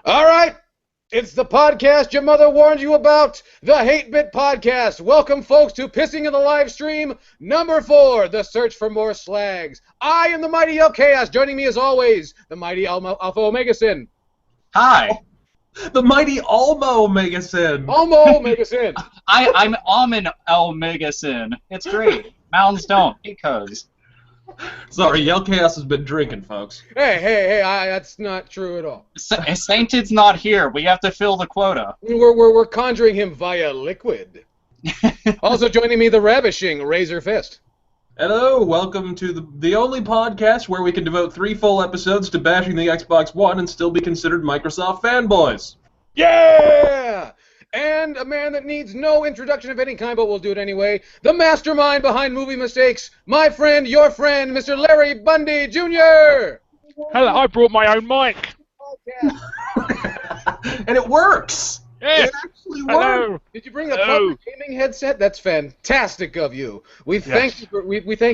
All right, it's the podcast your mother warned you about, the 8-Bit Podcast. Welcome, folks, to Pissing in the Livestream, number 4, the search for more Slags. I am the mighty El Chaos. Joining me, as always, the mighty Alpha Omega Sin. Hi. The mighty Almo Omega Sin. Almo Omega Sin. I'm Almond Omega Sin. It's great. Mountains don't, because. Sorry, El Chaos has been drinking, folks. Hey, that's not true at all. Sainted's not here. We have to fill the quota. We're conjuring him via liquid. Also joining me, the ravishing Razor Fist. Hello, welcome to the only podcast where we can devote 3 full episodes to bashing the Xbox One and still be considered Microsoft fanboys. Yeah! And a man that needs no introduction of any kind, but we'll do it anyway, the mastermind behind movie mistakes, my friend, your friend, Mr. Larry Bundy Jr. Hello, I brought my own mic. And it works! Yes. It actually Hello. works! Did you bring a proper gaming headset? That's fantastic of you. We thank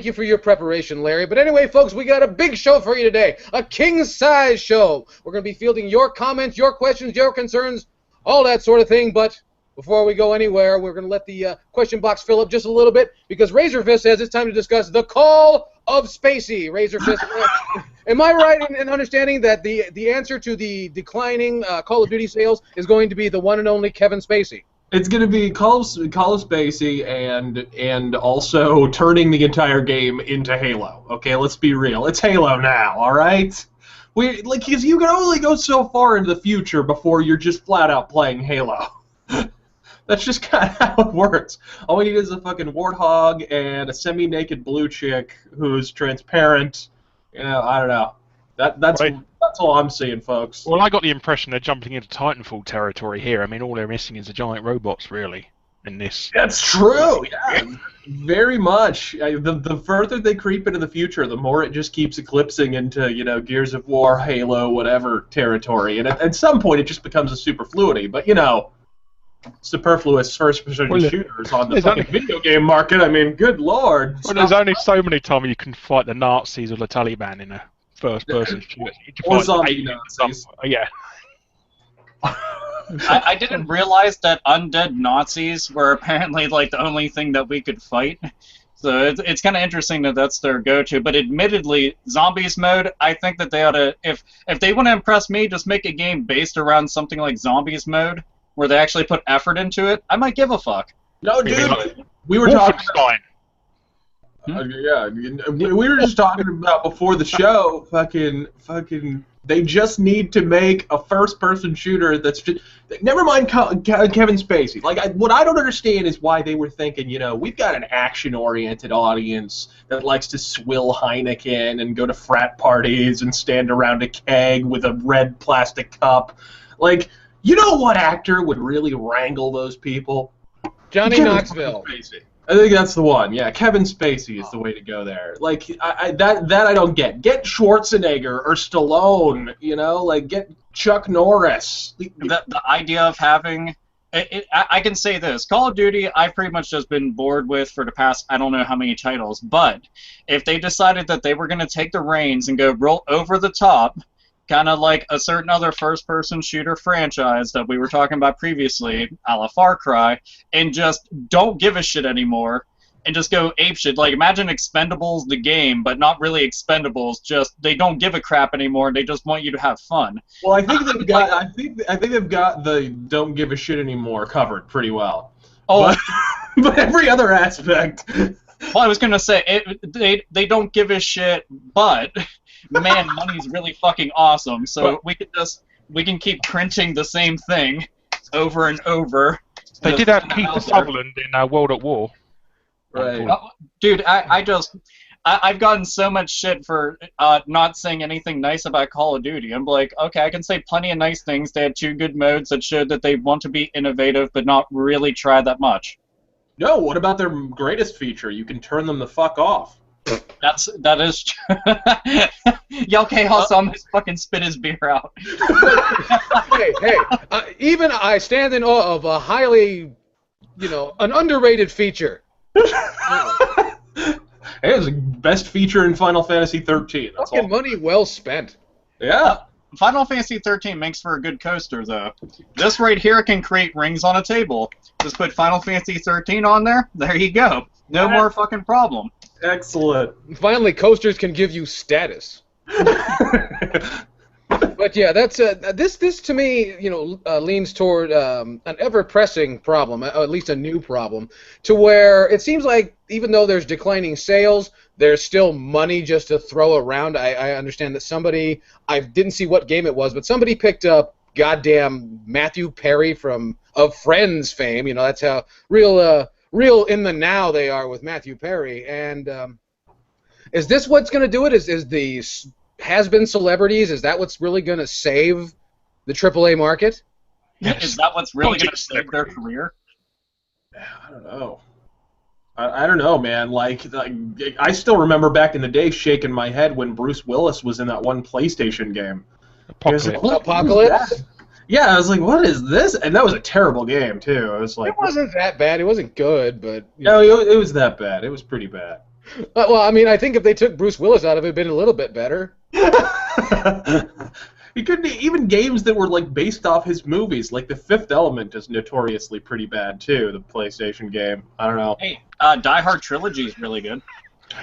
you for your preparation, Larry. But anyway, folks, we got a big show for you today. A king-size show. We're going to be fielding your comments, your questions, your concerns, all that sort of thing. But before we go anywhere, we're going to let the question box fill up just a little bit because Razor Fist says it's time to discuss the Call of Spacey. Razor Fist, am I right in understanding that the answer to the declining Call of Duty sales is going to be the one and only Kevin Spacey? It's going to be Call of Spacey and also turning the entire game into Halo. Okay, let's be real. It's Halo now, all right? Because you can only go so far into the future before you're just flat out playing Halo. That's just kind of how it works. All we need is a fucking warthog and a semi-naked blue chick who's transparent. You know, I don't know. That's all I'm seeing, folks. Well, I got the impression they're jumping into Titanfall territory here. I mean, all they're missing is the giant robots, really, in this. That's true. Yeah, very much. The further they creep into the future, the more it just keeps eclipsing into, you know, Gears of War, Halo, whatever territory. And at some point, it just becomes a superfluity. But you know, superfluous first-person shooters on the fucking video game market. I mean, good lord. Well, there's only so many times you can fight the Nazis or the Taliban in a first-person shooter. Or zombie Nazis. Yeah. I didn't realize that undead Nazis were apparently like the only thing that we could fight. So it's kind of interesting that that's their go-to. But admittedly, zombies mode, I think that they ought to, if they want to impress me, just make a game based around something like zombies mode, where they actually put effort into it. I might give a fuck. No, dude, we were talking about... we were just talking about before the show, fucking, they just need to make a first-person shooter that's just... Never mind Kevin Spacey. Like, what I don't understand is why they were thinking, you know, we've got an action-oriented audience that likes to swill Heineken and go to frat parties and stand around a keg with a red plastic cup. Like, you know what actor would really wrangle those people? Johnny Knoxville. Spacey. I think that's the one. Yeah, Kevin Spacey is the way to go there. Like that I don't get. Get Schwarzenegger or Stallone. You know, like get Chuck Norris. The idea of having, I can say this: Call of Duty, I've pretty much just been bored with for the past I don't know how many titles. But if they decided that they were going to take the reins and go roll over the top, kind of like a certain other first-person shooter franchise that we were talking about previously, a la Far Cry, and just don't give a shit anymore, and just go apeshit. Like, imagine Expendables the game, but not really Expendables. Just they don't give a crap anymore. They just want you to have fun. Well, I think they've got. I think they've got the don't give a shit anymore covered pretty well. Oh, but every other aspect. Well, I was gonna say they don't give a shit, but. Man, money's really fucking awesome. So we can keep printing the same thing over and over. They did have Keith Sutherland in World at War. Right. Dude, I've gotten so much shit for not saying anything nice about Call of Duty. I'm like, okay, I can say plenty of nice things. They had 2 good modes that showed that they want to be innovative, but not really try that much. No, what about their greatest feature? You can turn them the fuck off. That is true. Yo, Chaos almost fucking spit his beer out. hey, even I stand in awe of a highly, an underrated feature. It was the best feature in Final Fantasy 13. Fucking money well spent. Yeah. Final Fantasy 13 makes for a good coaster, though. This right here can create rings on a table. Just put Final Fantasy 13 on there. There you go. No more fucking problem. Excellent. Finally, coasters can give you status. But yeah, that's this to me, leans toward an ever-pressing problem, or at least a new problem, to where it seems like even though there's declining sales, there's still money just to throw around. I understand that somebody, I didn't see what game it was, but somebody picked up goddamn Matthew Perry of Friends fame. That's how real in the now they are with Matthew Perry. And is this what's going to do it? Is the has-been celebrities, is that what's really going to save the AAA market? Yes. Is that what's really going to save their career? I don't know. I don't know, man. Like, I still remember back in the day shaking my head when Bruce Willis was in that one PlayStation game. Apocalypse? Yeah, I was like, what is this? And that was a terrible game, too. I was like, it wasn't that bad. It wasn't good, but... No, it was that bad. It was pretty bad. Well, I mean, I think if they took Bruce Willis out of it, it'd been a little bit better. He couldn't even games that were like based off his movies, like The Fifth Element is notoriously pretty bad too. The PlayStation game. I don't know. Hey, Die Hard Trilogy is really good.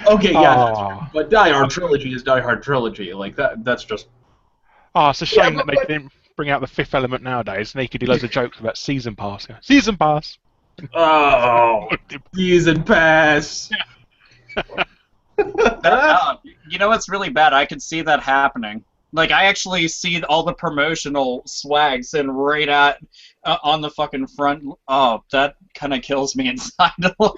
Okay, yeah, but Die Hard Trilogy is Die Hard Trilogy. Like that. That's just. Oh, it's a shame that they didn't bring out The Fifth Element nowadays. And they could do loads of jokes about season pass. Season pass. Oh, season pass. You know what's really bad? I could see that happening. Like, I actually see all the promotional swags and right on the fucking front. Oh, that kind of kills me inside a little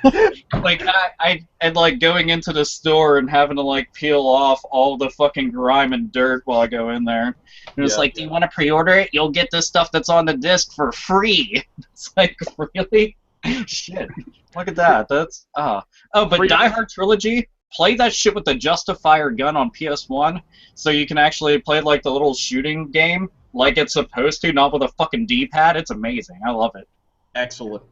bit. Like, I like going into the store and having to like peel off all the fucking grime and dirt while I go in there. And it's like, do you want to pre-order it? You'll get this stuff that's on the disc for free. It's like, really? Shit. Look at that. That's but Die Hard Trilogy, play that shit with the Justifier gun on PS1, so you can actually play like the little shooting game like it's supposed to, not with a fucking D-pad. It's amazing. I love it. Excellent.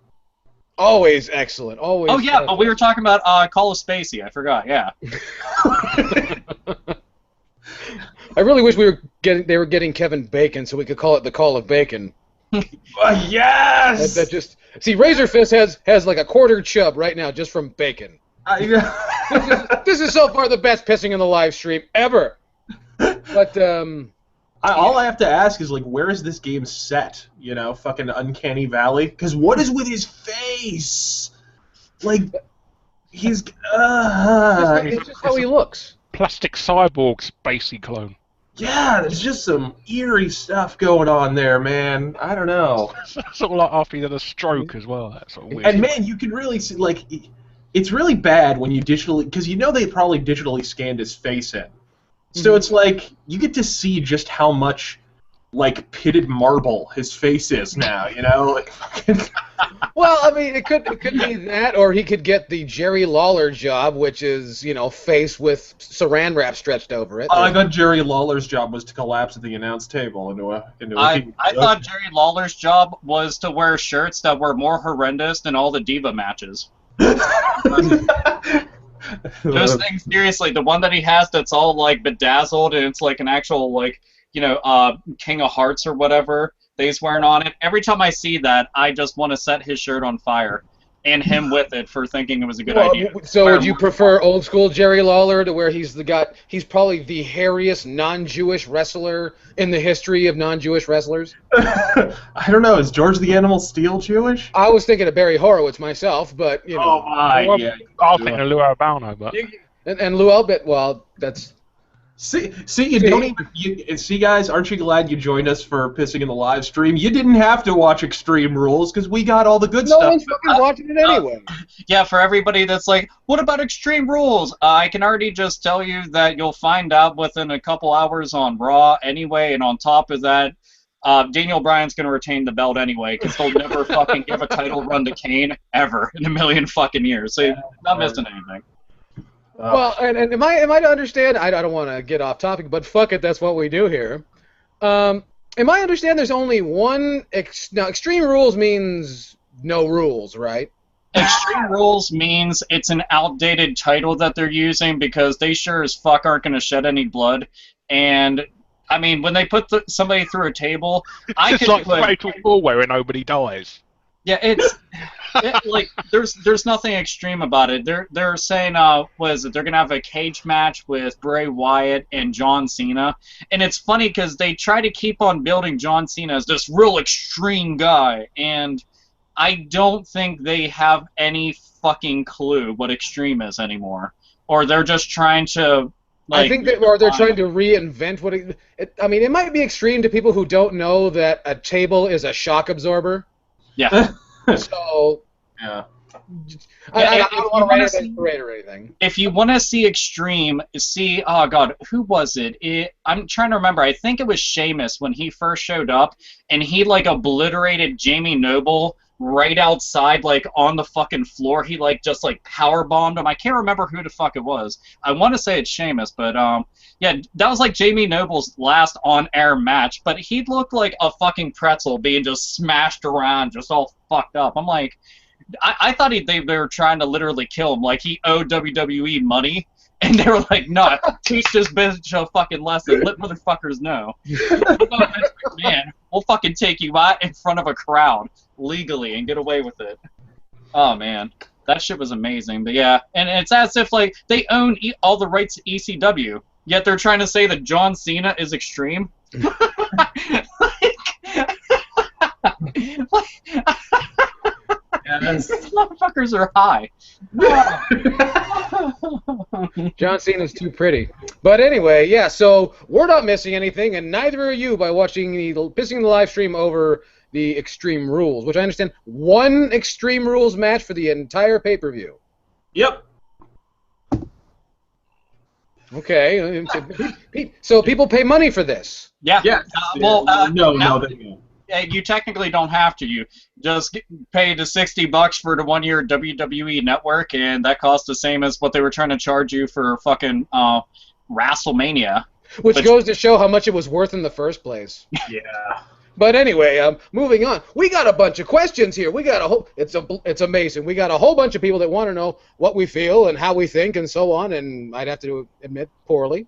Always excellent. Always. Oh yeah, but we were talking about Call of Spacey. I forgot. Yeah. I really wish they were getting Kevin Bacon so we could call it the Call of Bacon. Yes. That just see, Razor Fist has like a quarter chub right now just from bacon. This is so far the best pissing in the live stream ever. But all I have to ask is like, where is this game set? Fucking Uncanny Valley. Because what is with his face? Like, he's it's just how he looks. Plastic cyborg spacey clone. Yeah, there's just some eerie stuff going on there, man. I don't know. Sort of like after he had a stroke as well. That sort of weird. And man, you can really see, like, it's really bad when you digitally, because they probably digitally scanned his face in. So it's like, you get to see just how much, like, pitted marble his face is now, Like, well, I mean, it could be that, or he could get the Jerry Lawler job, which is, face with saran wrap stretched over it. I thought Jerry Lawler's job was to collapse at the announce table into a I thought Jerry Lawler's job was to wear shirts that were more horrendous than all the Diva matches. Those things, seriously, the one that he has that's all like bedazzled and it's like an actual like King of Hearts or whatever that he's wearing on it. Every time I see that, I just want to set his shirt on fire, and him with it for thinking it was a good idea. So would you prefer old school Jerry Lawler to where he's probably the hairiest non-Jewish wrestler in the history of non-Jewish wrestlers? I don't know. Is George the Animal Steel Jewish? I was thinking of Barry Horowitz myself, but Oh my, yeah. I was thinking of Lou Albano, but and Lou Albano. Well, that's. See, guys, aren't you glad you joined us for pissing in the live stream? You didn't have to watch Extreme Rules because we got all the good stuff. No one's fucking watching it anyway. Yeah, for everybody that's like, what about Extreme Rules? I can already just tell you that you'll find out within a couple hours on Raw anyway, and on top of that, Daniel Bryan's going to retain the belt anyway because they'll never fucking give a title run to Kane ever in a million fucking years. So you're not missing anything. Well, and am I to understand? I don't want to get off topic, but fuck it, that's what we do here. Am I understand? There's only one. Now, Extreme Rules means no rules, right? Extreme Rules means it's an outdated title that they're using because they sure as fuck aren't going to shed any blood. And, I mean, when they put somebody through a table, It's just like Fatal 4-Way where nobody dies. Yeah, like there's nothing extreme about it. They're saying what is it? They're gonna have a cage match with Bray Wyatt and John Cena, and it's funny because they try to keep on building John Cena as this real extreme guy, and I don't think they have any fucking clue what extreme is anymore, or they're just trying to. Like, I think that, or they're trying to reinvent what I mean, it might be extreme to people who don't know that a table is a shock absorber. Yeah. So. Yeah. I don't want to rate or anything. If you want to see extreme, oh god, who was it? I'm trying to remember. I think it was Sheamus when he first showed up, and he like obliterated Jamie Noble right outside, like on the fucking floor. He like just like power bombed him. I can't remember who the fuck it was. I want to say it's Sheamus, but yeah, that was like Jamie Noble's last on-air match. But he looked like a fucking pretzel being just smashed around, just all fucked up. I'm like, I thought they were trying to literally kill him, like he owed WWE money. And they were like, no, teach this bitch a fucking lesson. Let motherfuckers know. Man, we'll fucking take you out in front of a crowd legally and get away with it. Oh, man. That shit was amazing. But yeah, and it's as if, like, they own all the rights to ECW, yet they're trying to say that John Cena is extreme. These motherfuckers are high. John Cena's too pretty. But anyway, yeah, so we're not missing anything, and neither are you by watching pissing the live stream over the Extreme Rules, which I understand one Extreme Rules match for the entire pay-per-view. Yep. Okay, so people pay money for this. Yeah. Yeah. No, they don't. You technically don't have to. You just pay the $60 for the 1 year WWE Network, and that costs the same as what they were trying to charge you for fucking WrestleMania. Which goes to show how much it was worth in the first place. Yeah. But anyway, moving on. We got a bunch of questions here. We got a whole. It's amazing. We got a whole bunch of people that want to know what we feel and how we think and so on. And I'd have to admit, poorly.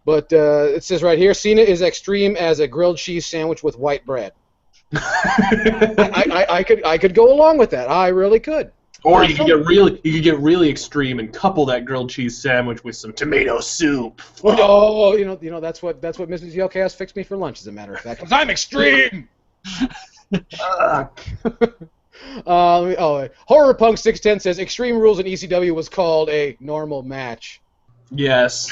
But it says right here, Cena is extreme as a grilled cheese sandwich with white bread. I could go along with that. I really could. Or you could get really extreme and couple that grilled cheese sandwich with some tomato soup. Oh, you know that's what Mrs. Yelcast fixed me for lunch, as a matter of fact. 'Cause I'm extreme. Horror Punk 610 says Extreme Rules in ECW was called a normal match. Yes.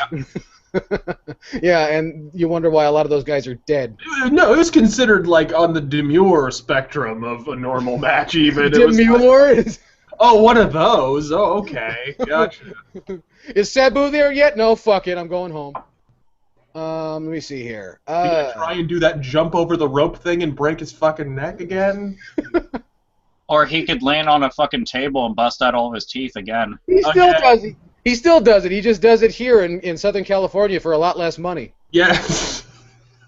Yeah, and you wonder why a lot of those guys are dead. No, it was considered like on the demure spectrum of a normal match, even. Demure? Oh, one of those. Oh, okay. Gotcha. Is Sabu there yet? No, fuck it. I'm going home. Let me see here. You gonna try and do that jump over the rope thing and break his fucking neck again? Or he could land on a fucking table and bust out all of his teeth again. He still does it. He still does it. He just does it here in Southern California for a lot less money. Yes.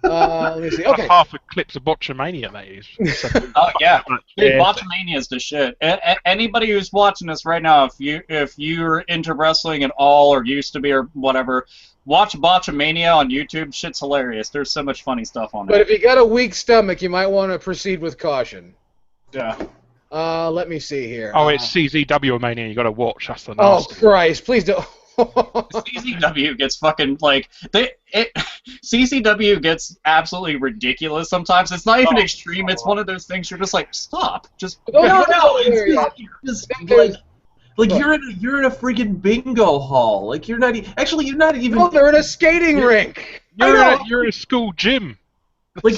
Let me see. Okay. Half a clips of Botchamania, that is. Oh yeah, dude, Botchamania is the shit. Anybody who's watching this right now, if you're into wrestling at all or used to be or whatever, watch Botchamania on YouTube. Shit's hilarious. There's so much funny stuff on it. But if you got a weak stomach, you might want to proceed with caution. Yeah. Let me see here. Oh, it's CZW Mania. You got to watch. That's the Oh nasty. Christ! Please don't. CZW gets fucking like CZW gets absolutely ridiculous sometimes. It's not even extreme. It's one of those things you're just like, stop. Just No, it's not. Just like you're in a freaking bingo hall. Like you're not you're not even. Oh, they're in a skating rink. You're in a school gym. Like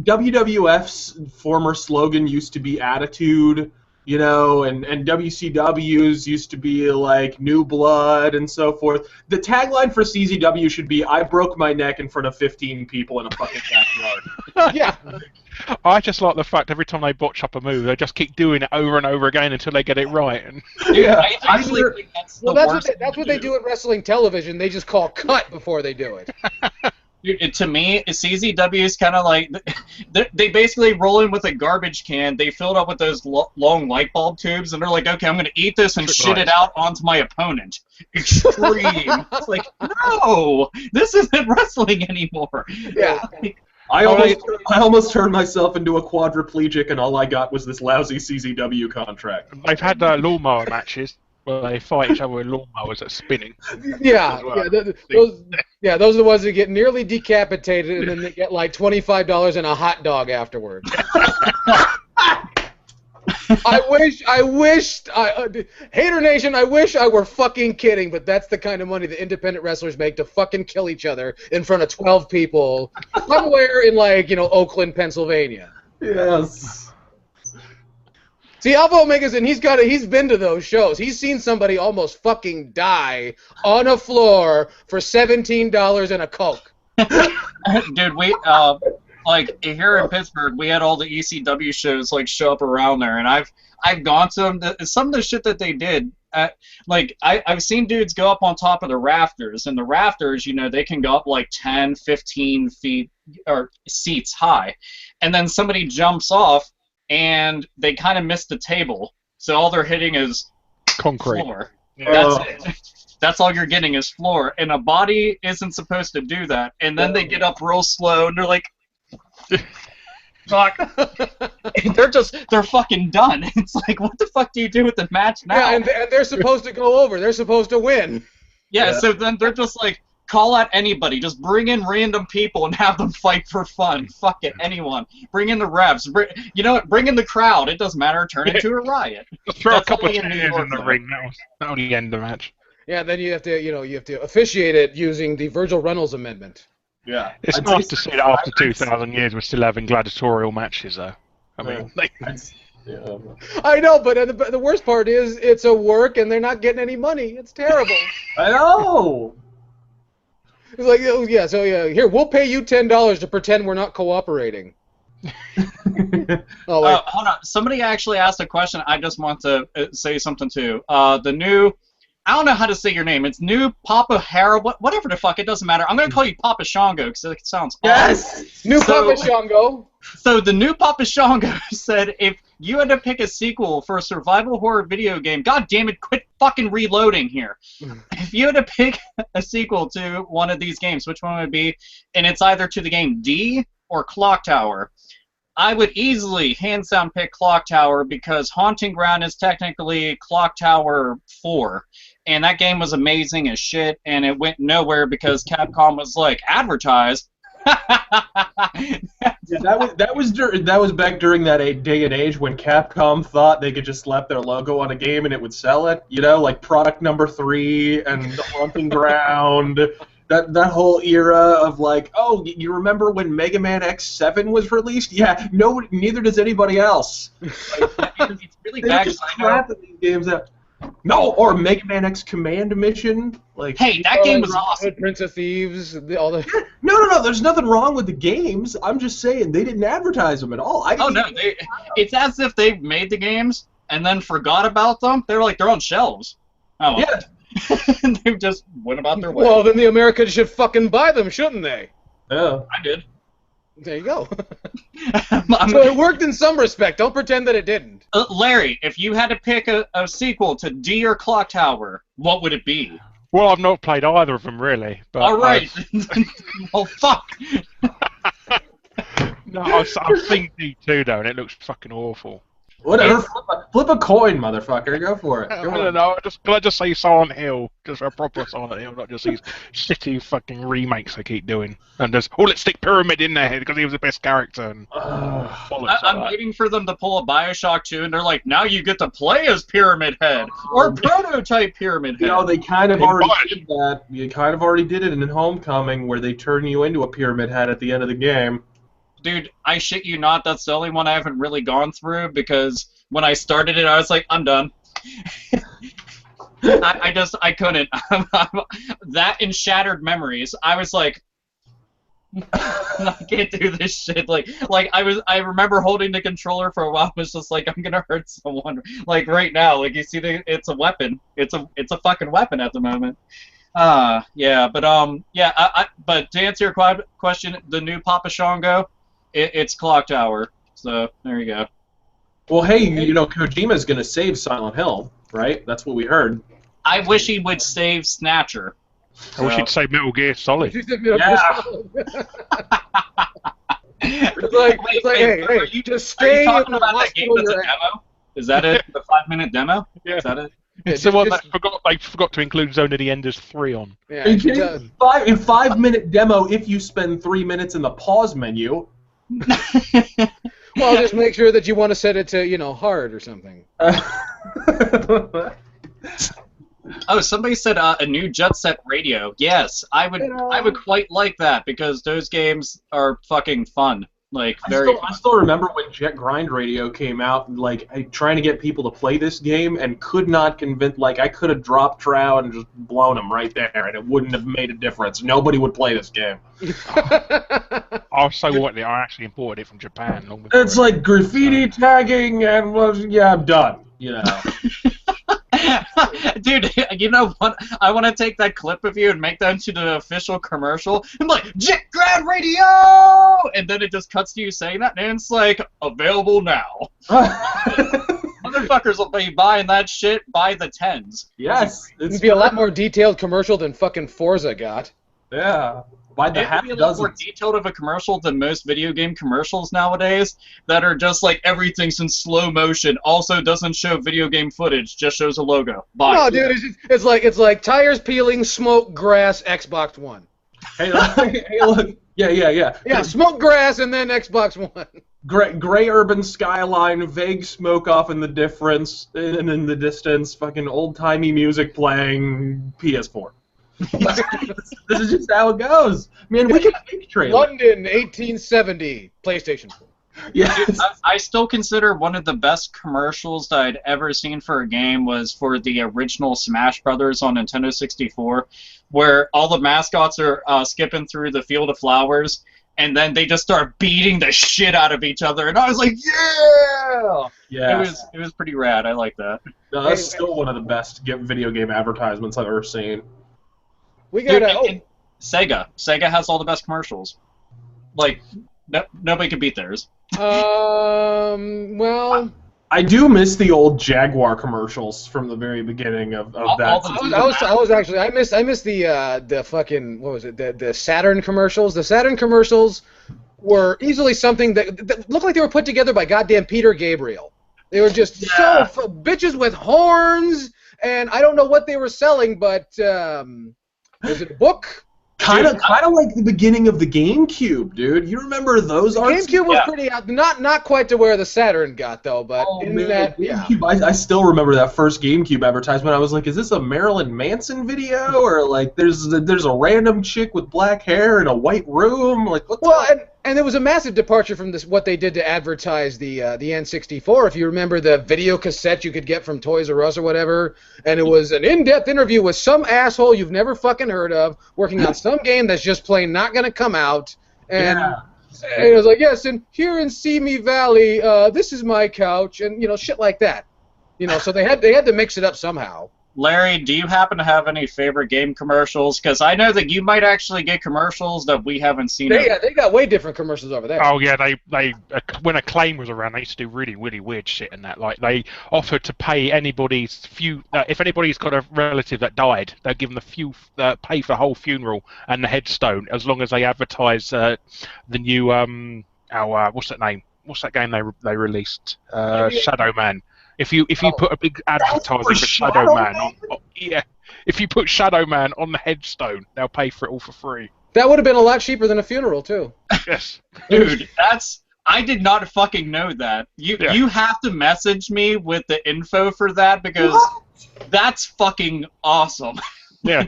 WWF's former slogan used to be attitude, you know, and WCW's used to be like new blood and so forth. The tagline for CZW should be I broke my neck in front of 15 people in a fucking backyard. Yeah. I just like the fact every time they botch up a move, they just keep doing it over and over again until they get it right. And Yeah. I actually think that's Well, the that's worst what they do at wrestling television. They just call cut before they do it. Dude, to me, CZW is kind of like they basically roll in with a garbage can. They fill it up with those long light bulb tubes, and they're like, "Okay, I'm going to eat this and shit it out onto my opponent." Extreme. It's like, no, this isn't wrestling anymore. Yeah. I almost turned myself into a quadriplegic, and all I got was this lousy CZW contract. They've had lawnmower matches where they fight each other with lawnmowers that are spinning. Yeah, well. those are the ones that get nearly decapitated, and then they get like $25 and a hot dog afterwards. Hater Nation, I wish I were fucking kidding, but that's the kind of money the independent wrestlers make to fucking kill each other in front of 12 people somewhere in, like, Oakland, Pennsylvania. Yes. See, Alpha Omega's, and he's been to those shows. He's seen somebody almost fucking die on a floor for $17 and a Coke. Dude, we like here in Pittsburgh, we had all the ECW shows like show up around there, and I've gone to them. Some of the shit that they did, like I've seen dudes go up on top of the rafters, and the rafters, they can go up like 10, 15 feet or seats high, and then somebody jumps off, and they kind of miss the table, so all they're hitting is concrete. Floor. That's it. That's all you're getting is floor, and a body isn't supposed to do that. And then they get up real slow, and they're like, "Fuck!" they're fucking done. It's like, what the fuck do you do with the match now? Yeah, and they're supposed to go over. They're supposed to win. Yeah, so then they're just like, call out anybody. Just bring in random people and have them fight for fun. Fuck it, anyone. Bring in the refs. You know what? Bring in the crowd. It doesn't matter. Turn it to a riot. Just throw a couple of chairs in the ring. That'll end the match. Yeah, then you have to officiate it using the Virgil Reynolds amendment. Yeah. It's nice to see that after 2,000 years we're still having gladiatorial matches, though. I mean, yeah. I know, but the worst part is it's a work and they're not getting any money. It's terrible. I know. It's like, oh, yeah, so here, we'll pay you $10 to pretend we're not cooperating. Hold on. Somebody actually asked a question. I just want to say something too. The new, I don't know how to say your name. It's new Papa Hara, whatever the fuck. It doesn't matter. I'm gonna call you Papa Shango because it sounds awesome. New Papa Shango. So the new Papa Shango said, if you had to pick a sequel for a survival horror video game, god damn it, quit fucking reloading here. If you had to pick a sequel to one of these games, which one would it be? And it's either to the game D or Clock Tower. I would easily, hands down, pick Clock Tower because Haunting Ground is technically Clock Tower 4. And that game was amazing as shit, and it went nowhere because Capcom was like, advertise. Yeah, that was back during that day and age when Capcom thought they could just slap their logo on a game and it would sell it. Like Product Number 3 and The Haunting Ground. That whole era of like, oh, you remember when Mega Man X7 was released? Yeah, neither does anybody else. Like, it's really bad because I know. These games out. No, or Mega Man X Command Mission. Like, hey, that game was awesome. Prince of Thieves, all the. No. There's nothing wrong with the games. I'm just saying they didn't advertise them at all. It's as if they made the games and then forgot about them. They were like, they're on shelves. Oh. Yeah. And they just went about their way. Well, then the Americans should fucking buy them, shouldn't they? Yeah. I did. There you go. So it worked in some respect. Don't pretend that it didn't. Larry, if you had to pick a sequel to D or Clock Tower, what would it be? Well, I've not played either of them, really. But all right. Well, fuck. No, I've seen D2, though, and it looks fucking awful. Whatever. Flip a coin, motherfucker. Go for it. No, can I just say Silent Hill? Just a proper Silent Hill, not just these shitty fucking remakes they keep doing. And just, let's stick Pyramid in there because he was the best character. And I'm waiting for them to pull a Bioshock 2, and they're like, now you get to play as Pyramid Head or prototype Pyramid Head. They kind of already did that. You kind of already did it in Homecoming, where they turn you into a Pyramid Head at the end of the game. Dude, I shit you not, that's the only one I haven't really gone through because when I started it, I was like, I'm done. I couldn't. That and Shattered Memories, I was like, I can't do this shit. Like I remember holding the controller for a while. I was just like, I'm gonna hurt someone. Like right now, like you see, it's a weapon. It's a fucking weapon at the moment. Yeah, but but to answer your question, the new Papa Shango, it's Clock Tower. So there you go. Well, hey, you know Kojima's gonna save Silent Hill, right? That's what we heard. I wish he would save Snatcher. I wish he'd say Metal Gear Solid. Yeah. It's like, hey, you just stay in talking the about that game hospital that's a you're at. demo? Is that it? The 5-minute demo? Yeah. Is that it? It's the one that they forgot to include Zone of the Enders 3 on. Yeah, In it does. 5-minute demo, if you spend 3 minutes in the pause menu. Well, just make sure that you want to set it to, you know, hard or something. Oh, somebody said a new Jet Set Radio. Yes, I would quite like that because those games are fucking fun. Like I still remember when Jet Grind Radio came out, like trying to get people to play this game and could not convince. Like I could have dropped Trow and just blown them right there, and it wouldn't have made a difference. Nobody would play this game. I actually imported it from Japan. It's like graffiti tagging, and I'm done. You know. Dude, you know what? I want to take that clip of you and make that into the official commercial. I'm like, Jet Ground Radio! And then it just cuts to you saying that, and it's like, available now. Motherfuckers will be buying that shit by the tens. Yes. It'd be a lot more detailed commercial than fucking Forza got. Yeah. By the half It'd be a lot more detailed of a commercial than most video game commercials nowadays that are just like everything's in slow motion, also doesn't show video game footage, just shows a logo. Bye. No, dude, it's like tires peeling, smoke, grass, Xbox One. Hey, look. Yeah. Yeah, smoke, grass, and then Xbox One. Gray urban skyline, vague smoke off in the difference, and in the distance, fucking old-timey music playing, PS4. This is just how it goes. Man, we could make trailers. London, 1870, PlayStation 4. Yes. I still consider one of the best commercials that I'd ever seen for a game was for the original Smash Brothers on Nintendo 64, where all the mascots are skipping through the field of flowers, and then they just start beating the shit out of each other, and I was like, yeah! Yeah. It was pretty rad. I like that. No, that's still one of the best video game advertisements I've ever seen. We got Sega. Sega has all the best commercials. Like, nobody can beat theirs. Well, I do miss the old Jaguar commercials from the very beginning of that. I missed the fucking, what was it, the Saturn commercials. The Saturn commercials were easily something that looked like they were put together by goddamn Peter Gabriel. They were just so bitches with horns, and I don't know what they were selling, but was it a book? Kind of like the beginning of the GameCube, dude. You remember those arts? GameCube was pretty not quite to where the Saturn got though, but GameCube, I still remember that first GameCube advertisement. I was like, is this a Marilyn Manson video, or like there's a random chick with black hair in a white room? Like what? Well, and there was a massive departure from what they did to advertise the N64. If you remember the video cassette you could get from Toys R Us or whatever, and it was an in-depth interview with some asshole you've never fucking heard of, working on some game that's just plain not going to come out, and it was like, yes, and here in Simi Valley, this is my couch, and shit like that. So they had to mix it up somehow. Larry, do you happen to have any favorite game commercials? Because I know that you might actually get commercials that we haven't seen. They got way different commercials over there. Oh yeah, they when Acclaim was around, they used to do really weird shit in that. Like they offered to pay anybody's if anybody's got a relative that died, they'd give them pay for the whole funeral and the headstone as long as they advertise the new what's that name? What's that game they released? Shadow Man. If you put a big advertising for Shadow Man if you put Shadow Man on the headstone, they'll pay for it all for free. That would have been a lot cheaper than a funeral too. Yes. Dude, I did not fucking know that. You have to message me with the info for that because that's fucking awesome. Yeah.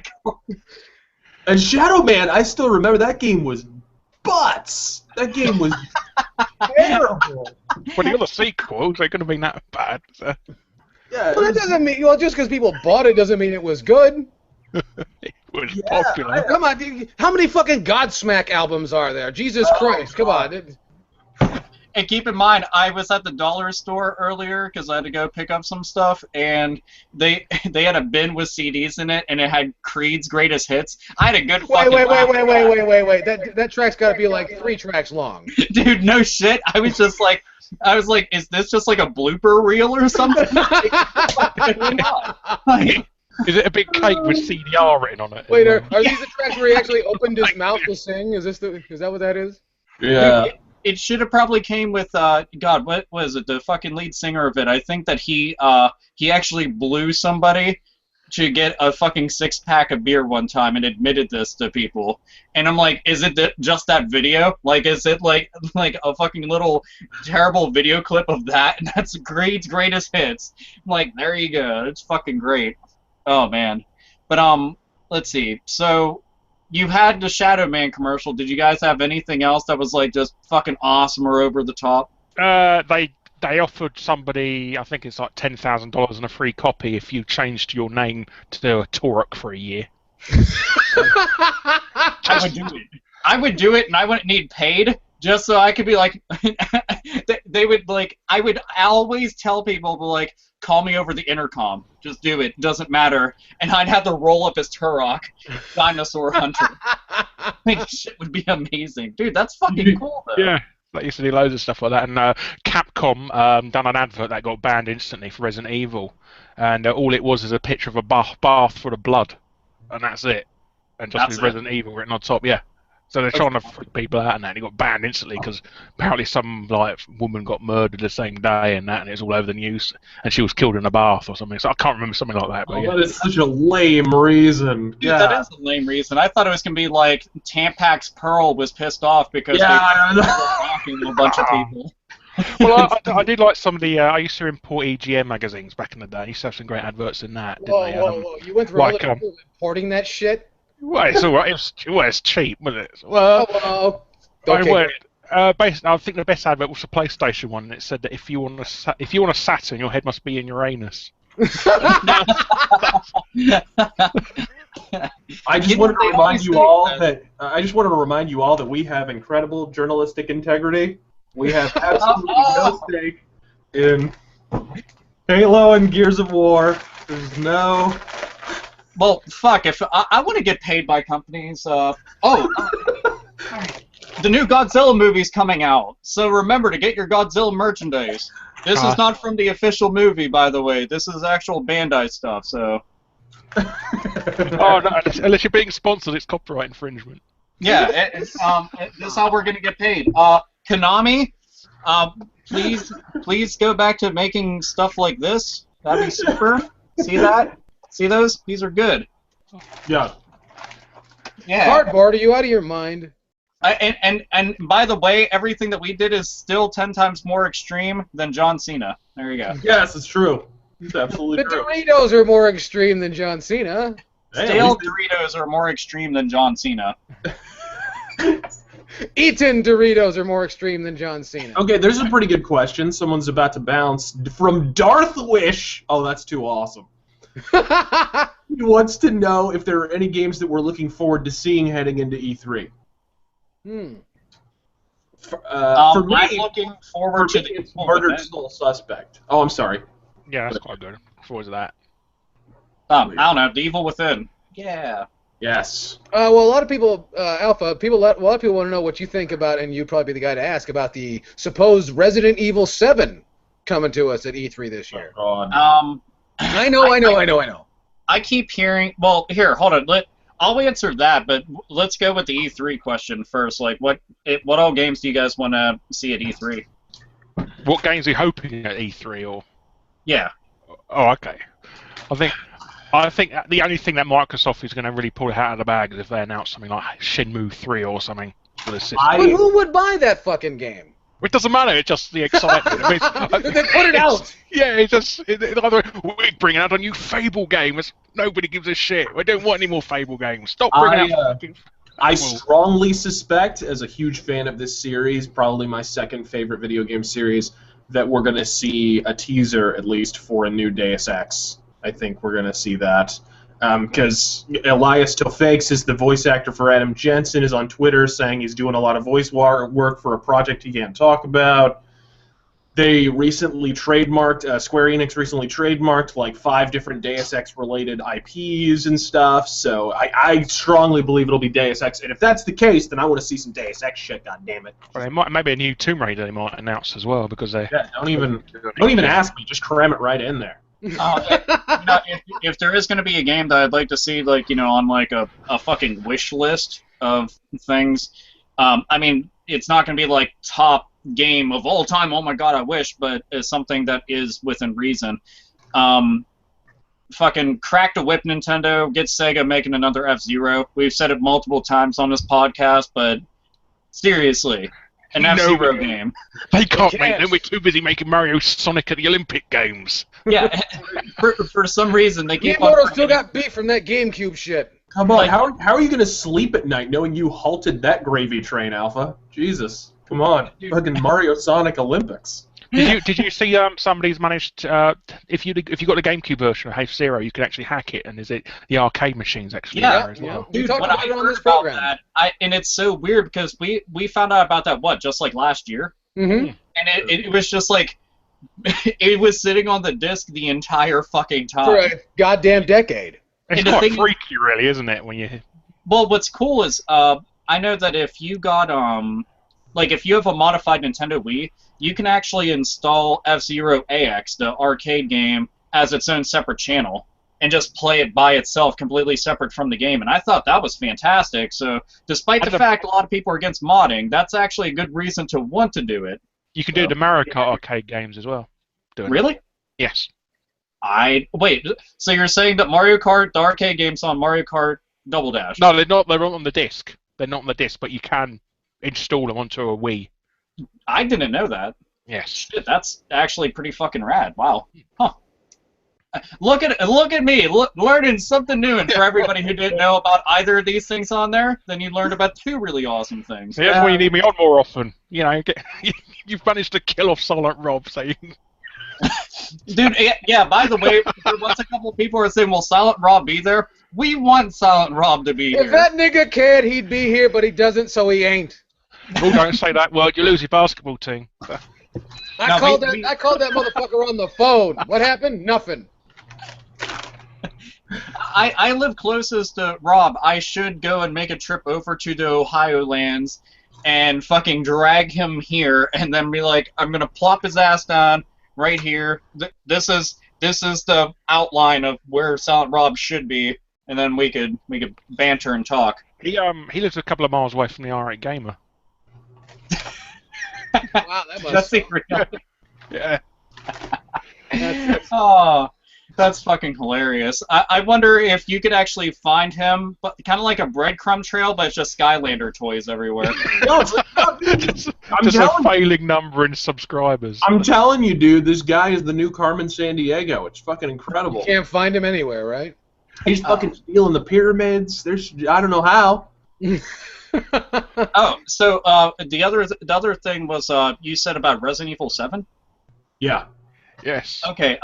And Shadow Man, I still remember that game was butts. That game was terrible. Well, the other sequels, they're going to be that bad. So. Yeah, well, that doesn't mean just because people bought it doesn't mean it was good. It was popular. Come on, how many fucking Godsmack albums are there? Jesus Christ, come on. And keep in mind, I was at the dollar store earlier because I had to go pick up some stuff, and they had a bin with CDs in it, and it had Creed's greatest hits. I had a good fucking Wait. That track's got to be like 3 tracks long. Dude, no shit. I was like, is this just like a blooper reel or something? Is it a big cake with CDR written on it? Wait, are these the tracks where he actually opened his mouth to sing? Is that what that is? Yeah. It should have probably came with God. What was it? The fucking lead singer of it. I think that he actually blew somebody to get a fucking 6-pack of beer one time and admitted this to people. And I'm like, is it just that video? Like, is it like a fucking little terrible video clip of that? And that's Creed's greatest hits. I'm like, there you go. It's fucking great. Oh man. But let's see. So you had the Shadow Man commercial. Did you guys have anything else that was like just fucking awesome or over the top? They offered somebody, I think it's like $10,000 and a free copy if you changed your name to a Torok for a year. I would do it, and I wouldn't need paid, just so I could be like, they would like, I would always tell people to like, call me over the intercom. Just do it. Doesn't matter. And I'd have to roll up as Turok, Dinosaur Hunter. I think shit would be amazing. Dude, that's fucking cool, though. Yeah. I used to do loads of stuff like that, and Capcom done an advert that got banned instantly for Resident Evil, and all it was is a picture of a bath full of blood, and that's it, and just with Resident Evil written on top, yeah. So they're trying to freak people out, and that, and it got banned instantly because apparently some like woman got murdered the same day, and it was all over the news, and she was killed in a bath or something. So I can't remember something like that. But that is such a lame reason. Dude, that is a lame reason. I thought it was gonna be like Tampax Pearl was pissed off because they were mocking a bunch of people. Well, I did like some of the. I used to import EGM magazines back in the day. I used to have some great adverts in that. Whoa. You went through all the importing that shit? Well, it's all right. It's cheap, wasn't it? Well, okay. I think the best advert was the PlayStation one. It said that if you want a Saturn, your head must be in Uranus. I just wanted to remind you all that we have incredible journalistic integrity. We have absolutely no stake in Halo and Gears of War. There's no. Well, fuck, if I want to get paid by companies, the new Godzilla movie's coming out, so remember to get your Godzilla merchandise. This is not from the official movie, by the way. This is actual Bandai stuff, so... Oh, no, unless you're being sponsored, it's copyright infringement. Yeah, this is how we're going to get paid. Konami, please go back to making stuff like this. That'd be super. See that? See those? These are good. Yeah. Yeah. Cardboard, are you out of your mind? And by the way, everything that we did is still 10 times more extreme than John Cena. There you go. Yes, it's true. It's absolutely true. The Doritos are more extreme than John Cena. Stale Doritos are more extreme than John Cena. Eaten Doritos are more extreme than John Cena. Okay, there's a pretty good question. Someone's about to bounce from Darth Wish. Oh, that's too awesome. He wants to know if there are any games that we're looking forward to seeing heading into E3. For me, I'm looking forward to the Murdered Soul Suspect. Oh, I'm sorry. Yeah, that's quite good. Look forward to that. I don't know, The Evil Within. Yeah. Yes. Well, a lot of people, Alpha, a lot of people want to know what you think about, and you'd probably be the guy to ask about the supposed Resident Evil 7 coming to us at E3 this year. Oh, God. I know. I keep hearing. Well, here, hold on. I'll answer that, but let's go with the E3 question first. Like, what all games do you guys want to see at E3? What games are you hoping at E3 or? Yeah. Oh, okay. I think the only thing that Microsoft is going to really pull it out of the bag is if they announce something like Shenmue 3 or something for the system. But who would buy that fucking game? It doesn't matter. It's just the excitement. I mean, they put it out. Yeah, we're bringing out a new Fable game. Nobody gives a shit. We don't want any more Fable games. Stop bringing out. I strongly suspect, as a huge fan of this series, probably my second favorite video game series, that we're going to see a teaser at least for a new Deus Ex. I think we're going to see that. Because Elias Tofakes is the voice actor for Adam Jensen, is on Twitter saying he's doing a lot of voice work for a project he can't talk about. They recently trademarked, Square Enix recently trademarked like 5 different Deus Ex related IPs and stuff, so I strongly believe it'll be Deus Ex, and if that's the case, then I want to see some Deus Ex shit, goddammit. Well, they might, maybe a new Tomb Raider they might announce as well, because they... Yeah, don't even ask me, just cram it right in there. If there is going to be a game that I'd like to see, like, on like a fucking wish list of things, I mean, it's not going to be like top game of all time, oh my god, I wish, but it's something that is within reason. Fucking crack the whip, Nintendo, get Sega making another F-Zero. We've said it multiple times on this podcast, but seriously, an F-Zero game. They can't make them, we're too busy making Mario Sonic at the Olympic Games. Yeah, for some reason they keep Miyamoto still got beef from that GameCube shit. Come on, how are you going to sleep at night knowing you halted that gravy train, Alpha? Jesus. Come on, fucking Mario Sonic Olympics. Did you see somebody's managed if you got the GameCube version of F-Zero, you can actually hack it, and is it the arcade machines actually there as well? Dude, when I heard about that, and it's so weird because we found out about that just like last year, and it was just like it was sitting on the disc the entire fucking time for a goddamn decade. It's quite freaky, really, isn't it? When you what's cool is I know that if you got like, if you have a modified Nintendo Wii, you can actually install F-Zero AX, the arcade game, as its own separate channel, and just play it by itself, completely separate from the game. And I thought that was fantastic. So, despite the fact a lot of people are against modding, that's actually a good reason to want to do it. You can do the Mario Kart arcade games as well. Really? Yes. Wait, so you're saying that Mario Kart, the arcade games on Mario Kart Double Dash? No, they're not. They're on the disc. They're not on the disc, but you can install them onto a Wii. I didn't know that. Yes. Shit, that's actually pretty fucking rad. Wow. Huh. Look at me, learning something new. And for everybody who didn't know about either of these things on there, then you learned about 2 really awesome things. Yeah, that's why you need me on more often. You've managed to kill off Silent Rob, so you can... Dude, yeah, by the way, once a couple of people are saying, will Silent Rob be there? We want Silent Rob to be here. If that nigga cared, he'd be here, but he doesn't, so he ain't. Oh, don't say that word, you lose your basketball team. I called that motherfucker on the phone. What happened? Nothing. I live closest to Rob. I should go and make a trip over to the Ohio lands and fucking drag him here and then be like, I'm gonna plop his ass down right here. This is the outline of where Silent Rob should be, and then we could banter and talk. He lives a couple of miles away from the R8 Gamer. Wow, that must That's real. Yeah. Oh, that's fucking hilarious. I wonder if you could actually find him, but kind of like a breadcrumb trail, but it's just Skylander toys everywhere. just a failing number in subscribers. I'm telling you, dude, this guy is the new Carmen Sandiego. It's fucking incredible. You can't find him anywhere, right? He's fucking stealing the pyramids. I don't know how. Oh, so the other thing was you said about Resident Evil 7? Yeah. Yes. Okay.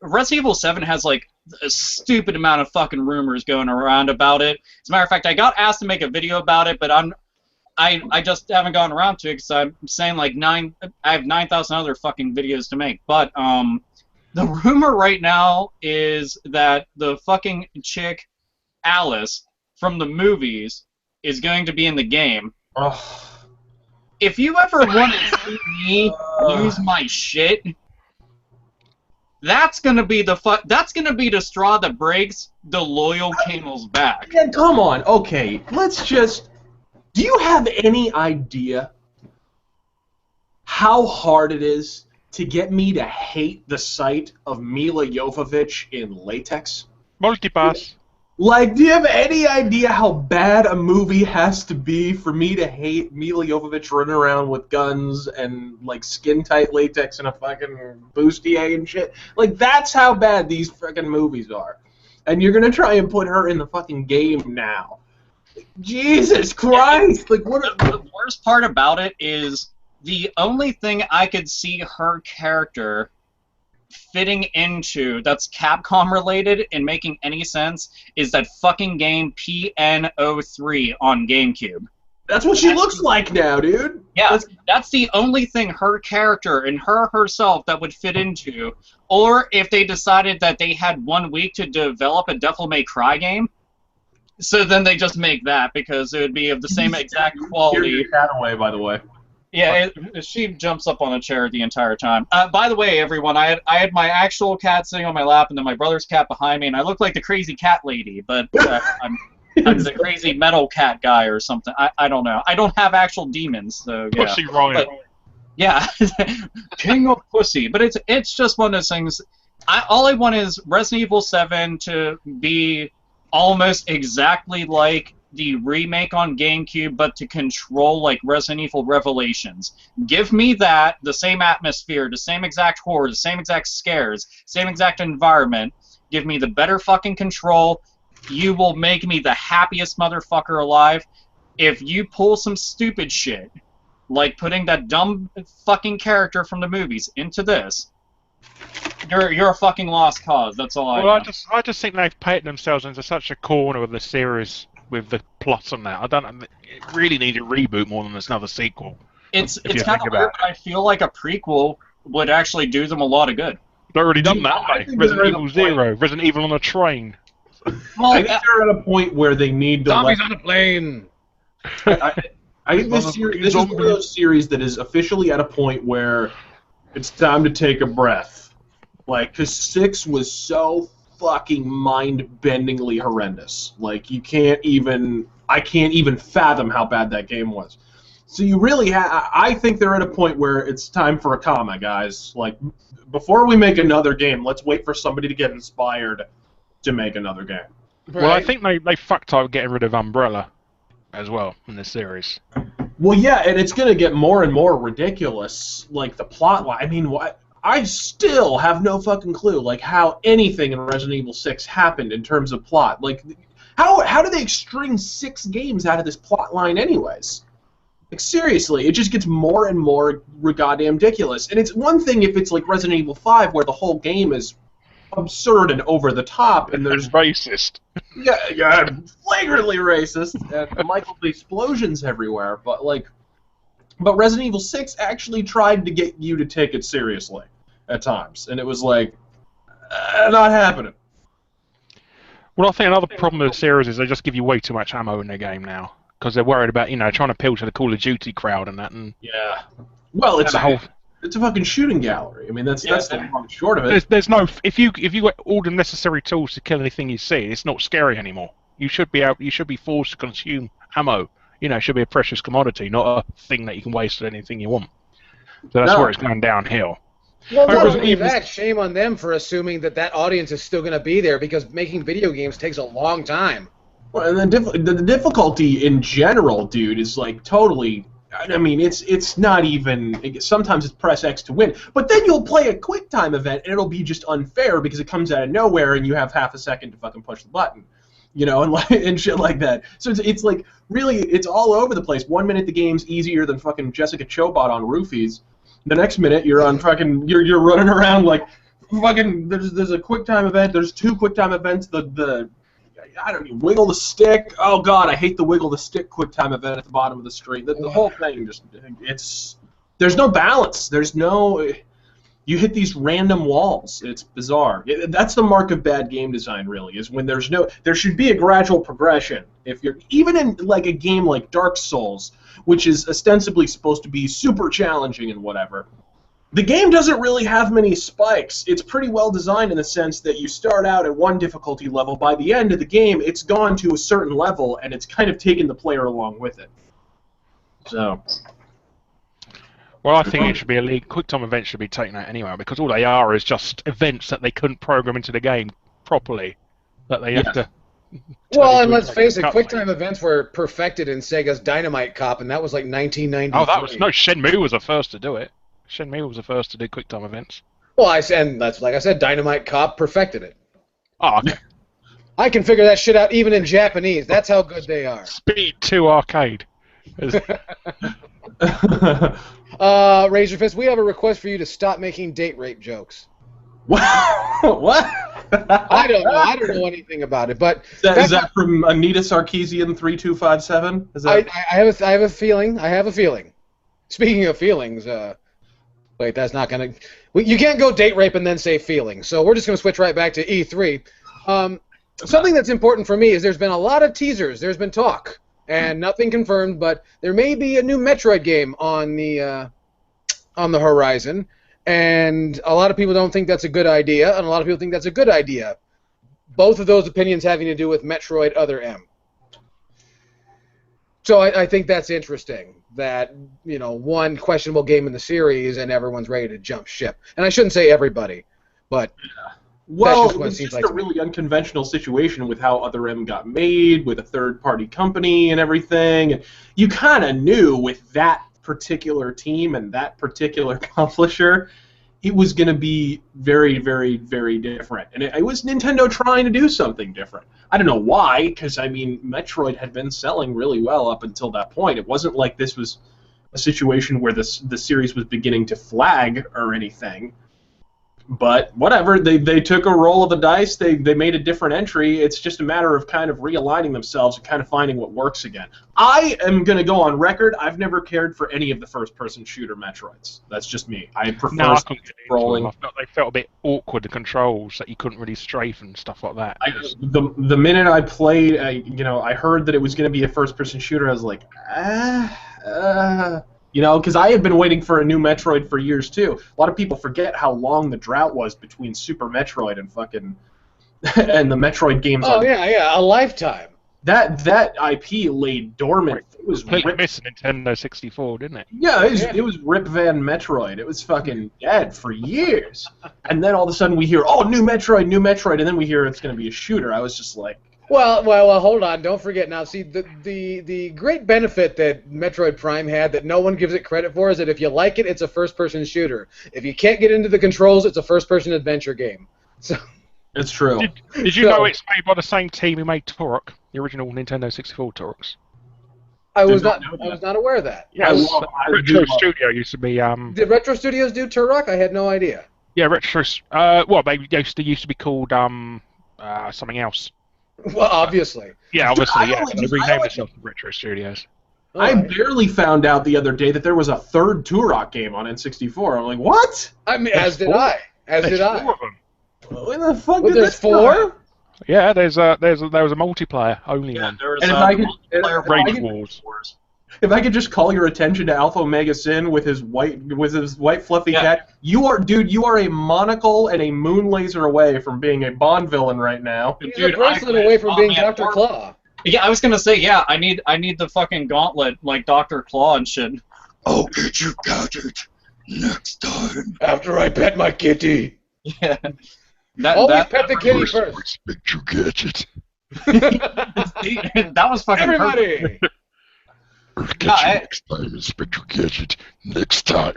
Resident Evil 7 has like a stupid amount of fucking rumors going around about it. As a matter of fact, I got asked to make a video about it, but I just haven't gotten around to it because I'm saying like I have 9,000 other fucking videos to make. But the rumor right now is that the fucking chick Alice from the movies is going to be in the game. Oh. If you ever want to see me lose my shit, that's gonna be the straw that breaks the loyal camel's back. Yeah, come on. Okay, let's just. Do you have any idea how hard it is to get me to hate the sight of Mila Jovovich in latex? Multipass. Like, do you have any idea how bad a movie has to be for me to hate Mila Jovovich running around with guns and, like, skin-tight latex and a fucking bustier and shit? Like, that's how bad these fucking movies are. And you're gonna try and put her in the fucking game now. Jesus Christ! Like, what? The worst part about it is the only thing I could see her character fitting into that's Capcom related and making any sense is that fucking game PN03 on GameCube. That's what she looks like now, dude. Yeah, that's the only thing her character and herself that would fit into. Or if they decided that they had 1 week to develop a Devil May Cry game, so then they just make that because it would be of the same exact quality. Your cat away, by the way. Yeah, she jumps up on a chair the entire time. By the way, everyone, I had my actual cat sitting on my lap, and then my brother's cat behind me, and I look like the crazy cat lady, but I'm the crazy metal cat guy or something. I don't know. I don't have actual demons, so yeah. Pussy Riot. Yeah, King of Pussy. But it's just one of those things. All I want is Resident Evil 7 to be almost exactly like the remake on GameCube, but to control like Resident Evil Revelations. Give me that, the same atmosphere, the same exact horror, the same exact scares, same exact environment. Give me the better fucking control. You will make me the happiest motherfucker alive. If you pull some stupid shit, like putting that dumb fucking character from the movies into this, you're a fucking lost cause. That's all I know. I just think they've painted themselves into such a corner of the series with the plot on that. I don't know. It really needs a reboot more than another sequel. It's kind of weird, but I feel like a prequel would actually do them a lot of good. They've already done that, haven't they? Resident Evil 0, Resident Evil on a train. Well, I think they're at a point where they need to. Zombies on a plane. I think this is one of those series that is officially at a point where it's time to take a breath. Like, because 6 was so fucking mind-bendingly horrendous. Like, I can't even fathom how bad that game was. So you really I think they're at a point where it's time for a comma, guys. Like, before we make another game, let's wait for somebody to get inspired to make another game. Right. Well, I think they fucked up getting rid of Umbrella as well in this series. Well, yeah, and it's going to get more and more ridiculous, like the plot line. I mean, I still have no fucking clue, like, how anything in Resident Evil 6 happened in terms of plot. Like, how do they string 6 games out of this plot line anyways? Like, seriously, it just gets more and more goddamn ridiculous. And it's one thing if it's like Resident Evil 5, where the whole game is absurd and over the top, and there's racist. Yeah, flagrantly racist, and Michael, the explosions everywhere. But Resident Evil 6 actually tried to get you to take it seriously at times, and it was like not happening. Well, I think another problem with the series is they just give you way too much ammo in their game now because they're worried about trying to appeal to the Call of Duty crowd and that. And yeah, well, it's a fucking shooting gallery. I mean, that's the long and short of it. There's no if you got all the necessary tools to kill anything you see, it's not scary anymore. You should be forced to consume ammo. It should be a precious commodity, not a thing that you can waste at anything you want. So that's where it's going downhill. Well, not only that, shame on them for assuming that audience is still going to be there, because making video games takes a long time. Well, and the difficulty in general, dude, is like totally. I mean, it's not even. Sometimes it's press X to win, but then you'll play a QuickTime event and it'll be just unfair because it comes out of nowhere and you have half a second to fucking push the button, and shit like that. So it's like really, it's all over the place. 1 minute the game's easier than fucking Jessica Chobot on roofies. The next minute you're on fucking you're running around like fucking. There's a QuickTime event. There's 2 QuickTime events. I don't know, wiggle the stick. Oh god, I hate the wiggle the stick QuickTime event at the bottom of the screen. The whole thing there's no balance. There's no. You hit these random walls. It's bizarre. That's the mark of bad game design, really, is when there should be a gradual progression. If you're even in like a game like Dark Souls, which is ostensibly supposed to be super challenging and whatever, the game doesn't really have many spikes. It's pretty well designed in the sense that you start out at one difficulty level. By the end of the game, it's gone to a certain level, and it's kind of taken the player along with it. So. Well, I think it should be QuickTime events should be taken out anyway, because all they are is just events that they couldn't program into the game properly. That they have to. Well, and let's face it, QuickTime events were perfected in Sega's Dynamite Cop, and that was like 1993. Oh, Shenmue was the first to do it. Shenmue was the first to do QuickTime events. Well, that's like I said, Dynamite Cop perfected it. Oh, okay. I can figure that shit out even in Japanese. That's how good they are. Speed 2 arcade. Razor Fist, we have a request for you to stop making date rape jokes. What? I don't know. I don't know anything about it, but is that from Anita Sarkeesian 3257? Is that? I have a feeling. Speaking of feelings, wait, that's not gonna. You can't go date rape and then say feelings. So we're just gonna switch right back to E3. Something that's important for me is there's been a lot of teasers. There's been talk, and nothing confirmed, but there may be a new Metroid game on the horizon, and a lot of people don't think that's a good idea, and a lot of people think that's a good idea. Both of those opinions having to do with Metroid Other M. So I think that's interesting, that, you know, one questionable game in the series and everyone's ready to jump ship. And I shouldn't say everybody, but well, it's just a really unconventional situation with how Other M got made, with a third-party company and everything. And you kind of knew with that particular team and that particular publisher, it was going to be very, very, very different. And it was Nintendo trying to do something different. I don't know why, because, I mean, Metroid had been selling really well up until that point. It wasn't like this was a situation where the series was beginning to flag or anything. But whatever, they took a roll of the dice, they made a different entry. It's just a matter of kind of realigning themselves and kind of finding what works again. I am going to go on record, I've never cared for any of the first-person shooter Metroids. That's just me. I prefer rolling. They felt a bit awkward, the controls, that you couldn't really strafe and stuff like that. The minute I played, I heard that it was going to be a first-person shooter, I was like, you know, because I had been waiting for a new Metroid for years, too. A lot of people forget how long the drought was between Super Metroid and and the Metroid games. Oh, yeah, a lifetime. That IP lay dormant. It was missing Nintendo 64, didn't it? Yeah, it was Rip Van Metroid. It was fucking dead for years. And then all of a sudden we hear, oh, new Metroid, and then we hear it's going to be a shooter. I was just like... Well, hold on. Don't forget now. See, the great benefit that Metroid Prime had that no one gives it credit for is that if you like it, it's a first-person shooter. If you can't get into the controls, it's a first-person adventure game. So it's true. Did you know it's made by the same team who made Turok, the original Nintendo 64 Turoks? I was not aware of that. Yeah, Retro Studio used to be. Did Retro Studios do Turok? I had no idea. Yeah, Retro. Well, they used to be called something else. Well, obviously. Yeah, obviously, yeah. They renamed themselves Retro Studios. I barely found out the other day that there was a third Turok game on N64. I'm like, what? I mean, as did I. There's 4 of them. What the fuck? Well, there's 4? Yeah, there was a multiplayer only one. There was and multiplayer Rage Wars. If I could just call your attention to Alpha Omega Sin with his white fluffy cat, you are a monocle and a moon laser away from being a Bond villain right now. He's a bracelet away from being Dr. Claw. Yeah, I was gonna say, yeah, I need the fucking gauntlet like Dr. Claw and shit. I'll get your gadget next time. After I pet my kitty. Yeah. Always pet the kitty first. Expect your gadget. That was fucking everybody. Perfect. Get you next time, Inspector Gadget. Next time.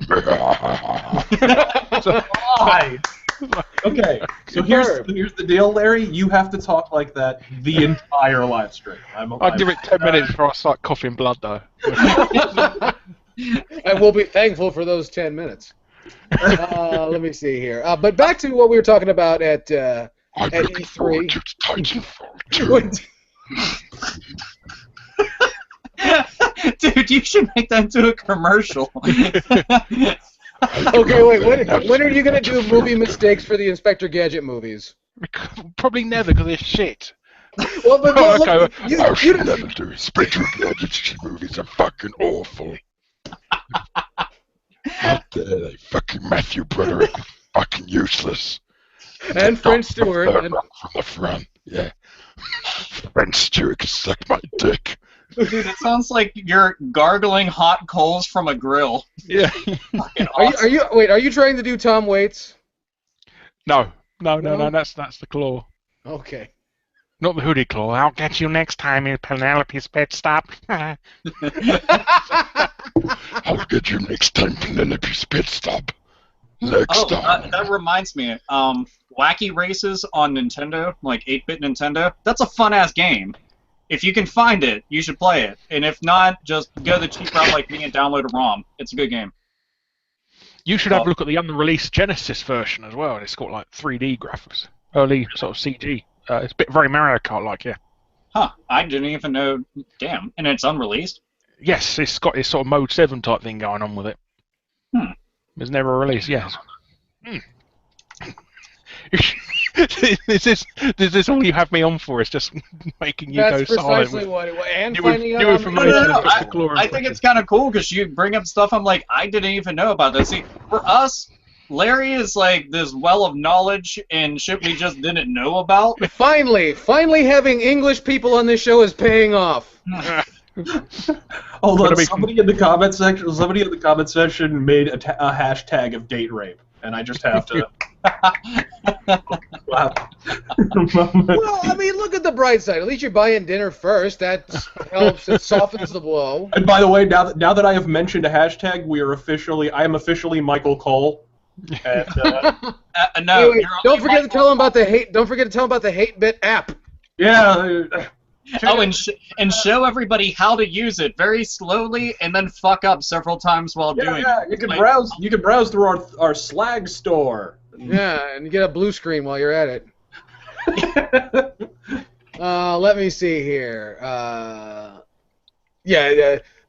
Okay, so here's the deal, Larry. You have to talk like that the entire live stream. I'll give it 10 minutes before I start coughing blood, though. And we'll be thankful for those 10 minutes. Let me see here. But back to what we were talking about at E3. Titanfall 2. Dude, you should make that into a commercial. Okay, wait. When are you gonna do movie mistakes for the Inspector Gadget movies? Probably never, because they're shit. Well, but look, I should never do Inspector Gadget movies. Are fucking awful. Out there, they fucking Matthew Broderick, fucking useless. And French Stewart. From the front, yeah. French Stewart can suck my dick. Dude, it sounds like you're gargling hot coals from a grill. Yeah. Awesome. Are you trying to do Tom Waits? No, that's the claw. Okay. Not the hoodie claw. I'll get you next time in Penelope's pit stop. I'll get you next time, Penelope's pit stop. Next time. That reminds me. Wacky Races on Nintendo, like 8-bit Nintendo. That's a fun-ass game. If you can find it, you should play it. And if not, just go the cheap route like me and download a ROM. It's a good game. You should have a look at the unreleased Genesis version as well. It's got like 3D graphics, early sort of CG. It's a bit very Mario Kart-like, yeah. Huh? I didn't even know. Damn. And it's unreleased. Yes, it's got this sort of Mode 7 type thing going on with it. It's never released, yes. Is this all you have me on for? It's just making you That's go silent. That's precisely what it was. And New finding out information. I think it's kind of cool because you bring up stuff I'm like, I didn't even know about this. See, for us, Larry is like this well of knowledge and shit we just didn't know about. Finally having English people on this show is paying off. Hold on, somebody in the comment section made a hashtag of date rape, and I just have to. Wow. Well, I mean, look at the bright side. At least you're buying dinner first. That helps. It softens the blow. And by the way, now that I have mentioned a hashtag, I am officially Michael Cole. And, no, wait, don't forget to tell them about the hate. Don't forget to tell them about the HateBit app. Yeah. Oh, and show everybody how to use it very slowly, and then fuck up several times while doing it. Yeah, you can browse. You can browse through our Slags store. Yeah, and you get a blue screen while you're at it. Let me see here.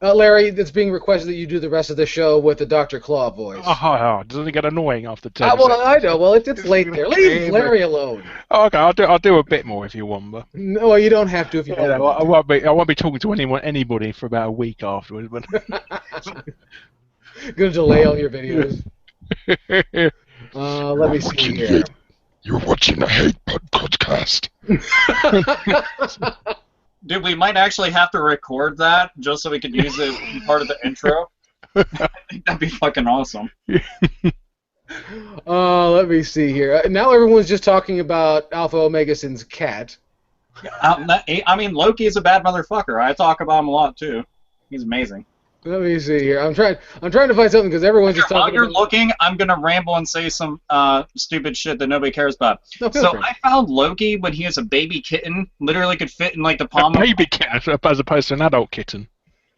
Larry, it's being requested that you do the rest of the show with the Dr. Claw voice. Oh, doesn't it get annoying after 10 well, seconds? I know. Well, it's late there. Leave Larry alone. Oh, okay, I'll do a bit more if you want, but... No, well, you don't have to if you don't want to. I won't be talking to anybody for about a week afterwards, but... Gonna delay all your videos. Let me see here. You're watching a hate podcast. Dude, we might actually have to record that just so we can use it as part of the intro. I think that'd be fucking awesome. Let me see here. Now everyone's just talking about Alpha Omegason's cat. I mean, Loki is a bad motherfucker. I talk about him a lot too. He's amazing. Let me see here. I'm trying to find something because everyone's just talking. While you're looking, I'm gonna ramble and say some stupid shit that nobody cares about. So I found Loki when he was a baby kitten. Literally could fit in like the palm. A baby kitten as opposed to an adult kitten.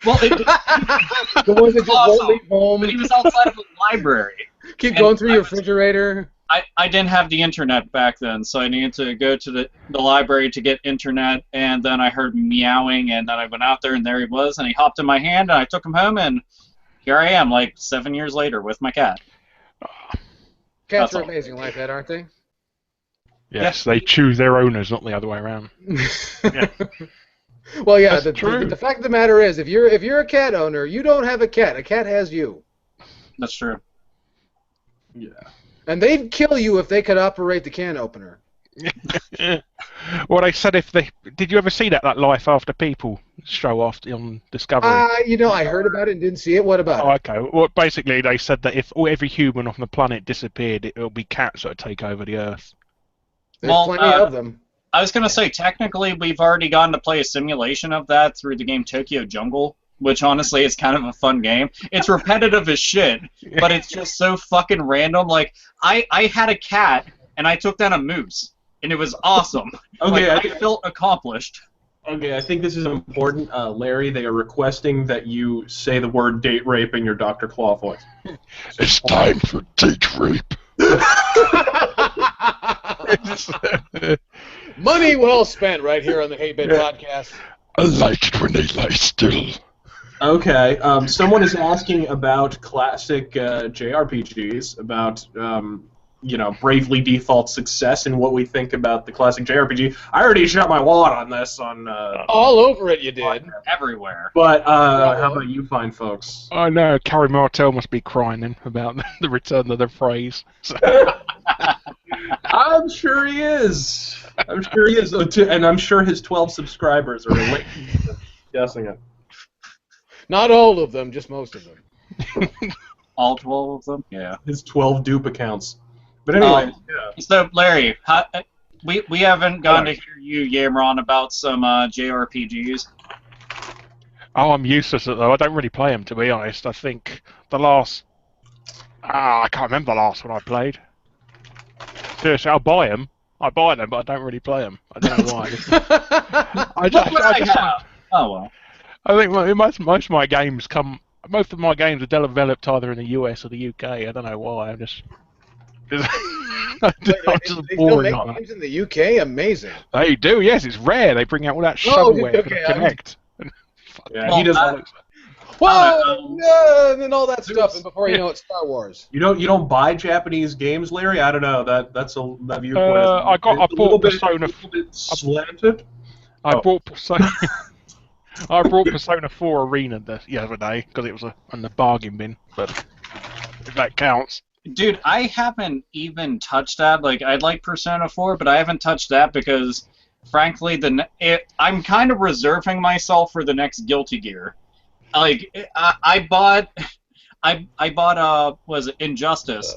Well, the ones that just won't leave home. But he was outside of a library. Keep going through your refrigerator. I didn't have the internet back then, so I needed to go to the library to get internet, and then I heard meowing, and then I went out there, and there he was, and he hopped in my hand, and I took him home, and here I am, like 7 years later, with my cat. Cats are amazing like that, aren't they? Yes, they choose their owners, not the other way around. Yeah. Well, yeah, true. The fact of the matter is, if you're a cat owner, you don't have a cat. A cat has you. That's true. Yeah. And they'd kill you if they could operate the can opener. Well, they said did you ever see that Life After People show off on Discovery? I heard about it and didn't see it. What about it? Okay. Well, basically, they said that if every human on the planet disappeared, it'll be cats that would take over the Earth. There's plenty of them. I was going to say, technically, we've already gotten to play a simulation of that through the game Tokyo Jungle, which honestly is kind of a fun game. It's repetitive as shit, but it's just so fucking random. Like, I had a cat, and I took down a moose, and it was awesome. Okay, I felt accomplished. Okay, I think this is important. Larry, they are requesting that you say the word date rape in your Dr. Claw voice. It's time for date rape. Money well spent right here on the HateBit podcast. I like it when they lie still. Okay, someone is asking about classic JRPGs, about Bravely Default Success and what we think about the classic JRPG. I already shot my wallet on this on all over it. You did everywhere. But how about you, fine folks? I know Carrie Martel must be crying then about the return of the phrase. So. I'm sure he is. And I'm sure his 12 subscribers are guessing it. Not all of them, just most of them. All 12 of them? Yeah. His 12 dupe accounts. But anyway, So, Larry, we haven't gotten to hear you yammer on about some JRPGs. Oh, I'm useless at though. I don't really play them, to be honest. I think the last... I can't remember the last one I played. Seriously, I'll buy them. I buy them, but I don't really play them. I don't know why. Oh, well. I think most of my games most of my games are developed either in the US or the UK. I don't know why. I'm just They boring. still make games in the UK? Amazing. They do, yes. It's rare. They bring out all that shovelware for the Connect. Yeah, he doesn't. whoa, yeah, and then all that stuff, and before you know it, Star Wars. You don't buy Japanese games, Larry? I don't know. That viewpoint. I bought Persona. A little bit slanted. I bought Persona. I brought Persona 4 Arena the other day because it was in the bargain bin, but if that counts. Dude, I haven't even touched that. Like, I'd like Persona 4, but I haven't touched that because, frankly, I'm kind of reserving myself for the next Guilty Gear. Like, I bought was it Injustice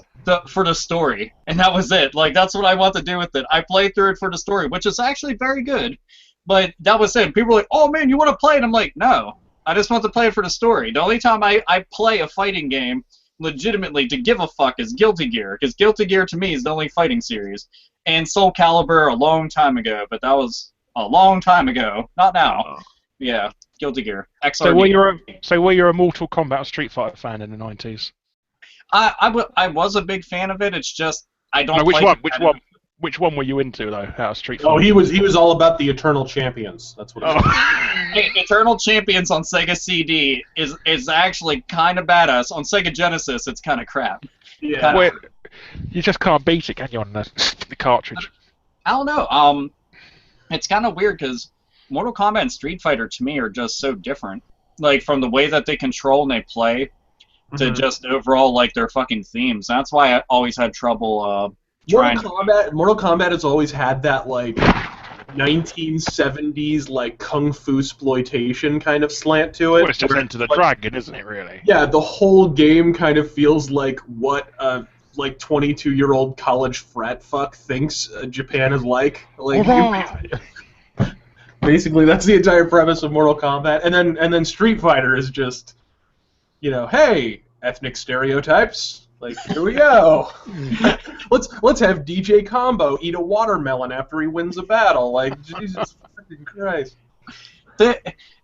for the story, and that was it. Like, that's what I want to do with it. I played through it for the story, which is actually very good, but that was it. People were like, "Oh man, you want to play it?" I'm like, no, I just want to play it for the story. The only time I play a fighting game legitimately to give a fuck is Guilty Gear, because Guilty Gear to me is the only fighting series, and Soul Calibur a long time ago, but that was a long time ago, not now. Oh. Yeah, Guilty Gear. XRD. So were you a Mortal Kombat or Street Fighter fan in the 90s? I was a big fan of it. It's just I don't. No, which one were you into though? Out of Street Fighter? Oh, he was all about the Eternal Champions. That's what. Eternal Champions on Sega CD is actually kind of badass. On Sega Genesis, it's kind of crap. Yeah. You just can't beat it, can you, on the cartridge? I don't know. It's kind of weird because Mortal Kombat and Street Fighter to me are just so different. Like from the way that they control and they play to just overall like their fucking themes. That's why I always had trouble. Mortal Kombat has always had that like 1970s like kung fu exploitation kind of slant to it. Well, it's just Enter the Dragon, isn't it? Really? Yeah, the whole game kind of feels like what like 22-year-old college frat fuck thinks Japan is like. Basically, that's the entire premise of Mortal Kombat, and then Street Fighter is just, hey, ethnic stereotypes. Like, here we go. let's have DJ Combo eat a watermelon after he wins a battle. Like, Jesus fucking Christ. The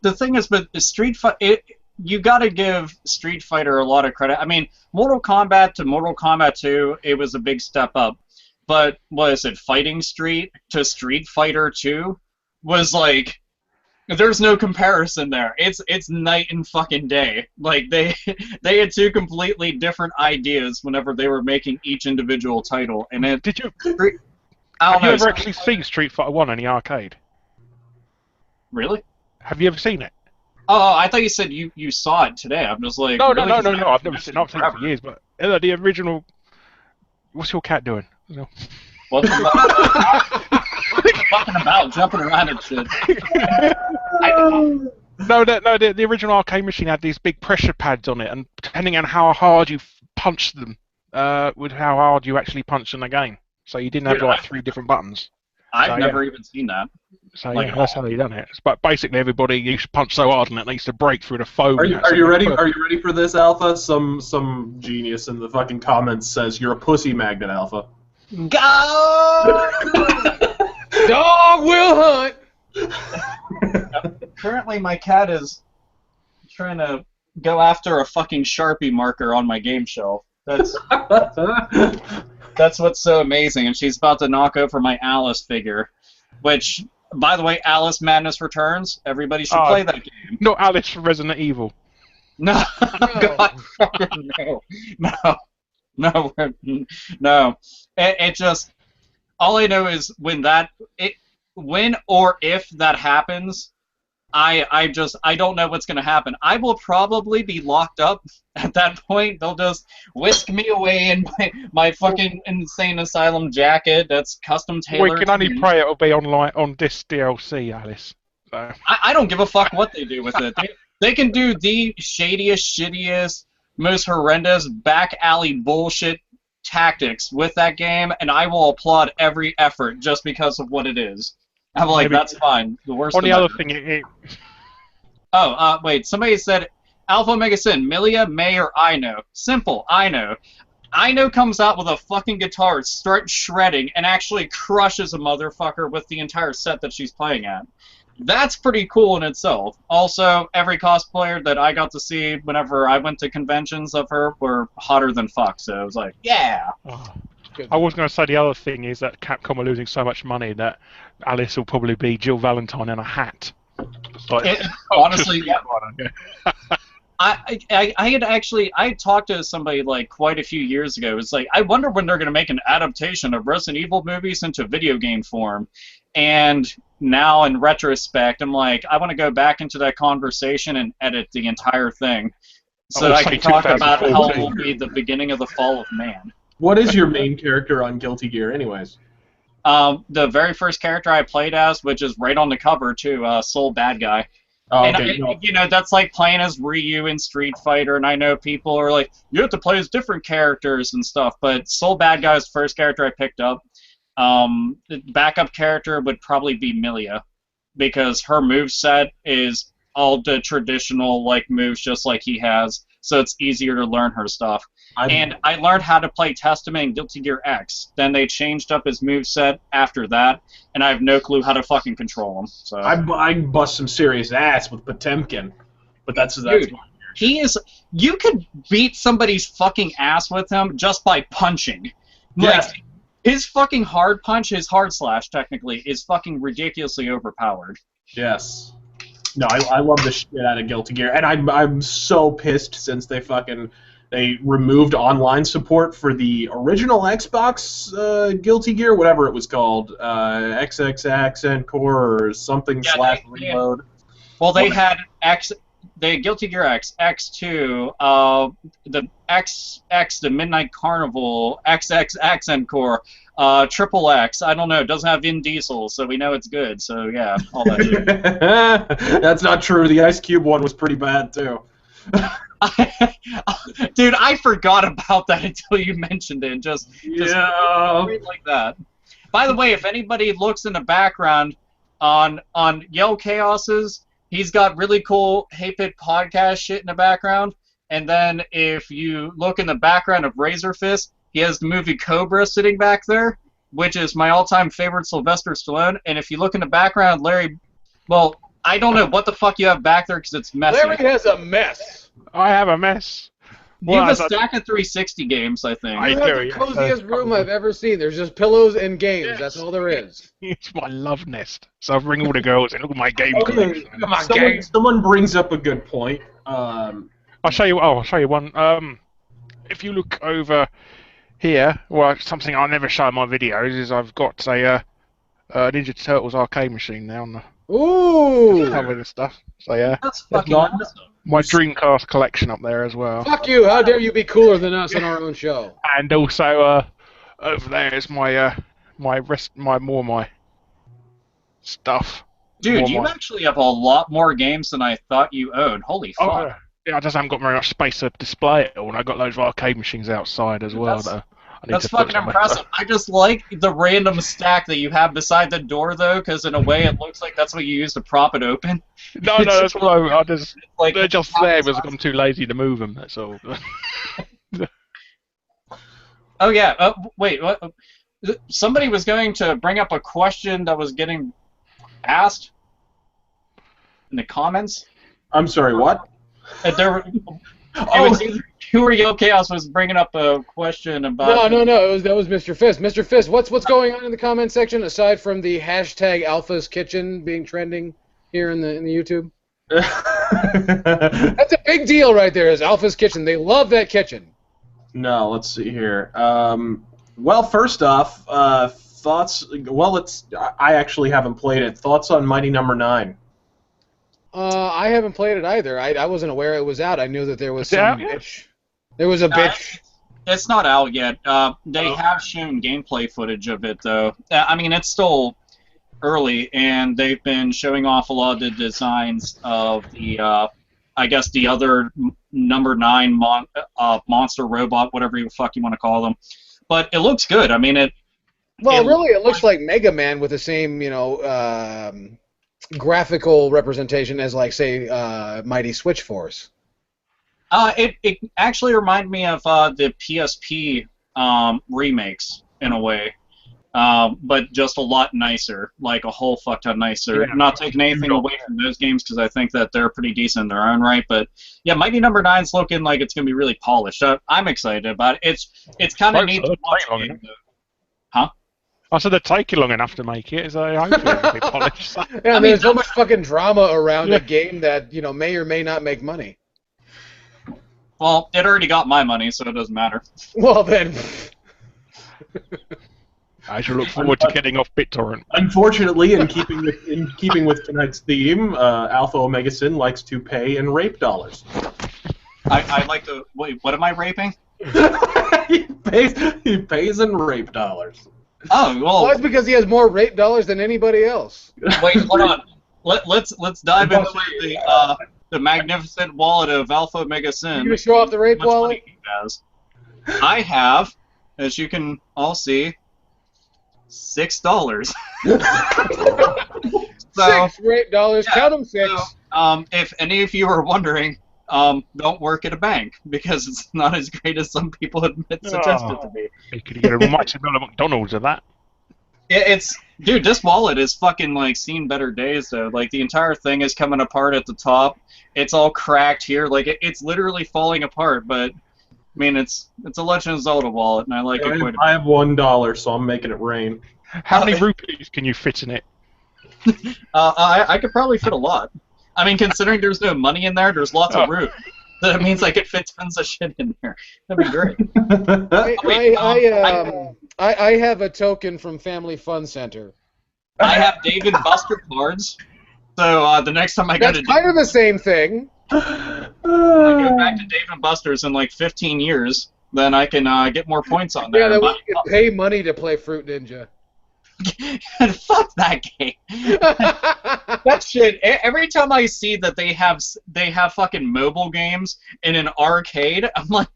thing is, but Street Fighter, you got to give Street Fighter a lot of credit. I mean, Mortal Kombat to Mortal Kombat 2, it was a big step up. But was it Fighting Street to Street Fighter 2? Was like, there's no comparison there. It's night and fucking day. Like they had two completely different ideas whenever they were making each individual title. And it have you ever actually seen Street Fighter 1 in the arcade? Really? Have you ever seen it? Oh, I thought you said you saw it today. I'm just like, no. I've never seen it for years. But the original. What's your cat doing? What's talking about jumping around and shit. The original arcade machine had these big pressure pads on it, and depending on how hard you punched them, with how hard you actually punched in the game. So you didn't have like 3 different buttons. I've never even seen that. So yeah, that's how they done it. But basically, everybody used to punch so hard, and it used to break through the foam. Are you ready? Are you ready for this, Alpha? Some genius in the fucking comments says you're a pussy magnet, Alpha. Go! Dog will hunt! Currently, my cat is trying to go after a fucking Sharpie marker on my game shelf. That's what's so amazing, and she's about to knock over my Alice figure, which, by the way, Alice Madness Returns. Everybody should play that game. Not Alice from Resident Evil. No, God, no. It just, all I know is when or if that happens, I don't know what's gonna happen. I will probably be locked up at that point. They'll just whisk me away in my fucking insane asylum jacket that's custom tailored. We can only pray it'll be on this DLC, Alice. So. I don't give a fuck what they do with it. They can do the shadiest, shittiest, most horrendous back alley bullshit tactics with that game, and I will applaud every effort just because of what it is. I'm like, that's fine. The worst. On the other thing, wait. Somebody said Alpha Omega Sin, Milia, May, or Ino. Simple. Ino. Ino comes out with a fucking guitar, starts shredding, and actually crushes a motherfucker with the entire set that she's playing at. That's pretty cool in itself. Also, every cosplayer that I got to see whenever I went to conventions of her were hotter than fuck, so I was like, yeah. Oh, I was going to say the other thing is that Capcom are losing so much money that Alice will probably be Jill Valentine in a hat. Honestly, yeah. I had talked to somebody like quite a few years ago. It's like, I wonder when they're going to make an adaptation of Resident Evil movies into video game form. And now, in retrospect, I'm like, I want to go back into that conversation and edit the entire thing, so that I can talk about how it will be the beginning of the fall of man. What is your main character on Guilty Gear, anyways? The very first character I played as, which is right on the cover too, Soul Bad Guy. Oh, And okay, you know, that's like playing as Ryu in Street Fighter, and I know people are like, you have to play as different characters and stuff, but Soul Bad Guy is the first character I picked up. The backup character would probably be Milia, because her moveset is all the traditional like moves just like he has, so it's easier to learn her stuff. And I learned how to play Testament in Guilty Gear X. Then they changed up his moveset after that, and I have no clue how to fucking control him. So I bust some serious ass with Potemkin, but that's Dude, he is. You could beat somebody's fucking ass with him just by punching. Yes. Like, his fucking hard punch, his hard slash technically, is fucking ridiculously overpowered. Yes. No, I love the shit out of Guilty Gear, and I'm so pissed since they removed online support for the original Xbox Guilty Gear, whatever it was called, XXX Encore or something / Reload. Well, they had Guilty Gear X, X2, the XX, the Midnight Carnival, XXX Encore, Triple X. I don't know. It doesn't have Vin Diesel, so we know it's good. So yeah, all that shit. That's not true. The Ice Cube one was pretty bad too. Dude, I forgot about that until you mentioned it. Just like that. By the way, if anybody looks in the background on Yell Chaos's, he's got really cool Hey Pit podcast shit in the background. And then if you look in the background of Razor Fist, he has the movie Cobra sitting back there, which is my all-time favorite Sylvester Stallone. And if you look in the background, Larry, well, I don't know what the fuck you have back there because it's messy. Larry has a mess. I have a mess. You have a stack of 360 games, I think. You have the coziest room I've ever seen. There's just pillows and games. Yes. That's all there is. It's my love nest. So I bring all the girls in. Look at my game collection. Someone brings up a good point. I'll show you. I'll show you one. If you look over here, well, something I never show in my videos is I've got a Ninja Turtles arcade machine now on the cover and stuff. So yeah, that's fucking awesome. My Dreamcast collection up there as well. Fuck you! How dare you be cooler than us on our own show? And also over there is my my stuff. Dude, you actually have a lot more games than I thought you owned. Holy fuck! Yeah, I just haven't got very much space to display it all, and I've got loads of arcade machines outside as well. That's fucking impressive. I just like the random stack that you have beside the door, though, because in a way it looks like that's what you use to prop it open. No, that's what I just... Like, they're just there because I'm too lazy to move them, that's all. Oh, yeah. Wait, what? Somebody was going to bring up a question that was getting asked in the comments. I'm sorry, what? Who or Yo Chaos was bringing up a question about... No. That was Mr. Fist. Mr. Fist, what's going on in the comment section aside from the hashtag Alpha's Kitchen being trending here in the YouTube? That's a big deal right there. Is Alpha's Kitchen? They love that kitchen. No, let's see here. Well, first off, thoughts. Well, I actually haven't played it. Thoughts on Mighty Number 9? I haven't played it either. I wasn't aware it was out. I knew that there was some bitch. There was a bitch. It's not out yet. They have shown gameplay footage of it, though. I mean, it's still early, and they've been showing off a lot of the designs of the, I guess, the other number 9 monster robot, whatever the fuck you want to call them. But it looks good. I mean, it looks like Mega Man with the same, graphical representation as, like, say, Mighty Switch Force. It actually reminded me of the PSP remakes in a way, but just a lot nicer, like a whole fuck ton nicer. Yeah. I'm not taking anything away from those games because I think that they're pretty decent in their own right, but yeah, Mighty Number 9's looking like it's gonna be really polished. I'm excited about it. It's kind of neat to watch. Huh? I said they're taking long enough to make it, so hopefully it'll be polished. Yeah, there's so much fucking drama around a game that may or may not make money. Well, it already got my money, so it doesn't matter. Well then. I shall look forward to getting off BitTorrent. Unfortunately, in keeping with tonight's theme, Alpha Omega Sin likes to pay in rape dollars. I like to wait. What am I raping? he pays in rape dollars. Oh well. Well, that's because he has more rape dollars than anybody else. Wait, hold on. Let's dive into the magnificent wallet of Alpha Omega Sin. You gonna show off the rape How much wallet? money he has. I have, as you can all see, $6. So, $6 rape dollars. yeah, Count them 6. so, if any of you are wondering, don't work at a bank because it's not as great as some people suggest it to be. You could get a much better McDonald's of that. Dude, this wallet is fucking like seen better days though. Like the entire thing is coming apart at the top. It's all cracked here. Like it's literally falling apart. But I mean, it's a Legend of Zelda wallet, and I like it quite a bit. I have $1, so I'm making it rain. How many rupees can you fit in it? I could probably fit a lot. I mean, considering there's no money in there, there's lots of room. That means I could fit tons of shit in there. That'd be great. I have a token from Family Fun Center. I have Dave and Buster cards. So the next time I go That's kind of the same thing. I go back to Dave and Buster's in like 15 years, then I can get more points on there. Yeah, that you can pay money to play Fruit Ninja. Fuck that game. That shit. Every time I see that they have fucking mobile games in an arcade, I'm like,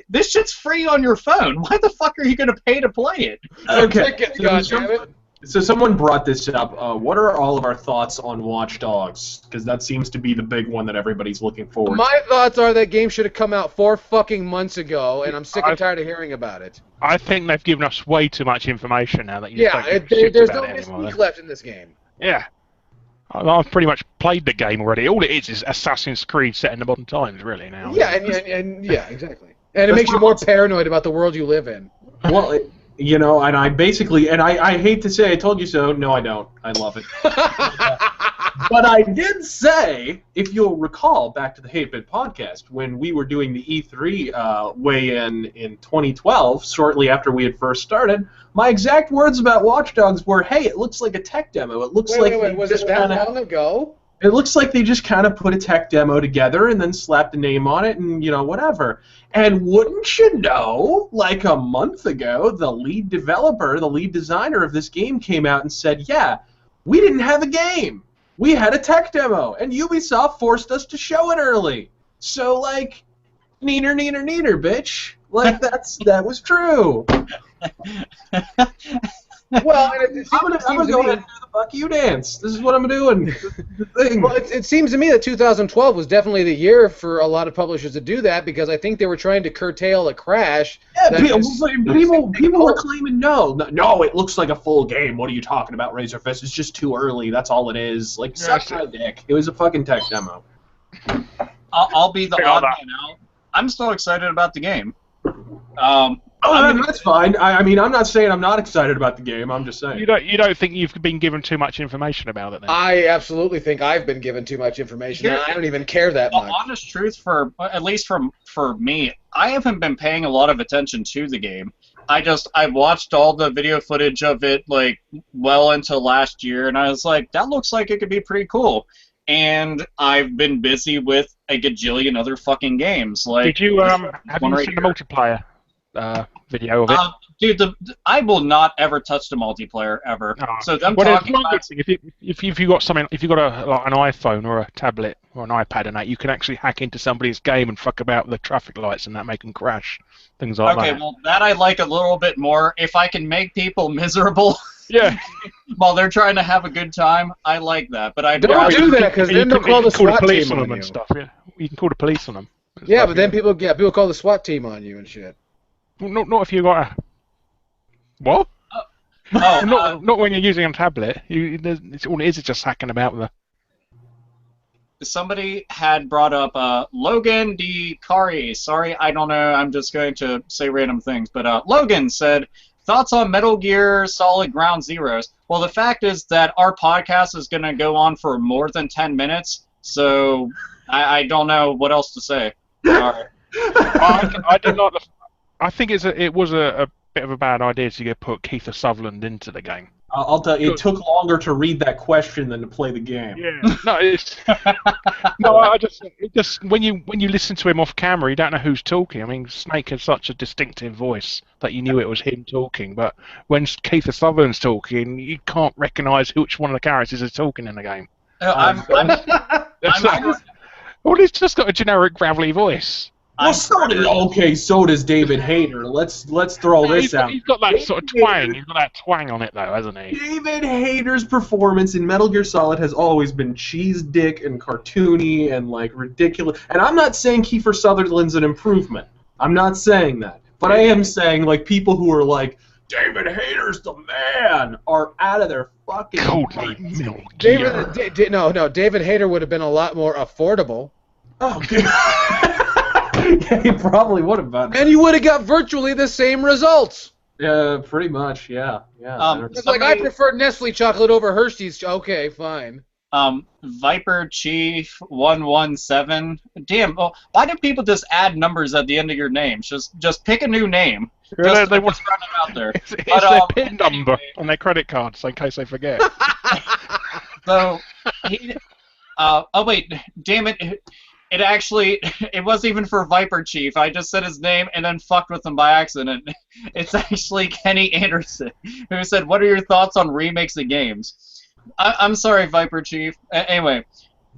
this shit's free on your phone. Why the fuck are you gonna pay to play it? Okay. Goddammit. So someone brought this up. What are all of our thoughts on Watch Dogs? Because that seems to be the big one that everybody's looking forward to. My thoughts are that game should have come out 4 fucking months ago, and I'm sick and tired of hearing about it. I think they've given us way too much information now that you Yeah, don't give a shit there's about no it anymore. mystique left in this game. Yeah. I've pretty much played the game already. All it is Assassin's Creed set in the modern times, really, now. Yeah, and yeah, exactly. And it makes you more paranoid about the world you live in. Well, you know, and I basically, and I hate to say I told you so. No, I don't. I love it. But I did say, if you'll recall, back to the 8-Bit podcast, when we were doing the E3 weigh-in in 2012, shortly after we had first started, my exact words about Watch Dogs were, hey, it looks like a tech demo. It looks Wait, was it that long ago? It looks like they just kind of put a tech demo together and then slapped a name on it and, you know, whatever. And wouldn't you know, like a month ago, the lead developer, the lead designer of this game came out and said, yeah, we didn't have a game. We had a tech demo, and Ubisoft forced us to show it early. So, like, neener, bitch. Like, that was true. Well, I'm gonna go ahead and do the fuck you dance. This is what I'm doing. Well, it seems to me that 2012 was definitely the year for a lot of publishers to do that because I think they were trying to curtail a crash. Yeah, people were claiming no, it looks like a full game. What are you talking about, Razorfist? It's just too early. That's all it is. Like, suck my dick. It was a fucking tech demo. I'll be the odd man out. I'm still excited about the game. That's fine. I mean, I'm not saying I'm not excited about the game. I'm just saying. You don't think you've been given too much information about it, then? I absolutely think I've been given too much information. And I don't even care that much. The honest truth, at least for me, I haven't been paying a lot of attention to the game. I watched all the video footage of it like well into last year, and I was like, that looks like it could be pretty cool. And I've been busy with a gajillion other fucking games. Like, did you have you seen the multiplayer video of it? Dude, I will not ever touch the multiplayer ever. Oh. So them well, talking one about good thing. If you got something, if you got an iPhone or a tablet or an iPad and that, you can actually hack into somebody's game and fuck about the traffic lights and that make them crash, things like that. Okay, well that I like a little bit more. If I can make people miserable. Yeah. While they're trying to have a good time, I like that. But I don't do that because then they'll call the SWAT police team on on them you. and stuff. Yeah, you can call the police on them. Yeah, but then people call the SWAT team on you and shit. Well, not if you got a what? Not when you're using a tablet. All it is just hacking about with a. Somebody had brought up Logan D. Kari. Sorry, I don't know. I'm just going to say random things. But Logan said, thoughts on Metal Gear Solid Ground Zeroes? Well, the fact is that our podcast is going to go on for more than 10 minutes, so I don't know what else to say. All right. I did like the. I think it was a bit of a bad idea to put Keith Sutherland into the game. I'll tell you, it took longer to read that question than to play the game. Yeah. No, it's no. It just when you listen to him off camera, you don't know who's talking. I mean, Snake has such a distinctive voice that you knew it was him talking. But when Keith Sutherland's talking, you can't recognise which one of the characters is talking in the game. Well, he's just got a generic gravelly voice. Well, so does David Hayter. Let's throw this out. He's got that sort of twang. He's got that twang on it, though, hasn't he? David Hayter's performance in Metal Gear Solid has always been cheese dick and cartoony and like ridiculous. And I'm not saying Kiefer Sutherland's an improvement. I'm not saying that. But I am saying like people who are like David Hayter's the man are out of their fucking minds. David Hayter would have been a lot more affordable. Oh, God. Yeah, he probably would have been. And you would have got virtually the same results. Yeah, pretty much, yeah. It's like, I prefer Nestle chocolate over Hershey's. Okay, fine. Viper Chief 117. Damn, why do people just add numbers at the end of your names? Just pick a new name. They want to run it out there. It's their PIN number on their credit cards, in case they forget. So, oh wait, damn it. It wasn't even for Viper Chief. I just said his name and then fucked with him by accident. It's actually Kenny Anderson, who said, "What are your thoughts on remakes of games?" I'm sorry, Viper Chief. Anyway,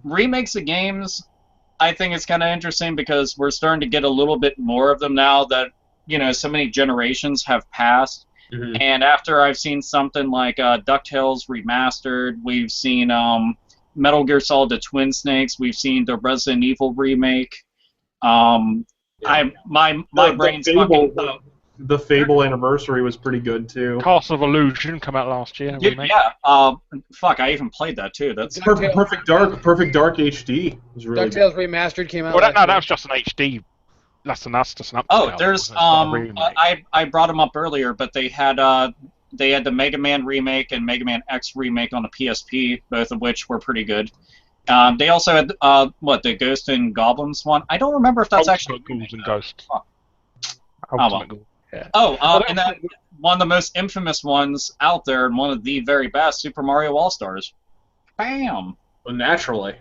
remakes of games, I think it's kind of interesting because we're starting to get a little bit more of them now that, so many generations have passed. Mm-hmm. And after I've seen something like DuckTales Remastered, we've seen Metal Gear Solid: The Twin Snakes. We've seen the Resident Evil remake. My brain's fucking. The Fable Anniversary was pretty good too. Castle of Illusion come out last year. Fuck, I even played that too. That's Perfect Dark HD was really DuckTales Remastered came out. Well, that was just an HD. That's an upscale. Oh, there's I brought them up earlier, but they had the Mega Man remake and Mega Man X remake on the PSP, both of which were pretty good. They also had the Ghost and Goblins one. I don't remember if that's actually Ghouls and Ghosts. Yeah. And then one of the most infamous ones out there, and one of the very best, Super Mario All-Stars. Bam! Well, naturally.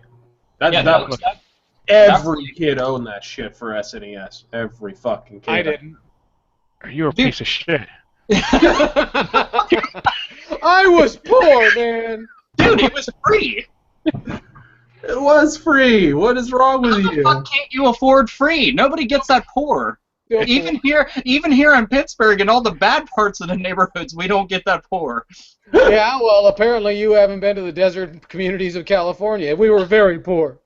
Every kid owned that shit for SNES. Every fucking kid. I didn't. You're a piece of shit. I was poor, man. Dude, it was free. It was free. What is wrong with you? How the fuck can't you afford free? Nobody gets that poor. Even here in Pittsburgh and all the bad parts of the neighborhoods, we don't get that poor. Yeah, well, apparently you haven't been to the desert communities of California. We were very poor.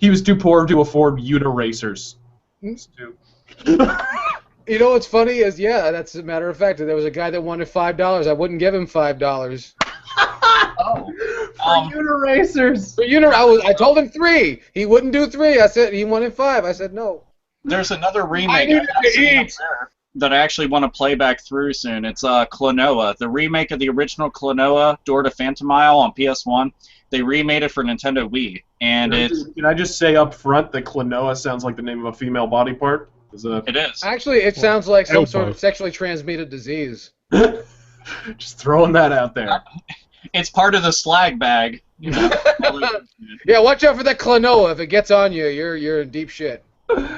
He was too poor to afford Uniracers. You know what's funny is, that's a matter of fact. There was a guy that wanted $5. I wouldn't give him $5. For Uniracers. I told him 3. He wouldn't do 3. I said he wanted 5. I said no. There's another remake that I actually want to play back through soon. It's Klonoa, the remake of the original Klonoa, Door to Phantom Isle on PS1. They remade it for Nintendo Wii, and Can I just say up front that Klonoa sounds like the name of a female body part? It is. Actually, it sounds like some sort of sexually transmitted disease. Just throwing that out there. It's part of the slag bag. Yeah, watch out for that Klonoa. If it gets on you, you're in deep shit. But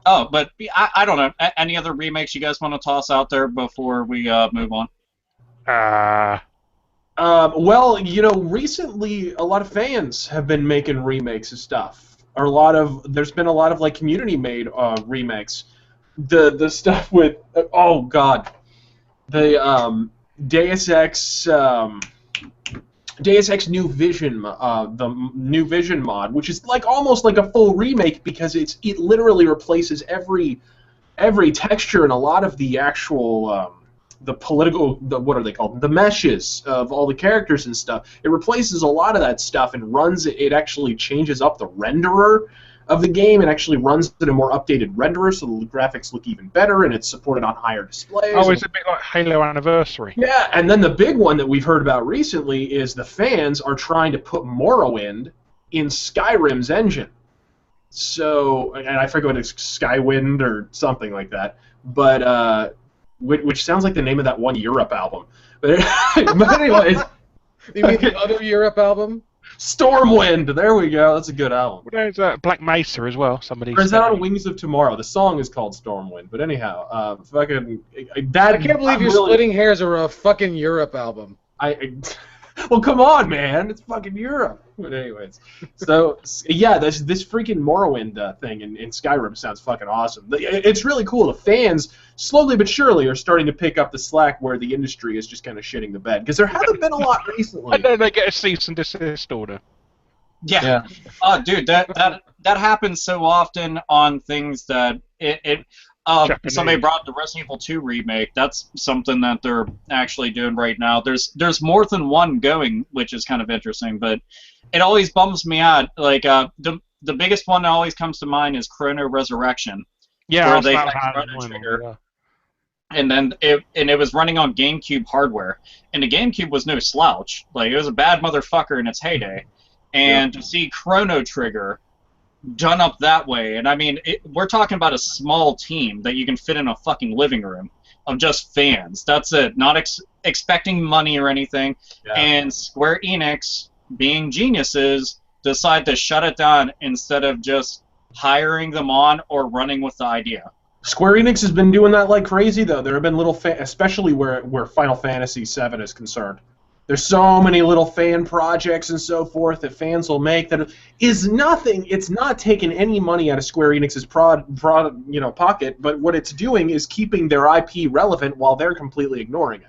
I don't know. Any other remakes you guys want to toss out there before we move on? Well, recently a lot of fans have been making remakes of stuff. There's been a lot of like community-made remakes. The stuff with the Deus Ex New Vision, the New Vision mod, which is like almost like a full remake because it literally replaces every texture and a lot of the actual what are they called? The meshes of all the characters and stuff. It replaces a lot of that stuff and runs it. It actually changes up the renderer of the game. It actually runs it in a more updated renderer, so the graphics look even better, and it's supported on higher displays. Oh, it's a bit like Halo Anniversary. Yeah, and then the big one that we've heard about recently is the fans are trying to put Morrowind in Skyrim's engine. So, and I forget what it's Skywind or something like that, but which sounds like the name of that one Europe album. But anyways, You mean the other Europe album? Stormwind. There we go. That's a good album. There's Black Mesa as well. Somebody. Or is that on Wings of Tomorrow? The song is called Stormwind. But anyhow, fucking that. I can't believe you're splitting hairs over a fucking Europe album. Well, come on, man. It's fucking Europe. But anyways, so yeah, this freaking Morrowind thing in Skyrim sounds fucking awesome. It's really cool. The fans, slowly but surely, are starting to pick up the slack where the industry is just kind of shitting the bed. Because there haven't been a lot recently. And then they get a cease and desist order. Yeah. Oh, dude, that happens so often on things that somebody brought the Resident Evil 2 remake. That's something that they're actually doing right now. There's more than one going, which is kind of interesting, but it always bums me out. Like the biggest one that always comes to mind is Chrono Resurrection. Yeah, where they had Chrono Trigger. Yeah. And then it was running on GameCube hardware, and the GameCube was no slouch. Like, it was a bad motherfucker in its heyday, and to see Chrono Trigger done up that way, and I mean, we're talking about a small team that you can fit in a fucking living room of just fans. That's it. Not expecting money or anything. Yeah. And Square Enix, being geniuses, decide to shut it down instead of just hiring them on or running with the idea. Square Enix has been doing that like crazy, though. There have been little, especially where Final Fantasy VII is concerned. There's so many little fan projects and so forth that fans will make that is nothing. It's not taking any money out of Square Enix's pocket, but what it's doing is keeping their IP relevant while they're completely ignoring it.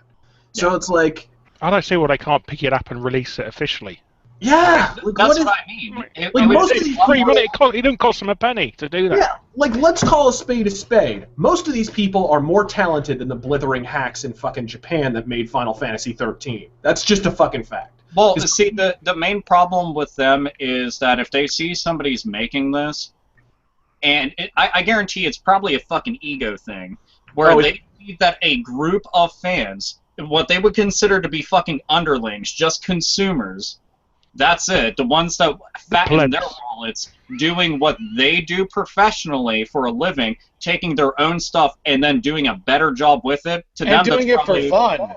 Yeah. So it's like, I don't see why they can't pick it up and release it officially. Yeah, like, that's what I mean. Like most of these free money, it don't cost them a penny to do that. Yeah, like let's call a spade a spade. Most of these people are more talented than the blithering hacks in fucking Japan that made Final Fantasy 13. That's just a fucking fact. Well, see, the main problem with them is that if they see somebody's making this, and I guarantee it's probably a fucking ego thing, where they see that a group of fans, what they would consider to be fucking underlings, just consumers. That's it. The ones that fatten their wallets, doing what they do professionally for a living, taking their own stuff and then doing a better job with it. To them, doing it for fun.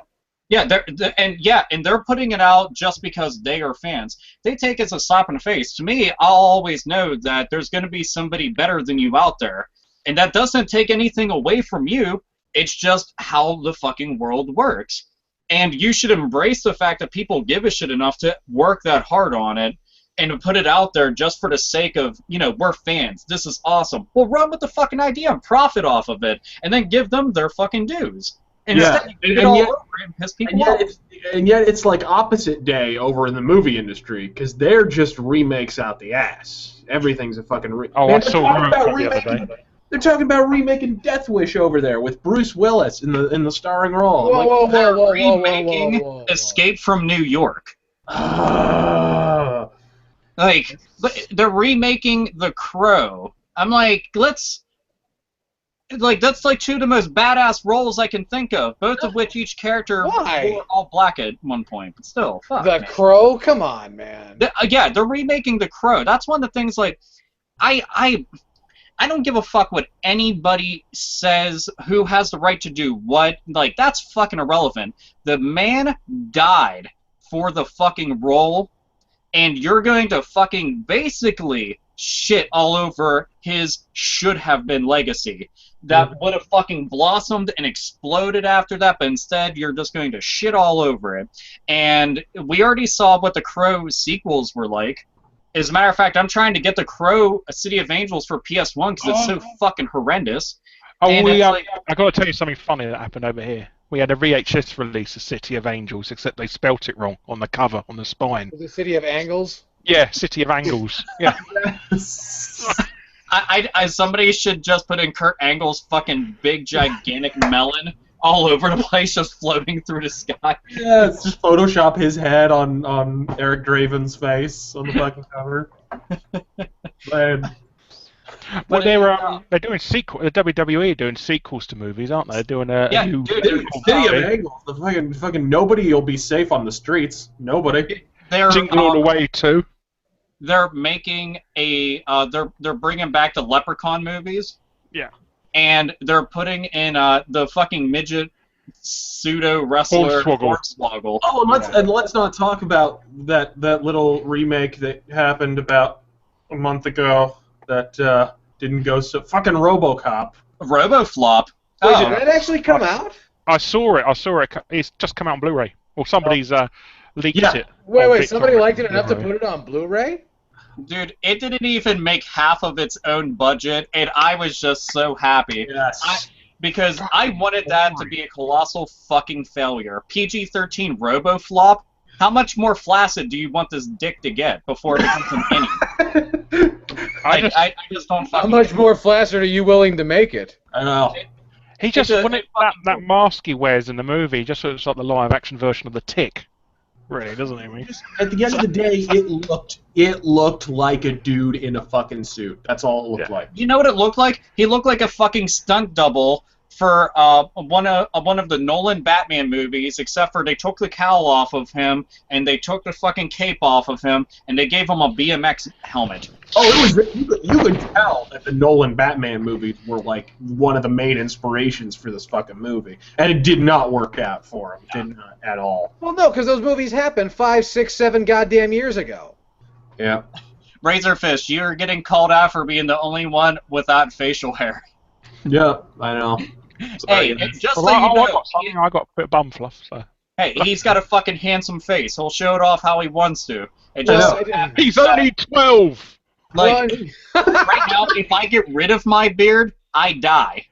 Yeah, and they're putting it out just because they are fans. They take it as a slap in the face. To me, I'll always know that there's going to be somebody better than you out there, and that doesn't take anything away from you. It's just how the fucking world works. And you should embrace the fact that people give a shit enough to work that hard on it and to put it out there just for the sake of, we're fans. This is awesome. Well, run with the fucking idea and profit off of it, and then give them their fucking dues. And instead, you get all over it and piss people off. And yet it's like opposite day over in the movie industry, because they're just remakes out the ass. Everything's a fucking remake. Oh, I saw the other day. They're talking about remaking Death Wish over there with Bruce Willis in the starring role. They're remaking Escape from New York. Like, they're remaking The Crow. I'm like, that's like two of the most badass roles I can think of, both of which each character wore all black at one point. But still, fuck. The Crow? Come on, man. They're remaking The Crow. That's one of the things, like, I don't give a fuck what anybody says, who has the right to do what. Like, that's fucking irrelevant. The man died for the fucking role, and you're going to fucking basically shit all over his should-have-been legacy. That would have fucking blossomed and exploded after that, but instead you're just going to shit all over it. And we already saw what the Crow sequels were like. As a matter of fact, I'm trying to get The Crow, A City of Angels for PS1 because it's so fucking horrendous. Oh, I got to tell you something funny that happened over here. We had a VHS release of City of Angels, except they spelt it wrong on the cover, on the spine. Was it City of Angles? Yeah, City of Angles. Yeah. Somebody should just put in Kurt Angle's fucking big, gigantic melon all over the place, just floating through the sky. Yeah, it's just Photoshop his head on Eric Draven's face on the fucking cover. But they're doing sequel. The WWE are doing sequels to movies, aren't they? They're doing a new City of Angles. The fucking nobody will be safe on the streets. Nobody. Jingle All the Way too. they're making a they're bringing back the Leprechaun movies. Yeah. And they're putting in the fucking midget pseudo wrestler Hornswoggle. Oh, and let's not talk about that little remake that happened about a month ago that didn't go so fucking RoboCop. RoboFlop. Wait, did that actually come out? I saw it. It's just come out on Blu-ray. Or somebody's leaked it. Wait, somebody liked it enough to put it on Blu-ray? Dude, it didn't even make half of its own budget, and I was just so happy. Yes. Because I wanted that to be a colossal fucking failure. PG-13 RoboFlop? How much more flaccid do you want this dick to get before it becomes an innie? I just don't fucking... How much more flaccid are you willing to make it? I know. He just wanted that mask he wears in the movie, just so it's like the live-action version of the Tick. Really, doesn't he? At the end of the day, it looked like a dude in a fucking suit. That's all it looked like. You know what it looked like? He looked like a fucking stunt double for one of the Nolan Batman movies, except for they took the cowl off of him and they took the fucking cape off of him and they gave him a BMX helmet. Oh, it was you could tell that the Nolan Batman movies were like one of the main inspirations for this fucking movie, and it did not work out for him. Did not at all. Well, no, because those movies happened 5, 6, 7 goddamn years ago. Yeah. Razorfish, you're getting called out for being the only one without facial hair. Yeah, I know. Hey, just so you know, I got a bit of bum fluff, so. Hey, he's got a fucking handsome face. He'll show it off how he wants to. It just he's only 12. Like right now, if I get rid of my beard, I die.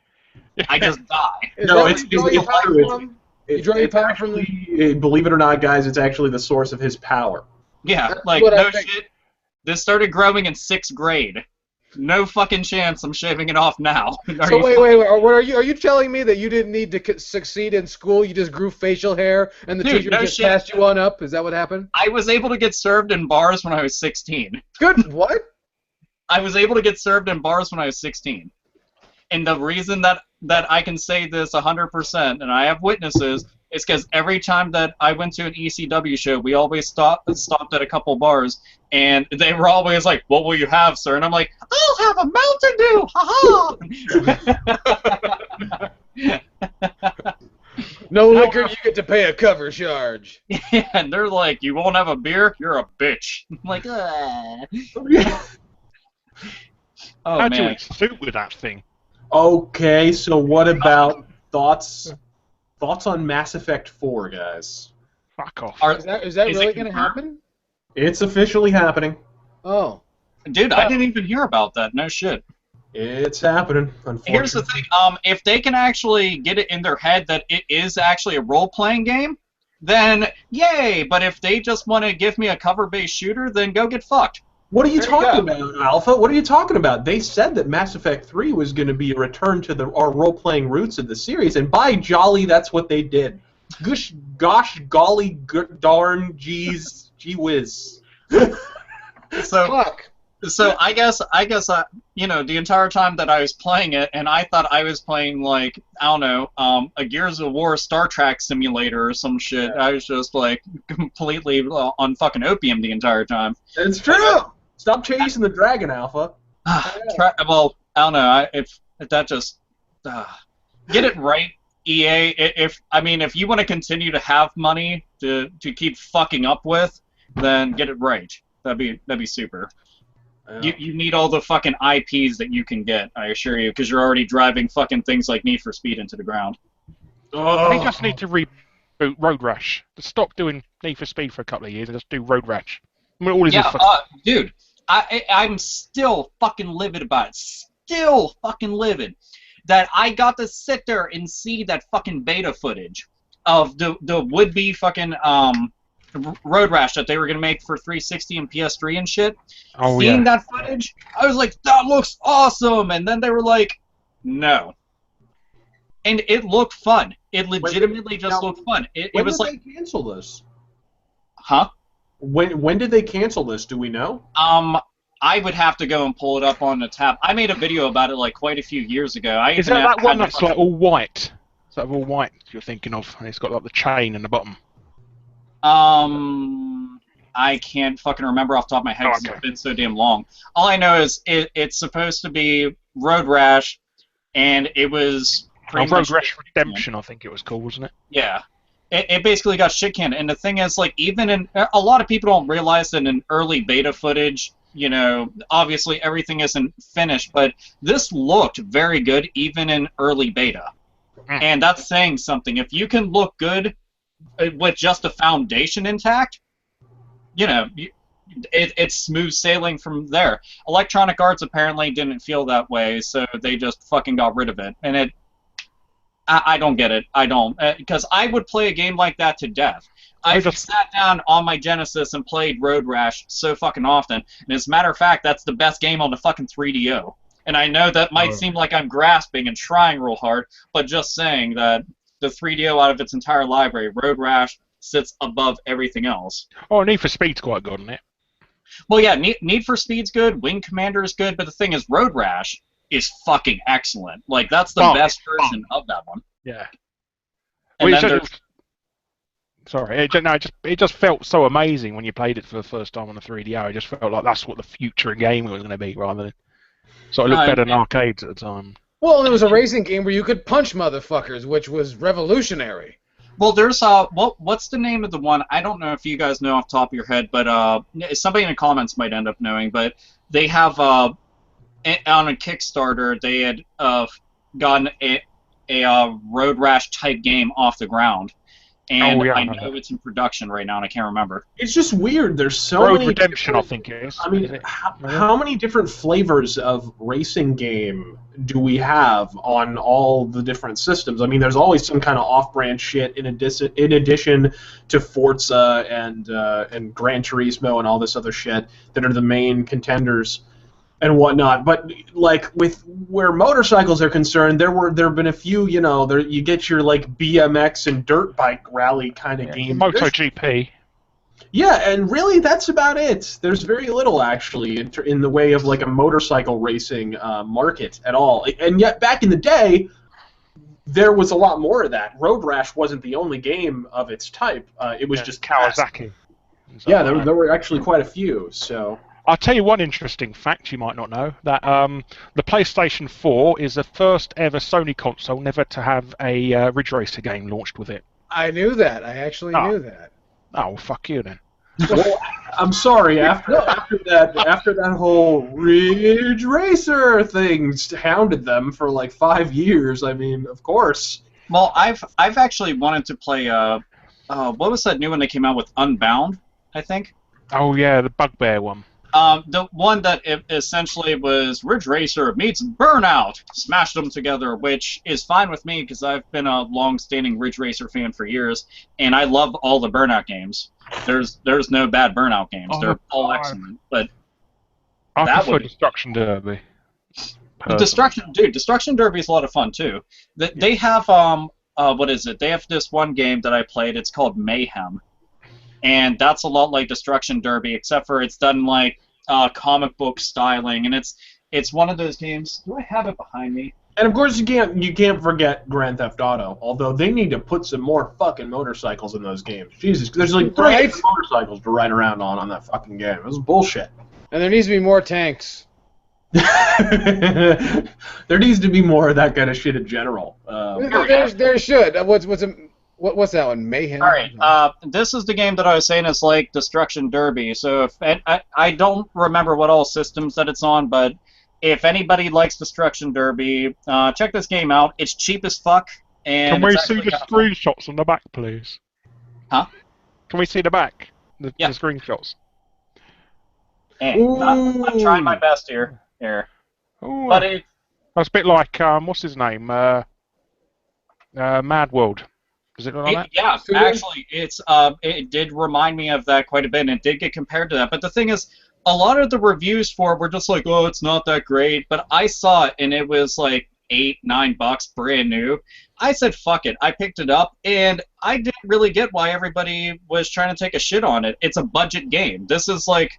I just die. No, it's you draw your power from the... Believe it or not, guys, it's actually the source of his power. Yeah, That's like what I no think. shit. This started growing in 6th grade. No fucking chance I'm shaving it off now. So wait. Are you telling me that you didn't need to succeed in school? You just grew facial hair, and the teacher just passed you on up? Is that what happened? I was able to get served in bars when I was 16. Good. What? I was able to get served in bars when I was 16. And the reason that I can say this 100%, and I have witnesses, is because every time that I went to an ECW show, we always stopped at a couple bars, and they were always like, "What will you have, sir?" And I'm like, "I'll have a Mountain Dew, haha!" No liquor, you get to pay a cover charge. Yeah, and they're like, "You won't have a beer? You're a bitch." I'm like, oh How'd man. you suit with that thing? Okay, so what about thoughts on Mass Effect 4, guys? Fuck off. Is that really going to happen? It's officially happening. Oh. Dude, I didn't even hear about that. No shit. It's happening, unfortunately. Here's the thing. If they can actually get it in their head that it is actually a role-playing game, then yay! But if they just want to give me a cover-based shooter, then go get fucked. What are you talking about, Alpha? What are you talking about? They said that Mass Effect 3 was going to be a return to our role-playing roots of the series, and by jolly, that's what they did. Gosh, golly, darn, geez, gee whiz. So I guess you know, the entire time that I was playing it, and I thought I was playing like, I don't know, a Gears of War Star Trek simulator or some shit. I was just like completely on fucking opium the entire time. It's true. Stop chasing the dragon, Alpha. Well, I don't know. If that just get it right, EA. If you want to continue to have money to keep fucking up with, then get it right. That'd be super. You need all the fucking IPs that you can get, I assure you, because you're already driving fucking things like Need for Speed into the ground. They just need to reboot Road Rash. Just stop doing Need for Speed for a couple of years and just do Road Rash. I mean, all it is dude, I'm still fucking livid about it. Still fucking livid that I got to sit there and see that fucking beta footage of the would-be fucking Road Rash that they were gonna make for 360 and PS3 and shit. Seeing that footage, I was like, that looks awesome, and then they were like, no. And it looked fun. It legitimately just looked fun. It was like, when did they cancel this? Huh? When did they cancel this? Do we know? I would have to go and pull it up on the tab. I made a video about it like quite a few years ago. Is that one that's like all white? Is that all white you're thinking of? And it's got like the chain in the bottom. I can't fucking remember off the top of my head because it's been so damn long. All I know is it's supposed to be Road Rash, and it was Road Rash Redemption, I think it was called, wasn't it? Yeah. It basically got shit canned. And the thing is, like, even in... A lot of people don't realize that in early beta footage, you know, obviously everything isn't finished, but this looked very good even in early beta. And that's saying something. If you can look good with just the foundation intact, you know, it's smooth sailing from there. Electronic Arts apparently didn't feel that way, so they just fucking got rid of it. And I don't get it. I don't. Because I would play a game like that to death. I just sat down on my Genesis and played Road Rash so fucking often. And as a matter of fact, that's the best game on the fucking 3DO. And I know that might seem like I'm grasping and trying real hard, but just saying that the 3DO out of its entire library, Road Rash, sits above everything else. Oh, Need for Speed's quite good, isn't it? Well, yeah, Need for Speed's good, Wing Commander is good, but the thing is, Road Rash is fucking excellent. Like, that's the best version of that one. Yeah. And well, then sorry, it just felt so amazing when you played it for the first time on the 3DO. It just felt like that's what the future game was going to be, rather than sort of look better than arcades at the time. Well, and it was a racing game where you could punch motherfuckers, which was revolutionary. Well, there's what's the name of the one? I don't know if you guys know off the top of your head, but somebody in the comments might end up knowing. But they have on a Kickstarter, they had gotten a Road Rash type game off the ground, and I know it's in production right now, and I can't remember. It's just weird. There's so Road many Redemption, I think it is. I mean, how many different flavors of racing game do we have on all the different systems? I mean, there's always some kind of off-brand shit in addition to Forza and Gran Turismo and all this other shit that are the main contenders and whatnot. But like with where motorcycles are concerned, there have been a few. You know, you get your like BMX and dirt bike rally kind of games. MotoGP. Yeah, and really that's about it. There's very little actually in the way of like a motorcycle racing market at all. And yet back in the day, there was a lot more of that. Road Rash wasn't the only game of its type. It was just Kawasaki. Yeah, there were actually quite a few. So. I'll tell you one interesting fact you might not know, that the PlayStation 4 is the first ever Sony console never to have a Ridge Racer game launched with it. I knew that. I actually knew that. Oh, well, fuck you then. Well, I'm sorry. After that whole Ridge Racer thing hounded them for like 5 years. I mean, of course. Well, I've actually wanted to play what was that new one that came out with Unbound? I think. Oh yeah, the Bugbear one. The one that essentially was Ridge Racer meets Burnout, smashed them together, which is fine with me because I've been a long-standing Ridge Racer fan for years, and I love all the Burnout games. There's no bad Burnout games. They're all excellent. But I prefer Destruction Derby. Destruction Derby is a lot of fun too. They have what is it? They have this one game that I played. It's called Mayhem. And that's a lot like Destruction Derby, except for it's done like comic book styling, and it's one of those games. Do I have it behind me? And of course you can't forget Grand Theft Auto. Although they need to put some more fucking motorcycles in those games. Jesus, there's like 3 motorcycles to ride around on that fucking game. It was bullshit. And there needs to be more tanks. There needs to be more of that kind of shit in general. There should. What's that one? Mayhem? All right. This is the game that I was saying is like Destruction Derby. So if I don't remember what all systems that it's on, but if anybody likes Destruction Derby, check this game out. It's cheap as fuck. And can we see the screenshots on the back, please? Huh? Can we see the back? The screenshots. I'm trying my best here. Ooh, but it's a bit like what's his name? Mad World. Is it like that? Yeah, actually, it did remind me of that quite a bit, and it did get compared to that. But the thing is, a lot of the reviews for it were just like, oh, it's not that great. But I saw it, and it was like $8-9 brand new. I said, fuck it. I picked it up, and I didn't really get why everybody was trying to take a shit on it. It's a budget game. This is like,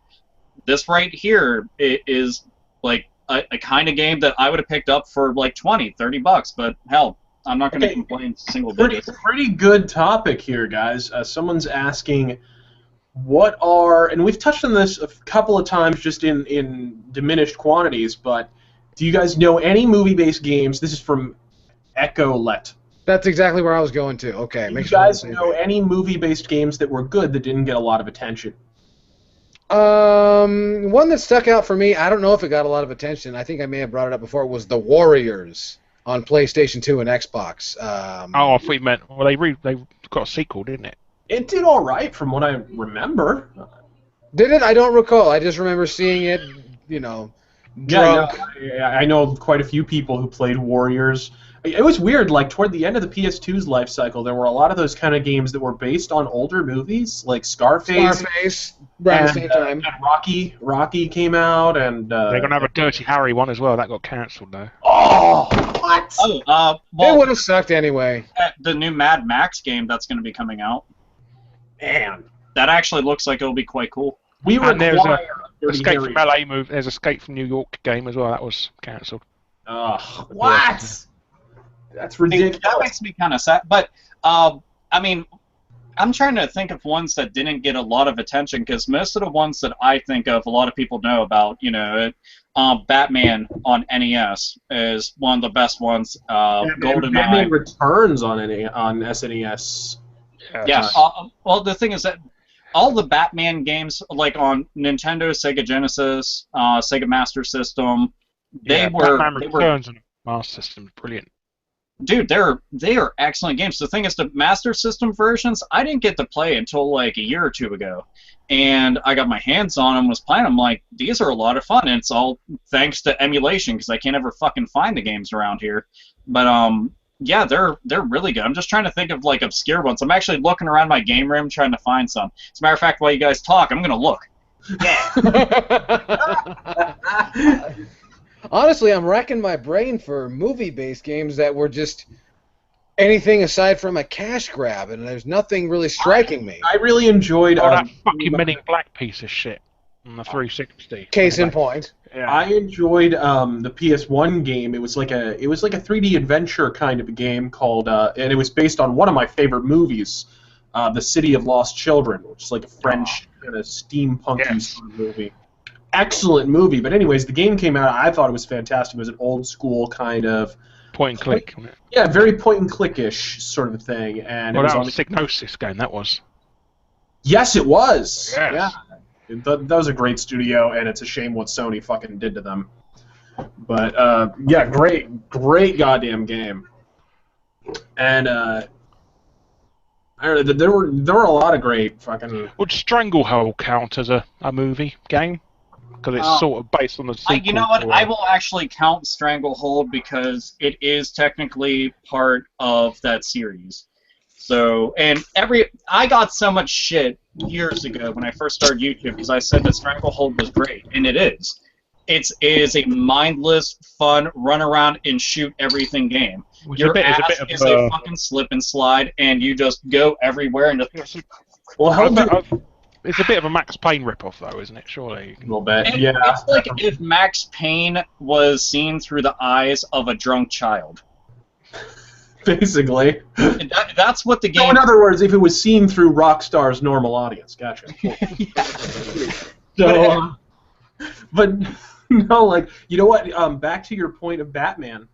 this right here is like a kind of game that I would have picked up for like $20-30. But hell, I'm not going to complain single digits. Pretty good topic here, guys. Someone's asking, what are, and we've touched on this a couple of times just in diminished quantities, but do you guys know any movie-based games? This is from Echolet. That's exactly where I was going to. Okay, Do make you sure guys know any movie-based games that were good that didn't get a lot of attention? One that stuck out for me, I don't know if it got a lot of attention. I think I may have brought it up before, was The Warriors on PlayStation 2 and Xbox. I thought you meant, well, they got a sequel, didn't it? It did all right from what I remember. Did it? I don't recall. I just remember seeing it, drunk. Yeah, I know quite a few people who played Warriors. It was weird, like, toward the end of the PS2's life cycle, there were a lot of those kind of games that were based on older movies, like Scarface, around the same time. And Rocky came out, and... They're going to have a Dirty Harry one as well. That got cancelled, though. Oh, what? Oh, It would have sucked anyway. The new Mad Max game that's going to be coming out. Man. That actually looks like it'll be quite cool. We And there's require a Dirty Escape Harry. from LA move. There's Escape from New York game as well. That was cancelled. What? That's ridiculous. That makes me kind of sad. But, I mean, I'm trying to think of ones that didn't get a lot of attention, because most of the ones that I think of, a lot of people know about. Batman on NES is one of the best ones. GoldenEye. Batman Returns on SNES. Yeah. Well, the thing is that all the Batman games, like on Nintendo, Sega Genesis, Sega Master System, Batman Returns on the Master System, brilliant. Dude, they are excellent games. The thing is, the Master System versions, I didn't get to play until like a year or two ago. And I got my hands on them, was playing them, like, these are a lot of fun. And it's all thanks to emulation, because I can't ever fucking find the games around here. But, yeah, they're really good. I'm just trying to think of, like, obscure ones. I'm actually looking around my game room trying to find some. As a matter of fact, while you guys talk, I'm going to look. Yeah. Honestly, I'm racking my brain for movie-based games that were just anything aside from a cash grab, and there's nothing really striking me. I really enjoyed... that fucking Men in Black piece of shit on the 360. Case in point. Yeah. I enjoyed the PS1 game. It was like a 3D adventure kind of a game called, and it was based on one of my favorite movies, The City of Lost Children, which is like a French kind of steampunky sort of movie. Excellent movie, but anyways, the game came out. I thought it was fantastic. It was an old school kind of point and click. Yeah, very point and click-ish sort of thing. And well, it was that on was a Psygnosis game. That was. Yes, it was. Yes. Yeah, that was a great studio, and it's a shame what Sony fucking did to them. But yeah, great goddamn game. And I don't know, there were a lot of great fucking. Would Stranglehold count as a movie game? Because it's sort of based on the sequel. You know what? I will actually count Stranglehold because it is technically part of that series. So, and I got so much shit years ago when I first started YouTube because I said that Stranglehold was great, and it is. It is a mindless, fun, run around and shoot everything game. Your ass is a fucking slip and slide, and you just go everywhere and just. Well, it's a bit of a Max Payne ripoff, though, isn't it? Surely. A little bit, yeah. It's like if Max Payne was seen through the eyes of a drunk child. Basically. That's what the game... So in other words, if it was seen through Rockstar's normal audience. Gotcha. So, but, no, like, you know what? Back to your point of Batman.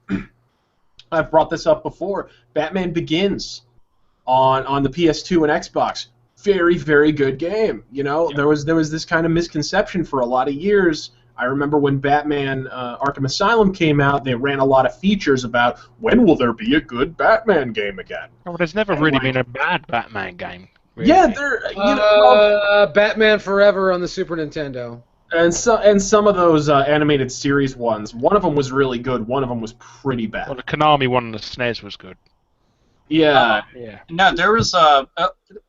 I've brought this up before. Batman Begins on the PS2 and Xbox. Very, very good game. You know, there was this kind of misconception for a lot of years. I remember when Batman Arkham Asylum came out, they ran a lot of features about when will there be a good Batman game again. Oh, well, there's never really been a bad Batman game. Really. Yeah, there. Batman Forever on the Super Nintendo. And some of those animated series ones. One of them was really good. One of them was pretty bad. Well, the Konami one on the SNES was good. Yeah. No, there was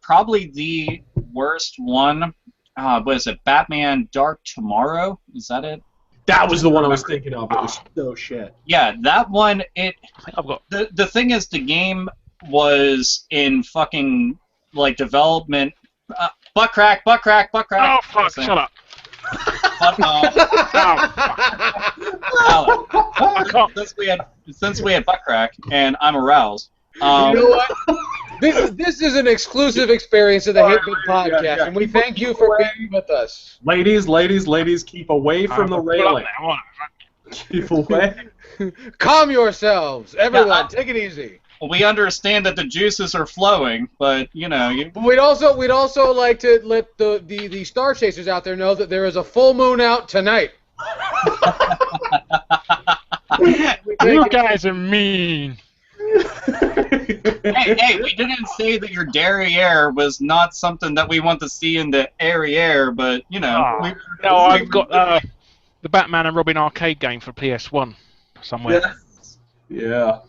probably the worst one. What is it? Batman Dark Tomorrow? Is that it? That was the one I was thinking of. It was so shit. Yeah, that one. I've got the thing is, the game was in fucking like development. Butt crack. Oh fuck! Shut up. Since we had butt crack and I'm aroused. You know what? This is an exclusive experience of the Hitbit Podcast, and we thank you for being with us. Ladies, keep away from the railing. Keep away. Calm yourselves, everyone. Take it easy. We understand that the juices are flowing, but you know. We'd also like to let the Star Chasers out there know that there is a full moon out tonight. You guys are mean. Hey, we didn't say that your derriere was not something that we want to see in the derriere, but you know. I've got the Batman and Robin arcade game for PS1 somewhere. Yeah.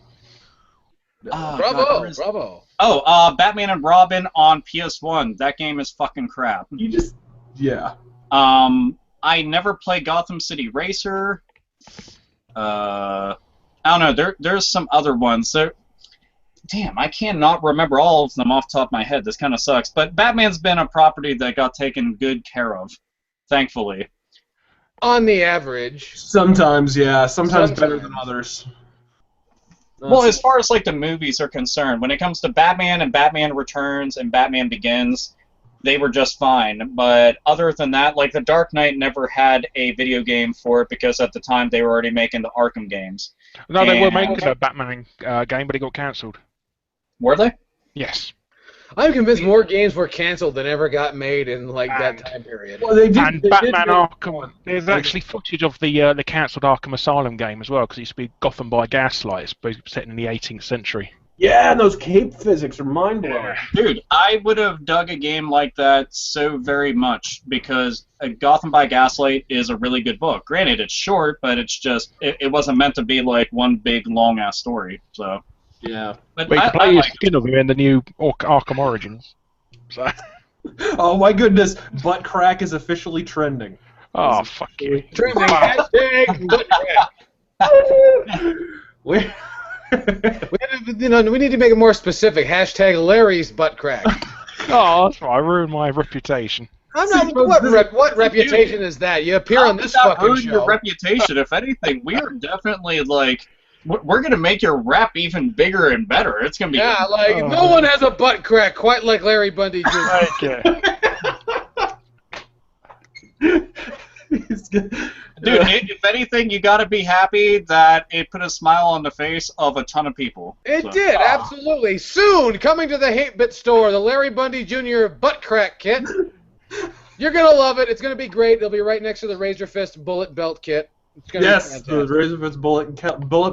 Bravo. Oh, Batman and Robin on PS1. That game is fucking crap. Yeah. I never played Gotham City Racer. I don't know. There's some other ones. Damn, I cannot remember all of them off the top of my head. This kind of sucks. But Batman's been a property that got taken good care of, thankfully. On the average. Sometimes, yeah. Sometimes better than others. Well, as far as like the movies are concerned, when it comes to Batman and Batman Returns and Batman Begins, they were just fine. But other than that, like The Dark Knight never had a video game for it because at the time they were already making the Arkham games. No, they were making a Batman game, but it got cancelled. Were they? Yes. I'm convinced more games were canceled than ever got made in like that time period. Well, they did Batman Arkham. There's actually footage of the cancelled Arkham Asylum game as well, because it used to be Gotham by Gaslight, but set in the 18th century. Yeah, and those cape physics are mind-blowing. Dude, I would have dug a game like that so very much, because Gotham by Gaslight is a really good book. Granted, it's short, but it's just, it wasn't meant to be like one big, long-ass story, so... Yeah. But you can play your skin of him in the new Arkham Origins. So. Oh my goodness, butt crack is officially trending. Oh, fuck you. Trending hashtag butt crack. We need to make it more specific. Hashtag Larry's butt crack. Oh, that's right. I ruined my reputation. I'm not. What reputation is that? You appear on this fucking show. Your reputation. If anything, we are definitely like. We're gonna make your rap even bigger and better. It's gonna be no one has a butt crack quite like Larry Bundy Jr. Okay. Dude, if anything, you gotta be happy that it put a smile on the face of a ton of people. It did, absolutely. Soon, coming to the 8-Bit store, the Larry Bundy Jr. butt crack kit. You're gonna love it. It's gonna be great. It'll be right next to the Razor Fist bullet belt kit. Yes, the Razor Fist bullet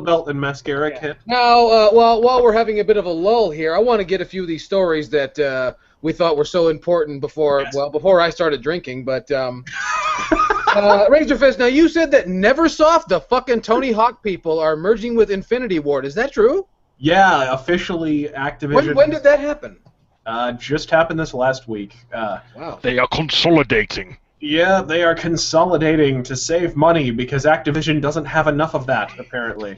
belt and mascara kit. Now, while we're having a bit of a lull here, I want to get a few of these stories that we thought were so important before I started drinking. But Razor Fist, now you said that Neversoft, the fucking Tony Hawk people, are merging with Infinity Ward. Is that true? Yeah, officially Activision. When did that happen? Just happened this last week. Wow. They are consolidating. Yeah, they are consolidating to save money because Activision doesn't have enough of that, apparently.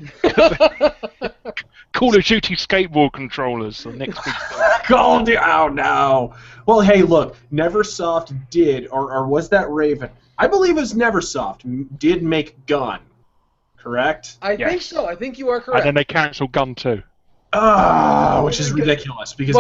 Call of Duty skateboard controllers, the next big thing. Oh no! Well, hey, look, Neversoft did, or was that Raven? I believe it was Neversoft, did make Gun, correct? I think so. I think you are correct. And then they cancelled Gun 2. Which is ridiculous because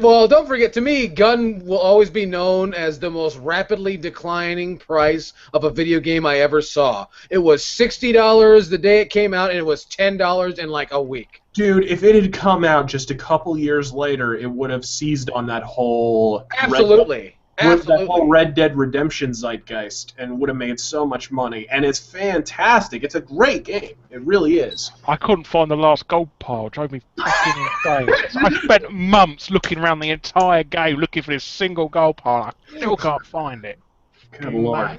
well, don't forget, to me, Gun will always be known as the most rapidly declining price of a video game I ever saw. It was $60 the day it came out, and it was $10 in like a week. Dude, if it had come out just a couple years later, it would have seized on that whole that whole Red Dead Redemption zeitgeist and would have made so much money. And it's fantastic. It's a great game. It really is. I couldn't find the last gold pile. It drove me fucking insane. I spent months looking around the entire game looking for this single gold pile. I still can't find it. Good lord.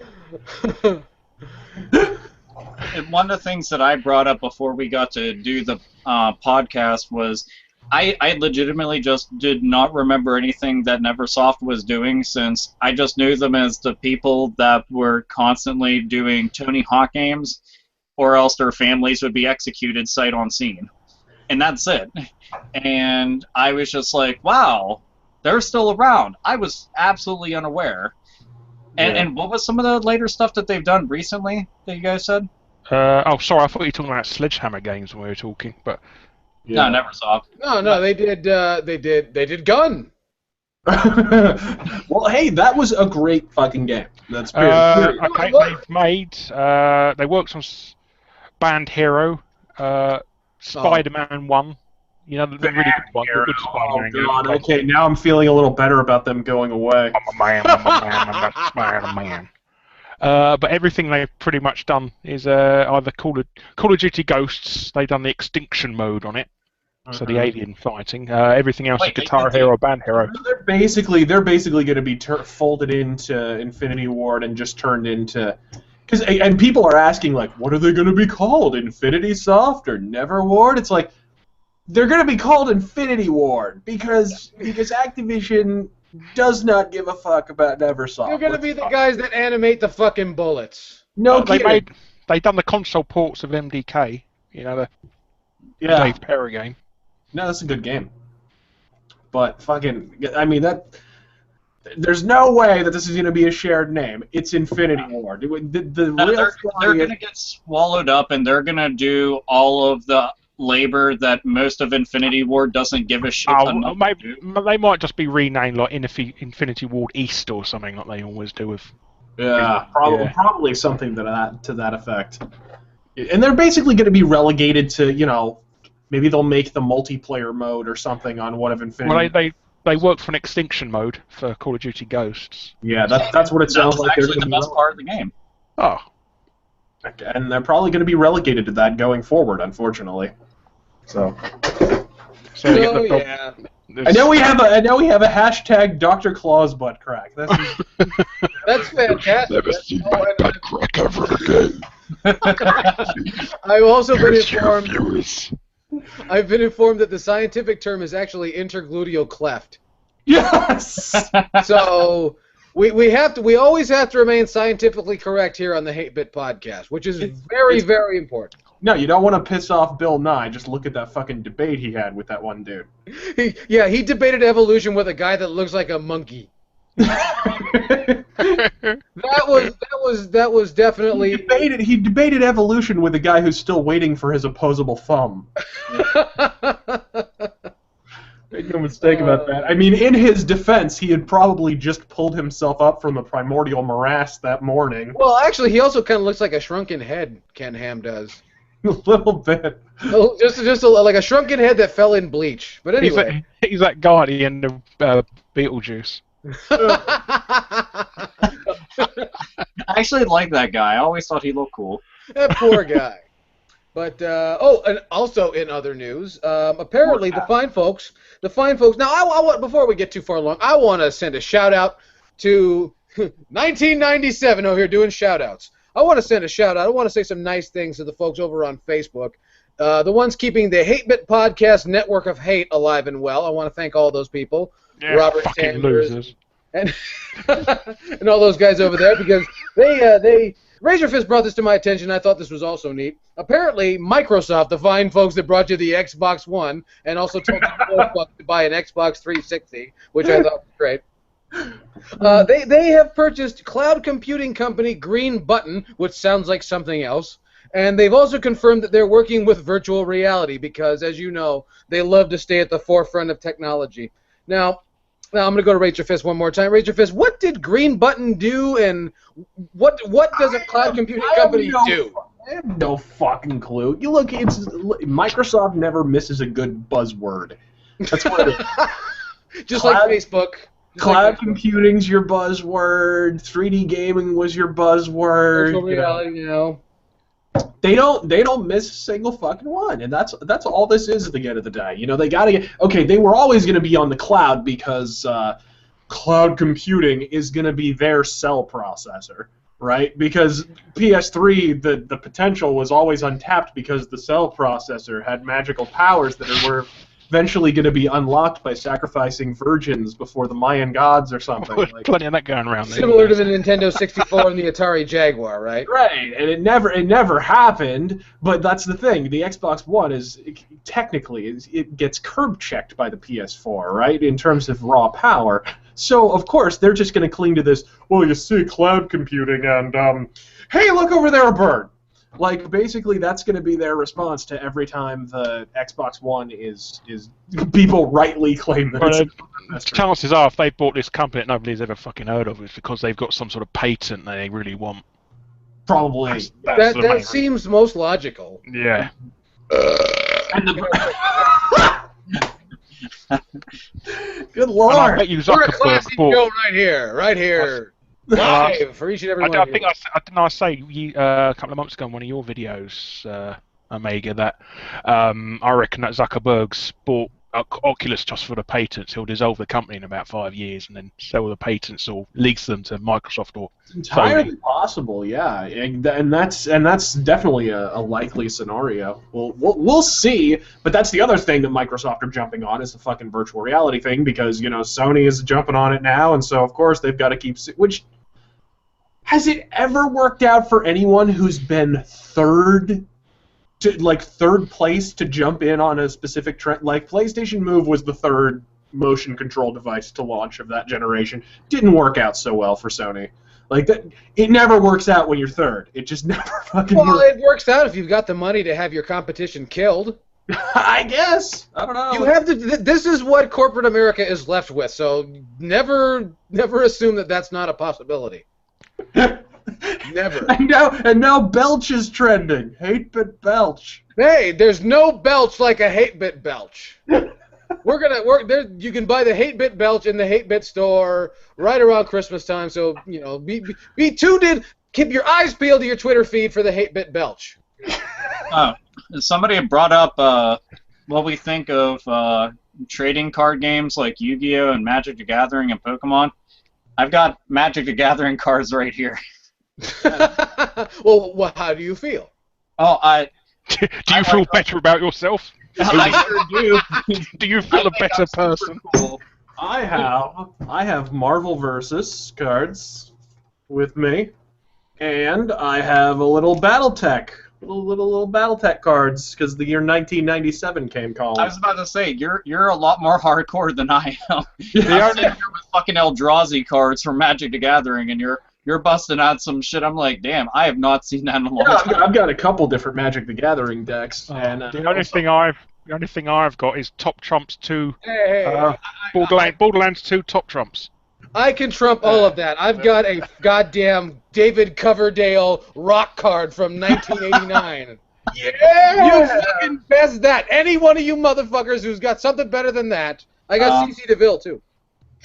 And one of the things that I brought up before we got to do the podcast was I legitimately just did not remember anything that Neversoft was doing, since I just knew them as the people that were constantly doing Tony Hawk games, or else their families would be executed sight on scene. And that's it. And I was just like, wow, they're still around. I was absolutely unaware. And what was some of the later stuff that they've done recently that you guys said? Oh, sorry, I thought you were talking about Sledgehammer games when we were talking, but... No, never saw. No, they did Gun. Well, hey, that was a great fucking game. That's period. Okay, they've made. They worked on Band Hero, Spider-Man 1. You know, the really good one, the good Spider-Man game. God, okay, now I'm feeling a little better about them going away. I'm a man. But everything they've pretty much done is either Call of Duty Ghosts. They've done the Extinction mode on it, so the alien fighting. Everything else is Guitar Hero, Band Hero. They're basically going to be folded into Infinity Ward and just turned into. And people are asking, like, what are they going to be called? Infinity Soft or Never Ward? It's like, they're going to be called Infinity Ward because Activision does not give a fuck about Neversoft. They're going to be the guys that animate the fucking bullets. No kidding. They done the console ports of MDK, you know, the Dave Perry game. No, that's a good game. But fucking, I mean, there's no way that this is going to be a shared name. It's Infinity Ward. They're going to get swallowed up, and they're going to do all of the labor that most of Infinity Ward doesn't give a shit enough to do. They might just be renamed like Infinity Ward East or something like they always do with. Yeah, probably something to that effect. And they're basically going to be relegated to, you know, maybe they'll make the multiplayer mode or something on one of Infinity. Well, they worked for an Extinction mode for Call of Duty Ghosts. Yeah, that's what it sounds like. That's actually the best part of the game. Oh. And they're probably going to be relegated to that going forward, unfortunately. So yeah. I know we have a hashtag Dr. Claw's butt crack. That's fantastic. Never seen my butt crack ever again. I've also been informed. I've been informed that the scientific term is actually intergluteal cleft. Yes. So we always have to remain scientifically correct here on the Hate Bit podcast, which is very important. No, you don't want to piss off Bill Nye. Just look at that fucking debate he had with that one dude. He debated evolution with a guy that looks like a monkey. that was definitely. He debated evolution with a guy who's still waiting for his opposable thumb. Make no mistake about that. I mean, in his defense, he had probably just pulled himself up from the primordial morass that morning. Well, actually, he also kind of looks like a shrunken head. Ken Ham does. A little bit. Just like a shrunken head that fell in bleach. But anyway, he's that guy at the end of Beetlejuice. I actually like that guy. I always thought he looked cool. That poor guy. But and also in other news, apparently the fine folks. Now, I want, before we get too far along, I want to send a shout out to 1997 over here doing shout outs. I want to send a shout out. I want to say some nice things to the folks over on Facebook, the ones keeping the Hate Bit Podcast network of hate alive and well. I want to thank all those people, Robert Sanders, losers. And and all those guys over there, because they Raise Your Fist brought this to my attention. I thought this was also neat. Apparently, Microsoft, the fine folks that brought you the Xbox One, and also told you to buy an Xbox 360, which I thought was great. They have purchased cloud computing company Green Button, which sounds like something else, and they've also confirmed that they're working with virtual reality because, as you know, they love to stay at the forefront of technology. Now I'm going to go to Raise Your Fist one more time. Raise Your Fist, what did Green Button do, and what does a cloud computing company do? I have no fucking clue. You look, Microsoft never misses a good buzzword. That's what it is. Just like Facebook. Cloud computing's your buzzword. 3D gaming was your buzzword. Virtual reality, you know. They don't miss a single fucking one, and that's all this is at the end of the day. You know, they gotta get they were always gonna be on the cloud because cloud computing is gonna be their cell processor, right? Because PS3, the potential was always untapped because the cell processor had magical powers that were eventually going to be unlocked by sacrificing virgins before the Mayan gods or something. Plenty of that going around. Similar to the Nintendo 64 and the Atari Jaguar, right? Right, and it never happened. But that's the thing. The Xbox One it gets curb checked by the PS4, right? In terms of raw power. So of course they're just going to cling to this. Well, you see, cloud computing, and hey, look over there, a bird. Like, basically, that's going to be their response to every time the Xbox One is people rightly claim that it's a chances are, if they bought this company that nobody's ever fucking heard of, it's because they've got some sort of patent they really want. Probably. That seems most logical. Yeah. And good lord! I bet you We're a Zuckerberg classy bought. show right here. Live for each and every one. I think I say a couple of months ago in one of your videos, Omega, that I reckon that Zuckerberg's bought Oculus just for the patents. He'll dissolve the company in about 5 years and then sell the patents or lease them to Microsoft or entirely Sony. possible, yeah, and that's definitely a likely scenario. We'll see, but that's the other thing that Microsoft are jumping on is the fucking virtual reality thing because Sony is jumping on it now, and so of course they've got to keep. Which has it ever worked out for anyone who's been third place to jump in on a specific trend? Like PlayStation Move was the third motion control device to launch of that generation. Didn't work out so well for Sony. Like that, it never works out when you're third. It just never fucking works. Well, it works out if you've got the money to have your competition killed. I guess. I don't know. You have to. This is what corporate America is left with. So never assume that that's not a possibility. Never. And now Belch is trending. 8-bit Belch. Hey, there's no belch like a 8-bit belch. We're there. You can buy the 8-bit belch in the 8-bit store right around Christmas time. So be tuned in. Keep your eyes peeled to your Twitter feed for the 8-bit belch. Somebody brought up what we think of trading card games like Yu-Gi-Oh! And Magic the Gathering and Pokemon. I've got Magic the Gathering cards right here. Well, how do you feel? Oh, do you feel better about yourself? I sure do. Do you feel a better person? Cool. I have Marvel Versus cards with me, and I have a little BattleTech, little BattleTech cards because the year 1997 came calling. I was about to say you're a lot more hardcore than I am. Yeah. I'm sitting here with fucking Eldrazi cards from Magic the Gathering, and you're busting out some shit. I'm like, damn, I have not seen that in a long time. I've got a couple different Magic the Gathering decks, and the only thing I've got is Top Trumps 2, Hey, Borderlands 2 Top Trumps. I can trump all of that. I've got a goddamn David Coverdale rock card from 1989. Yeah! You fucking best that. Any one of you motherfuckers who's got something better than that. I got CC DeVille, too.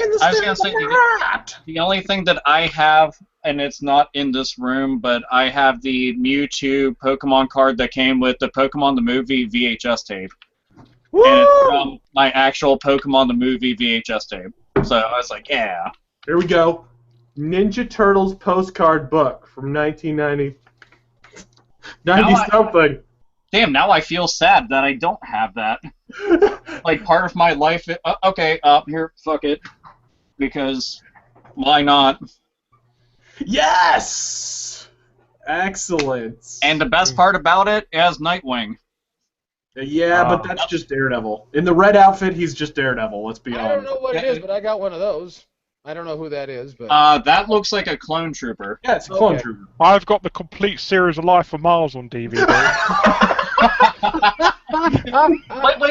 I was going to say, the only thing that I have, and it's not in this room, but I have the Mewtwo Pokemon card that came with the Pokemon the Movie VHS tape. Woo! And it's from my actual Pokemon the Movie VHS tape. So I was like, yeah. Here we go. Ninja Turtles postcard book from 1990. 90-something. Damn, now I feel sad that I don't have that. Like, part of my life... okay, here, fuck it. Because, why not? Yes! Excellent. And the best part about it is Nightwing. Yeah, but that's just Daredevil. In the red outfit, he's just Daredevil, let's be honest. I don't know what it is, but I got one of those. I don't know who that is, but... that looks like a clone trooper. Yeah, it's a clone trooper. I've got the complete series of Life of Mars on DVD.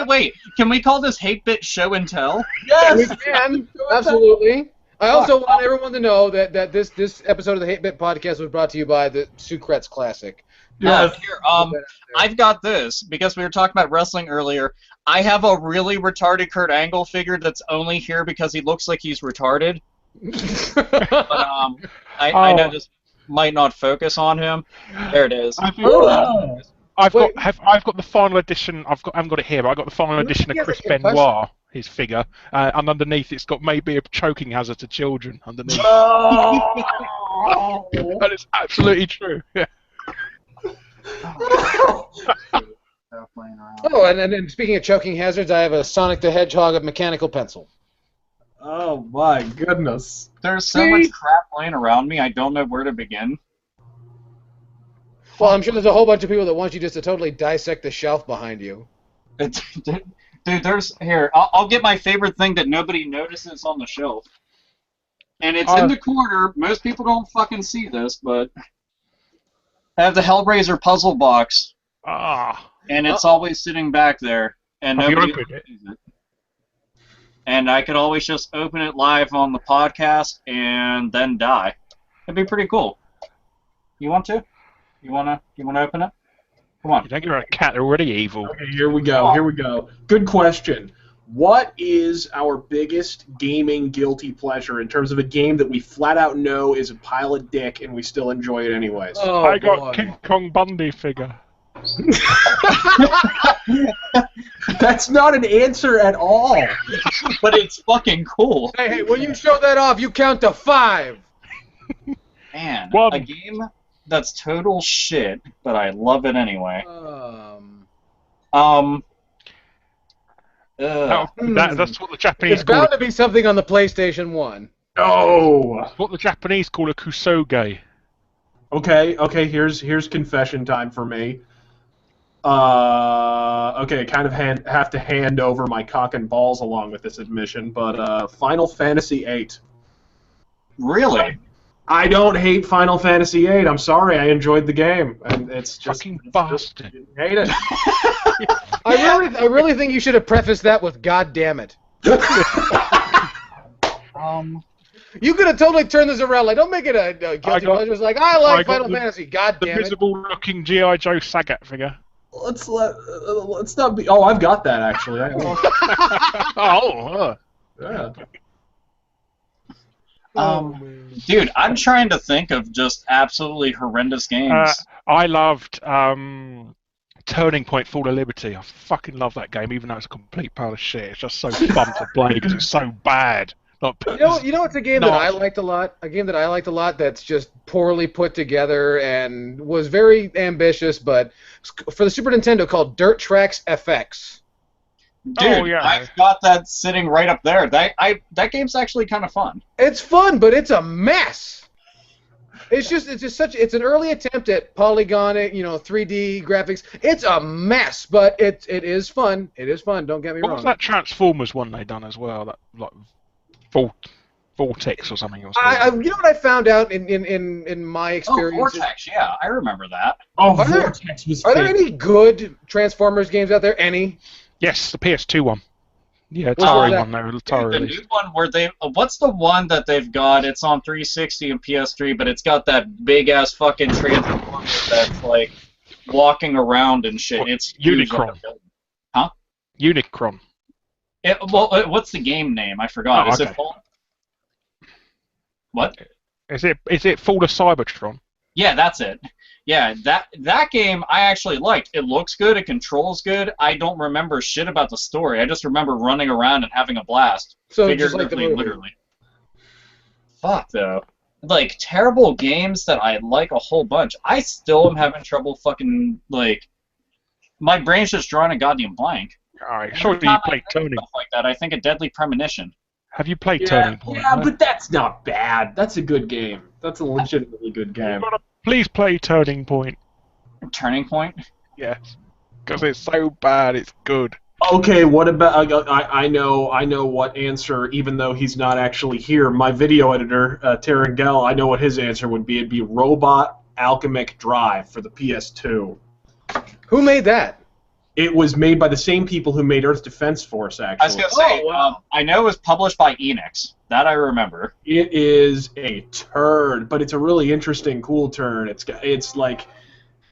Wait. Can we call this 8-bit show and tell? Yes! We can, absolutely. I also want everyone to know that this episode of the 8-Bit Podcast was brought to you by the Sucrets Classic. Yes. Here, I've got this, because we were talking about wrestling earlier. I have a really retarded Kurt Angle figure that's only here because he looks like he's retarded. But I know this might not focus on him. There it is. I've got the final edition. I haven't got it here, but I've got the final edition of Chris Benoit, his figure, and underneath it's got maybe a choking hazard to children underneath. Oh! And it's absolutely true. Yeah. Oh, and speaking of choking hazards, I have a Sonic the Hedgehog of mechanical pencil. Oh my goodness. There's so much crap laying around me, I don't know where to begin. Well, I'm sure there's a whole bunch of people that want you just to totally dissect the shelf behind you. Dude, there's... Here, I'll get my favorite thing that nobody notices on the shelf. And it's in the corner. Most people don't fucking see this, but... I have the Hellraiser puzzle box, Ah. and it's always sitting back there, and Have you nobody opened it? uses it. And I could always just open it live on the podcast and then die. It'd be pretty cool. You want to? You wanna open it? Come on. You don't give her a cat, they're already evil. Okay, here we go. Here we go. Good question. What is our biggest gaming guilty pleasure in terms of a game that we flat out know is a pile of dick and we still enjoy it anyways? Oh, I got boy. King Kong Bundy figure. That's not an answer at all. But it's fucking cool. Hey, when you show that off, you count to 5. Man, One. a game that's total shit, but I love it anyway. That's what the Japanese It's call bound it. to be something on the PlayStation 1. No. That's what the Japanese call a kusoge. Okay. Here's confession time for me. Okay, I kind of have to hand over my cock and balls along with this admission, but Final Fantasy VIII. Really? I don't hate Final Fantasy VIII. I'm sorry, I enjoyed the game, and it's just Fucking bastard. hate it. I really think you should have prefaced that with "God damn it." You could have totally turned this around. Like, don't make it a guilty pleasure. It's like, I like Final Fantasy. God The damn it. visible-looking G.I. Joe Sagat figure. Let's not be. Oh, I've got that actually. Yeah. Dude, I'm trying to think of just absolutely horrendous games. I loved Turning Point: Fall of Liberty. I fucking love that game, even though it's a complete pile of shit. It's just so fun to play because it's so bad. You know, it's a game that I liked a lot. A game that I liked a lot that's just poorly put together and was very ambitious, but for the Super Nintendo called Dirt Tracks FX. Dude, yeah. I've got that sitting right up there. That game's actually kind of fun. It's fun, but it's a mess. It's an early attempt at polygonic, 3D graphics. It's a mess, but it is fun. It is fun. Don't get me wrong. What was that Transformers one they done as well? That like Vortex or something. You know what I found out in my experience? Oh, Vortex, yeah, I remember that. Oh, Vortex was. Are there any good Transformers games out there? Any? Yes, the PS2 one. Yeah, Atari one. They were Atari the released. new one where they. What's the one that they've got? It's on 360 and PS3, but it's got that big ass fucking Transformer that's like walking around and shit. What, It's huge, Unicron. like huh? Unicron. What's the game name? I forgot. Oh, Is okay. it Fall? What? Is it Fall of Cybertron? Yeah, that's it. Yeah, that game I actually liked. It looks good. It controls good. I don't remember shit about the story. I just remember running around and having a blast. So just like the Figuratively, movie. literally. Fuck though. Like terrible games that I like a whole bunch. I still am having trouble fucking like. My brain's just drawing a goddamn blank. Alright, Every surely you time I played think Turning. stuff like that, I think a Deadly Premonition. Have you played Turning Point? Yeah, but that's not bad. That's a good game. That's a legitimately good game. Please play Turning Point. Turning Point. Yes, because it's so bad, it's good. Okay, what about? I know what answer. Even though he's not actually here, my video editor, Terangel, I know what his answer would be. It'd be Robot Alchemic Drive for the PS2. Who made that? It was made by the same people who made Earth Defense Force, actually. I was gonna say, I know it was published by Enix. That I remember. It is a turd, but it's a really interesting, cool turd. It's like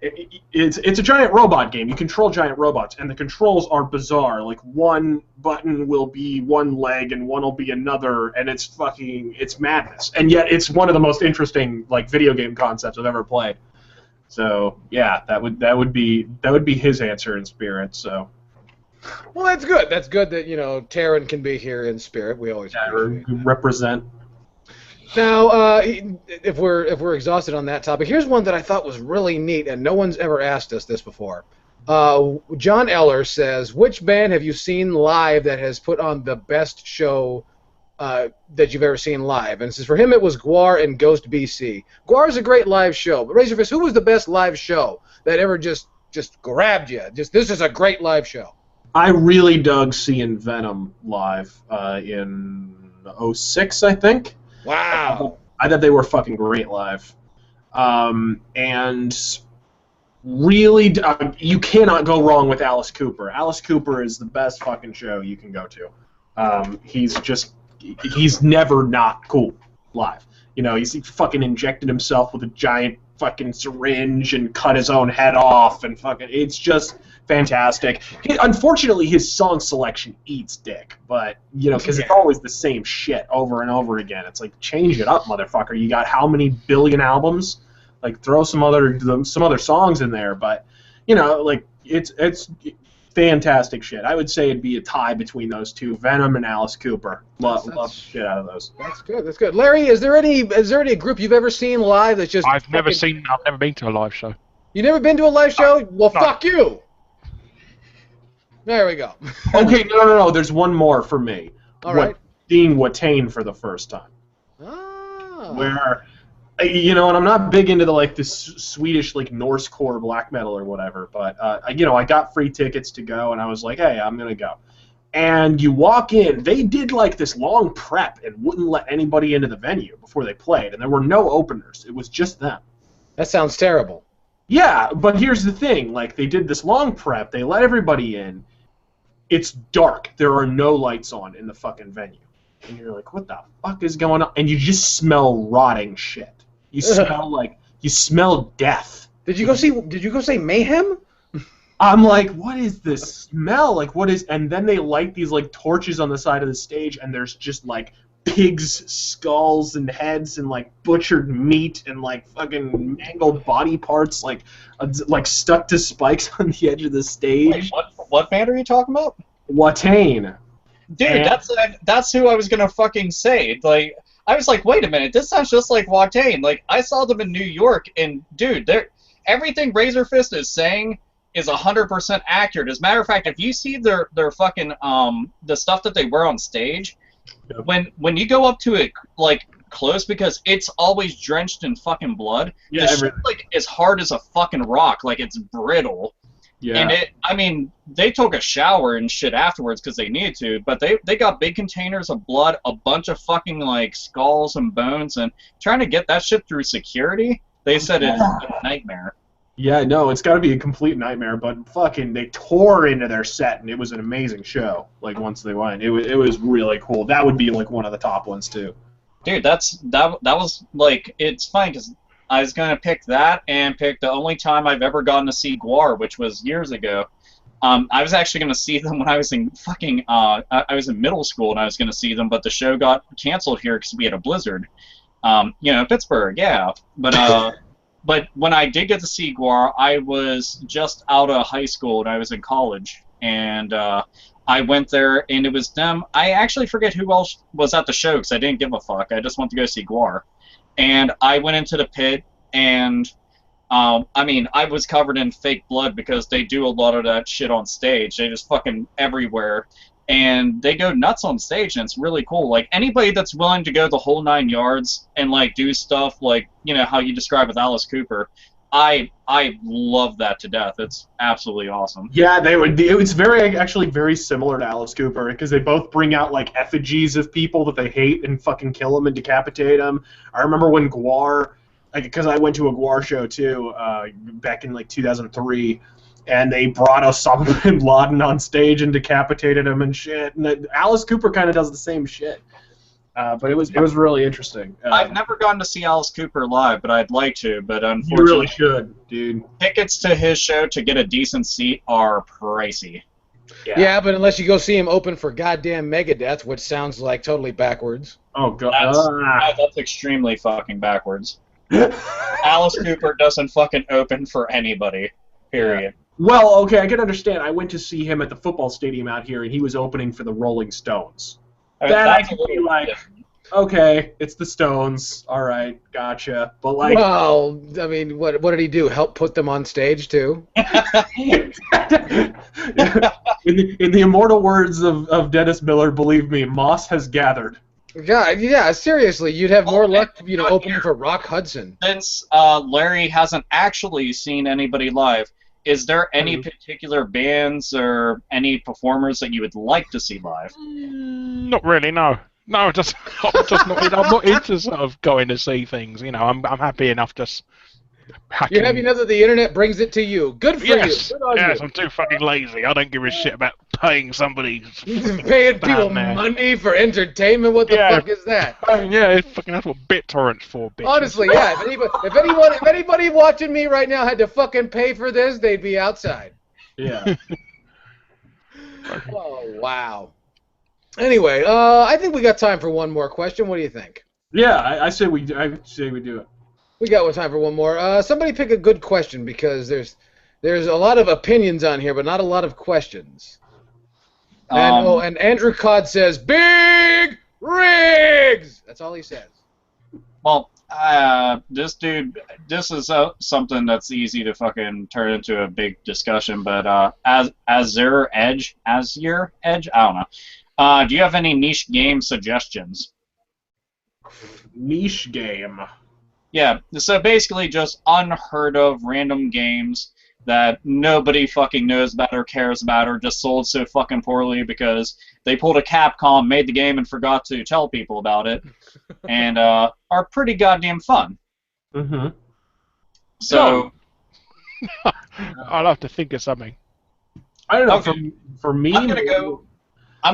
it's a giant robot game. You control giant robots, and the controls are bizarre. Like one button will be one leg, and one will be another, and it's madness. And yet, it's one of the most interesting like video game concepts I've ever played. So yeah, that would be his answer in spirit. So. Well, that's good. That's good that Taryn can be here in spirit. We always represent. Now, if we're exhausted on that topic, here's one that I thought was really neat, and no one's ever asked us this before. John Eller says, "Which band have you seen live that has put on the best show that you've ever seen live?" And it says for him it was Gwar and Ghost BC. Gwar is a great live show, but Razorfist, who was the best live show that ever just grabbed you? This is a great live show. I really dug seeing Venom live in 2006, I think. Wow. I thought they were fucking great live. And really, you cannot go wrong with Alice Cooper. Alice Cooper is the best fucking show you can go to. He's never not cool live. You know, he fucking injected himself with a giant fucking syringe and cut his own head off, and fucking, it's just fantastic. Unfortunately, his song selection eats dick, but, you know, because it's always the same shit over and over again. It's like, change it up, motherfucker. You got how many billion albums? Like, throw some other songs in there, but, you know, like, it's fantastic shit. I would say it'd be a tie between those two, Venom and Alice Cooper. Love the shit out of those. That's good. That's good. Larry, is there any group you've ever seen live that's just? I've never been to a live show. You never been to a live show? Well, no. Fuck you. There we go. Okay, no. There's one more for me. All right. Seeing Watain for the first time. Ah. Where, you know, and I'm not big into the Swedish Norsecore black metal or whatever, but you know, I got free tickets to go, and I was like, hey, I'm gonna go. And you walk in, they did this long prep and wouldn't let anybody into the venue before they played, and there were no openers. It was just them. That sounds terrible. Yeah, but here's the thing: they did this long prep, they let everybody in. It's dark. There are no lights on in the fucking venue, and you're like, what the fuck is going on? And you just smell rotting shit. You smell death. Did you go see Mayhem? I'm like, what is this smell? And then they light these torches on the side of the stage, and there's just pigs' skulls and heads and butchered meat and fucking mangled body parts stuck to spikes on the edge of the stage. Wait, what band are you talking about? Watain. Dude, that's who I was gonna fucking say. I was like, wait a minute, this sounds just like Watain. I saw them in New York, and dude, everything Razorfist is saying is 100% accurate. As a matter of fact, if you see their fucking the stuff that they wear on stage, yep. when you go up to it close, because it's always drenched in fucking blood, the shit is hard as a fucking rock, it's brittle. Yeah. And they took a shower and shit afterwards because they needed to, but they got big containers of blood, a bunch of fucking skulls and bones, and trying to get that shit through security, they said it's a nightmare. Yeah, no, it's got to be a complete nightmare, but fucking they tore into their set, and it was an amazing show. Once they went, it was really cool. That would be one of the top ones too. Dude, that was it's funny because I was going to pick that and pick the only time I've ever gotten to see Gwar, which was years ago. I was actually going to see them when I was in fucking, I was in middle school and I was going to see them, but the show got canceled here because we had a blizzard. You know, Pittsburgh, yeah. But when I did get to see Gwar, I was just out of high school and I was in college. And I went there and it was them. I actually forget who else was at the show because I didn't give a fuck. I just wanted to go see Gwar. And I went into the pit, and I was covered in fake blood because they do a lot of that shit on stage. They just fucking everywhere, and they go nuts on stage, and it's really cool. Anybody that's willing to go the whole 9 yards and do stuff you know how you describe with Alice Cooper, I love that to death. It's absolutely awesome. Yeah, it's actually very similar to Alice Cooper because they both bring out effigies of people that they hate and fucking kill them and decapitate them. I remember when Gwar, because I went to a Gwar show too back in 2003, and they brought Osama bin Laden on stage and decapitated him and shit. And Alice Cooper kind of does the same shit. But it was really interesting. I've never gotten to see Alice Cooper live, but I'd like to. But unfortunately, you really should, dude. Tickets to his show to get a decent seat are pricey. Yeah, but unless you go see him open for goddamn Megadeth, which sounds totally backwards. Oh god, that's extremely fucking backwards. Alice Cooper doesn't fucking open for anybody. Period. Well, okay, I can understand. I went to see him at the football stadium out here, and he was opening for the Rolling Stones. That I can be okay, it's the Stones. All right, gotcha. But well, what did he do? Help put them on stage too? in the immortal words of Dennis Miller, believe me, moss has gathered. God, yeah, seriously, you'd have more luck, opening for Rock Hudson. Since Larry hasn't actually seen anybody live, is there any particular bands or any performers that you would like to see live? Not really, no. No, I'm not into sort of going to see things. I'm happy enough just You're happy enough that the internet brings it to you. Good for you. Good on yes, you. I'm too fucking lazy. I don't give a shit about paying somebody. Paying people money for entertainment? What the fuck is that? Yeah, fucking that's what BitTorrent's for, bitches. Honestly, yeah. If anybody watching me right now had to fucking pay for this, they'd be outside. Yeah. Oh wow. Anyway, I think we got time for one more question. What do you think? Yeah, I say we do it. We got time for one more. Somebody pick a good question because there's a lot of opinions on here, but not a lot of questions. And Andrew Codd says, "Big rigs." That's all he says. Well, this is something that's easy to fucking turn into a big discussion. But Azure Edge, I don't know. Do you have any niche game suggestions? Niche game. Yeah, so basically just unheard of random games that nobody fucking knows about or cares about or just sold so fucking poorly because they pulled a Capcom, made the game, and forgot to tell people about it, and are pretty goddamn fun. Mm-hmm. So... I'll have to think of something. I don't know, Okay. for me... I'm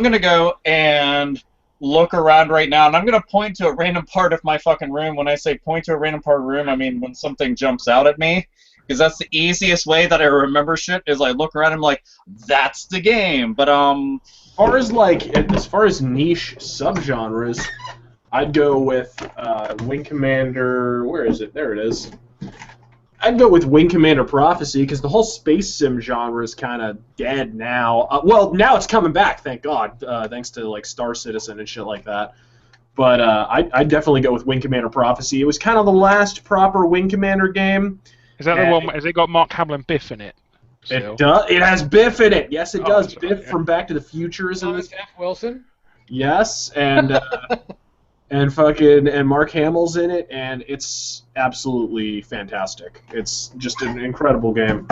gonna go and look around right now, and I'm gonna point to a random part of my fucking room. When I say point to a random part of the room, I mean when something jumps out at me, because that's the easiest way that I remember shit. Is I look around and I'm like, that's the game. But as far as niche subgenres, I'd go with Wing Commander. Where is it? There it is. I'd go with Wing Commander Prophecy because the whole space sim genre is kind of dead now. Well, now it's coming back, thank God, thanks to like Star Citizen and shit like that. But I'd definitely go with Wing Commander Prophecy. It was kind of the last proper Wing Commander game. Is that the one? Has it got Mark Hamill and Biff in it? It does. It has Biff in it. Yes, it does. Sorry, Biff from Back to the Future is in this. F. Wilson? Yes, and and Mark Hamill's in it, and it's absolutely fantastic. It's just an incredible game.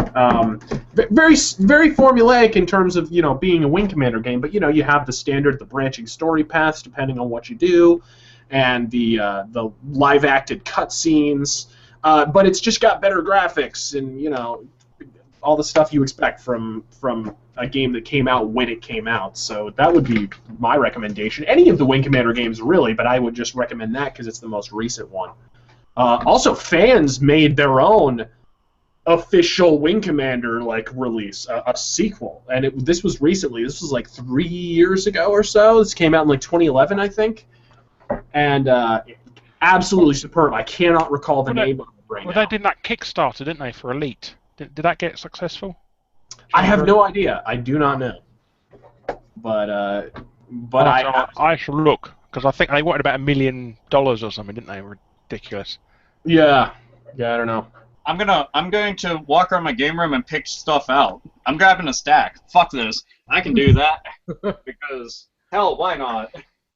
Very formulaic in terms of being a Wing Commander game, but you have the standard, the branching story paths depending on what you do, and the live acted cutscenes. But it's just got better graphics and all the stuff you expect from a game that came out when it came out. So that would be my recommendation. Any of the Wing Commander games, really, but I would just recommend that because it's the most recent one. Also, fans made their own official Wing Commander release, a sequel, and this was recently. This was like 3 years ago or so. This came out in 2011, I think, and absolutely superb. I cannot recall the name of it right now. Well, they did that Kickstarter, didn't they, for Elite? Did that get successful? I have no idea. I do not know. But I shall look because I think they wanted about $1 million or something, didn't they? Ridiculous. Yeah, I don't know. I'm going to walk around my game room and pick stuff out. I'm grabbing a stack. Fuck this. I can do that because hell, why not?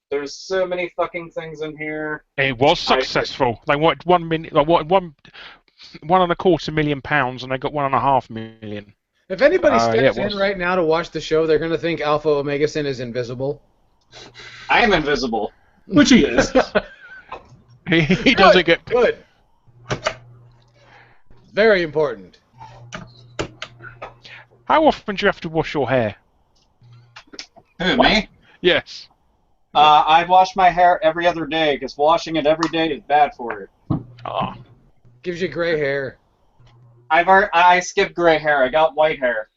There's so many fucking things in here. It was successful. They wanted £1.25 million, and they got £1.5 million. If anybody steps in right now to watch the show, they're going to think Alpha Omega Sin is invisible. I am invisible. Which he is. he doesn't get... Good. Very important. How often do you have to wash your hair? Who, me? Yes. I wash my hair every other day, because washing it every day is bad for it. Oh. Gives you gray hair. I skipped gray hair. I got white hair.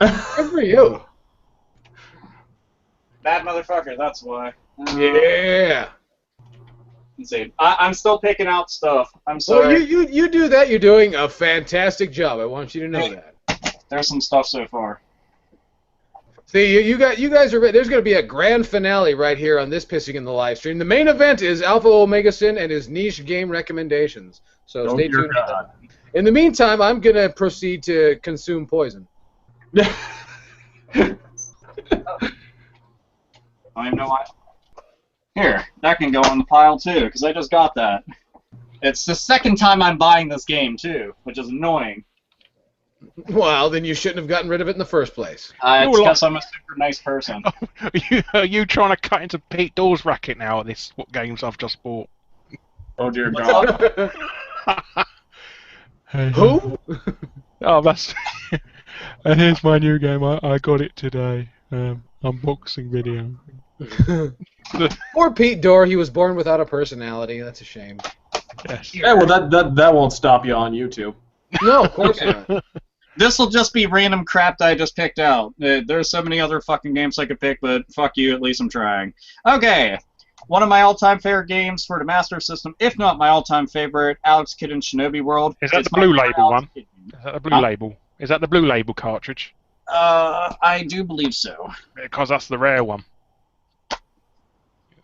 Good for you. Bad motherfucker, that's why. Yeah. Let's see. I'm still picking out stuff. I'm sorry. Well, you do that. You're doing a fantastic job. I want you to know that. There's some stuff so far. See, you guys are. There's going to be a grand finale right here on this Pissing in the live stream. The main event is Alpha Omega Sin and his niche game recommendations. So stay tuned. In the meantime, I'm going to proceed to consume poison. I know why. Here, that can go on the pile too, because I just got that. It's the second time I'm buying this game too, which is annoying. Well, then you shouldn't have gotten rid of it in the first place. It's because I'm a super nice person. Are you trying to cut into Pete Dawes' racket now at what games I've just bought? Oh dear God. Who? Oh, that's. And here's my new game. I got it today. Unboxing video. Poor Pete Dorr. He was born without a personality. That's a shame. Yes. Yeah, well, that won't stop you on YouTube. No, of course not. This will just be random crap that I just picked out. There's so many other fucking games I could pick, but fuck you, at least I'm trying. Okay, one of my all-time favorite games for the Master System, if not my all-time favorite, Alex Kidd in Shinobi World. Is that the Blue Label one? Is that the Blue Label? Is that the Blue Label cartridge? I do believe so. Because that's the rare one.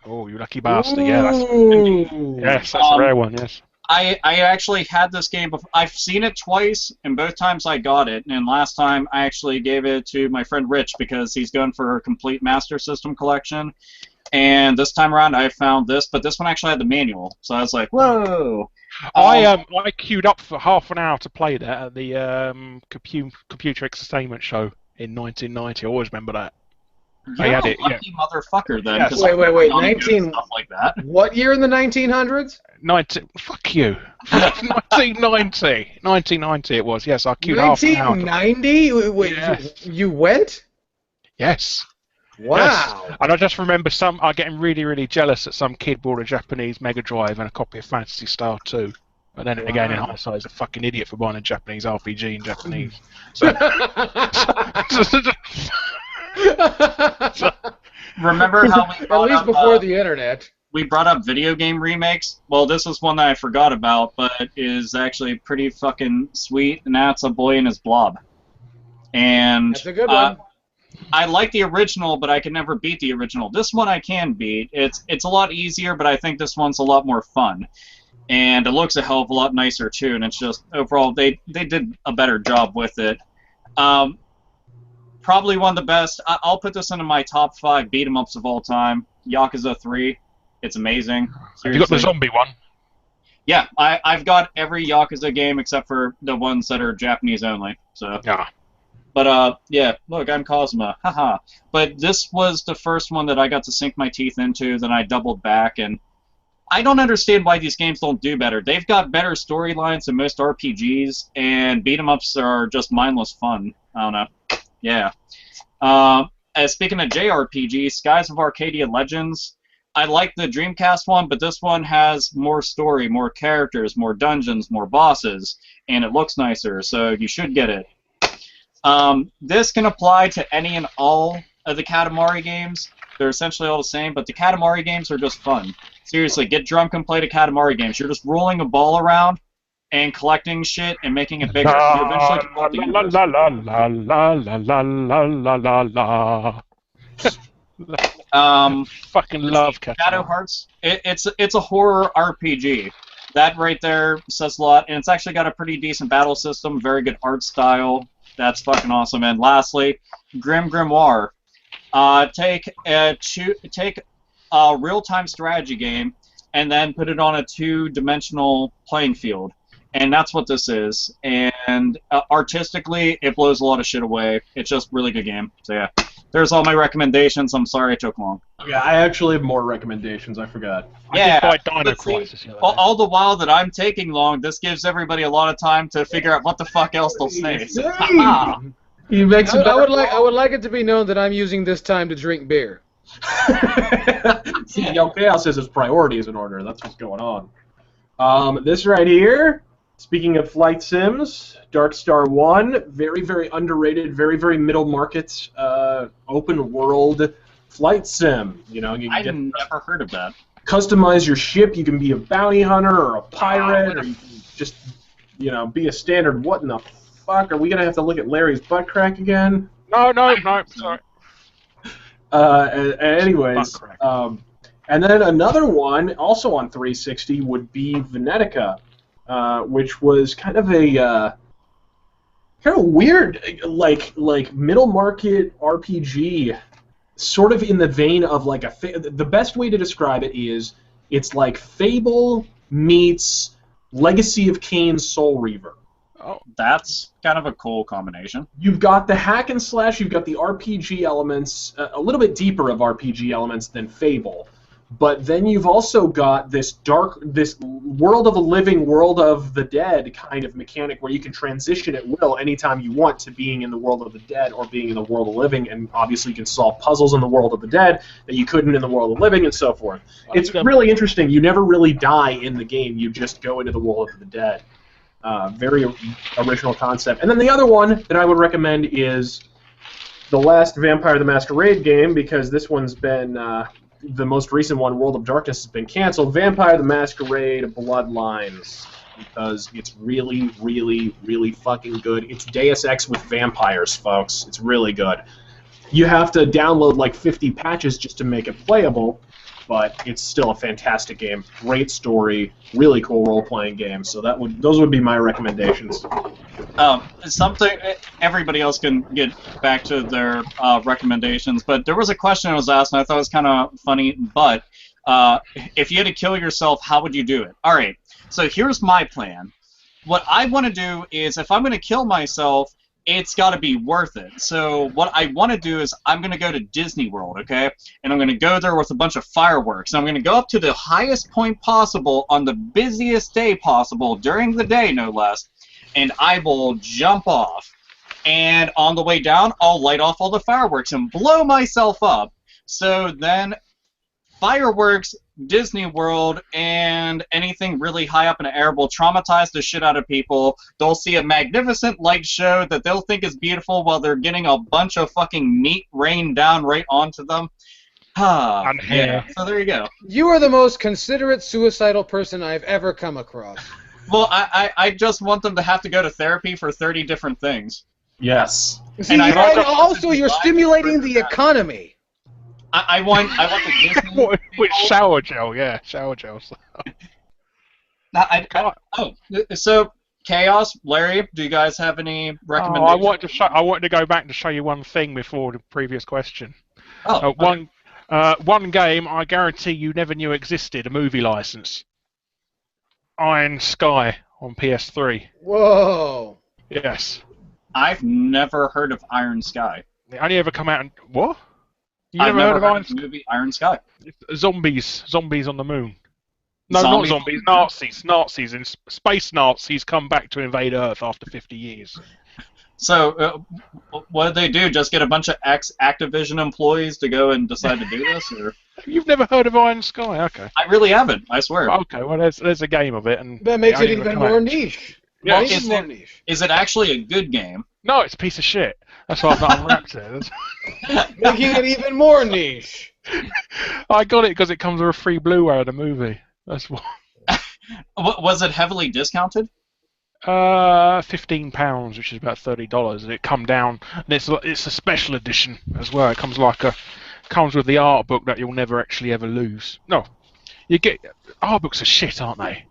Oh, you lucky bastard! Yeah, that's the rare one. Yes. I actually had this game before. I've seen it twice, and both times I got it. And last time I actually gave it to my friend Rich because he's going for a complete Master System collection. And this time around I found this, but this one actually had the manual. So I was like, whoa. I queued up for half an hour to play that at the Computer Entertainment Show in 1990. I always remember that. You're I had a it, lucky motherfucker then. Yes. Wait. Stuff like that. What year in the 1900s? Fuck you. 1990. 1990 it was. Yes, I queued half an hour. 1990? Wait, Yes. you went? Yes. Wow. Yes. And I just remember I getting really, really jealous that some kid bought a Japanese Mega Drive and a copy of Phantasy Star 2. And then again, in hindsight, he's a fucking idiot for buying a Japanese RPG in Japanese. So, Remember how we At least before the internet. we brought up video game remakes? Well, this is one that I forgot about, but is actually pretty fucking sweet, and that's A Boy and His Blob. And That's a good one. I like the original, but I can never beat the original. This one I can beat. It's a lot easier, but I think this one's a lot more fun. And it looks a hell of a lot nicer, too, and it's just, overall, they did a better job with it. Probably one of the best. I'll put this into my top 5 beat-em-ups of all time. Yakuza 3. It's amazing. Seriously. have you got the zombie one? Yeah, I've got every Yakuza game except for the ones that are Japanese only. So. Yeah. But, yeah, look, I'm Cosma. Haha. But this was the first one that I got to sink my teeth into, then I doubled back, and I don't understand why these games don't do better. They've got better storylines than most RPGs, and beat-em-ups are just mindless fun. I don't know. Yeah. Speaking of JRPGs, Skies of Arcadia Legends, I like the Dreamcast one, but this one has more story, more characters, more dungeons, more bosses, and it looks nicer, so you should get it. This can apply to any and all of the Katamari games. They're essentially all the same, but the Katamari games are just fun. Seriously, get drunk and play the Katamari games. You're just rolling a ball around and collecting shit and making it bigger. You eventually can pull the universe. Fucking love Shadow Hearts. It's a horror RPG. That right there says a lot, and it's actually got a pretty decent battle system, very good art style. That's fucking awesome. And lastly, Grim Grimoire. Take a real-time strategy game and then put it on a 2-dimensional playing field. And that's what this is. And artistically, it blows a lot of shit away. It's just a really good game. So yeah, there's all my recommendations. I'm sorry it took long. Yeah, I actually have more recommendations. I forgot. Yeah, I did buy Dino Crisis the other day. all the while that I'm taking long, this gives everybody a lot of time to figure out what the fuck else they'll say. So, You make some I would like it to be known that I'm using this time to drink beer. See, Yo Chaos says his priorities in order. That's what's going on. This right here, speaking of flight sims, Dark Star 1, very, very underrated, very, very middle market, open world flight sim. You know, you I've can never heard of that. customize your ship. You can be a bounty hunter or a pirate, or you can just, you know, be a standard. What in the fuck? Are we gonna have to look at Larry's butt crack again? No, sorry. Anyways, and then another one, also on 360, would be Venetica, which was kind of a weird, like middle market RPG, sort of in the vein of like the best way to describe it is it's like Fable meets Legacy of Kain Soul Reaver. Oh, that's kind of a cool combination. You've got the hack and slash, you've got the RPG elements, a little bit deeper of RPG elements than Fable, But then you've also got this world of the living, world of the dead kind of mechanic where you can transition at will anytime you want to being in the world of the dead or being in the world of living, and obviously you can solve puzzles in the world of the dead that you couldn't in the world of living and so forth. It's really interesting. You never really die in the game. You just go into the world of the dead. Very original concept. And then the other one that I would recommend is the last Vampire the Masquerade game, because this one's been... the most recent one, World of Darkness, has been canceled. Vampire the Masquerade Bloodlines, because it's really, really, really fucking good. It's Deus Ex with vampires, folks. It's really good. You have to download like 50 patches just to make it playable, but it's still a fantastic game. Great story, really cool role-playing game. So those would be my recommendations. Something everybody else can get back to their recommendations, but there was a question that was asked, and I thought it was kind of funny. But if you had to kill yourself, how would you do it? All right. So here's my plan. What I want to do is, if I'm going to kill myself, it's got to be worth it. So what I want to do is I'm going to go to Disney World, okay? And I'm going to go there with a bunch of fireworks. And I'm going to go up to the highest point possible on the busiest day possible, during the day no less, and I will jump off. And on the way down, I'll light off all the fireworks and blow myself up. So then fireworks, Disney World, and anything really high up in the air will traumatize the shit out of people. They'll see a magnificent light show that they'll think is beautiful while they're getting a bunch of fucking meat rained down right onto them. Yeah, so there you go. You are the most considerate suicidal person I've ever come across. Well, I just want them to have to go to therapy for 30 different things. Yes. See, and also you're stimulating the economy. I want the Disney with shower gel, yeah, shower gel. So Chaos, Larry, do you guys have any recommendations? I wanted to go back to show you one thing before the previous question. Okay. One game I guarantee you never knew existed, a movie license. Iron Sky on PS3. Whoa. Yes. I've never heard of Iron Sky. They only ever come out in... What? I've never heard of the movie Iron Sky. Zombies on the moon. No, not zombies, Nazis and space Nazis come back to invade Earth after 50 years. So, what did they do? Just get a bunch of ex-Activision employees to go and decide to do this, or? You've never heard of Iron Sky? Okay. I really haven't. I swear. Okay, well, there's a game of it, and that makes it even more niche. Well, is it actually a good game? No, it's a piece of shit. That's why I've not unwrapped it. Making it even more niche. I got it because it comes with a free Blu-ray of the movie. That's why. Was it heavily discounted? £15, which is about $30, and it come down, and it's a special edition as well. It comes with the art book that you'll never actually ever lose. No, you get art books are shit, aren't they?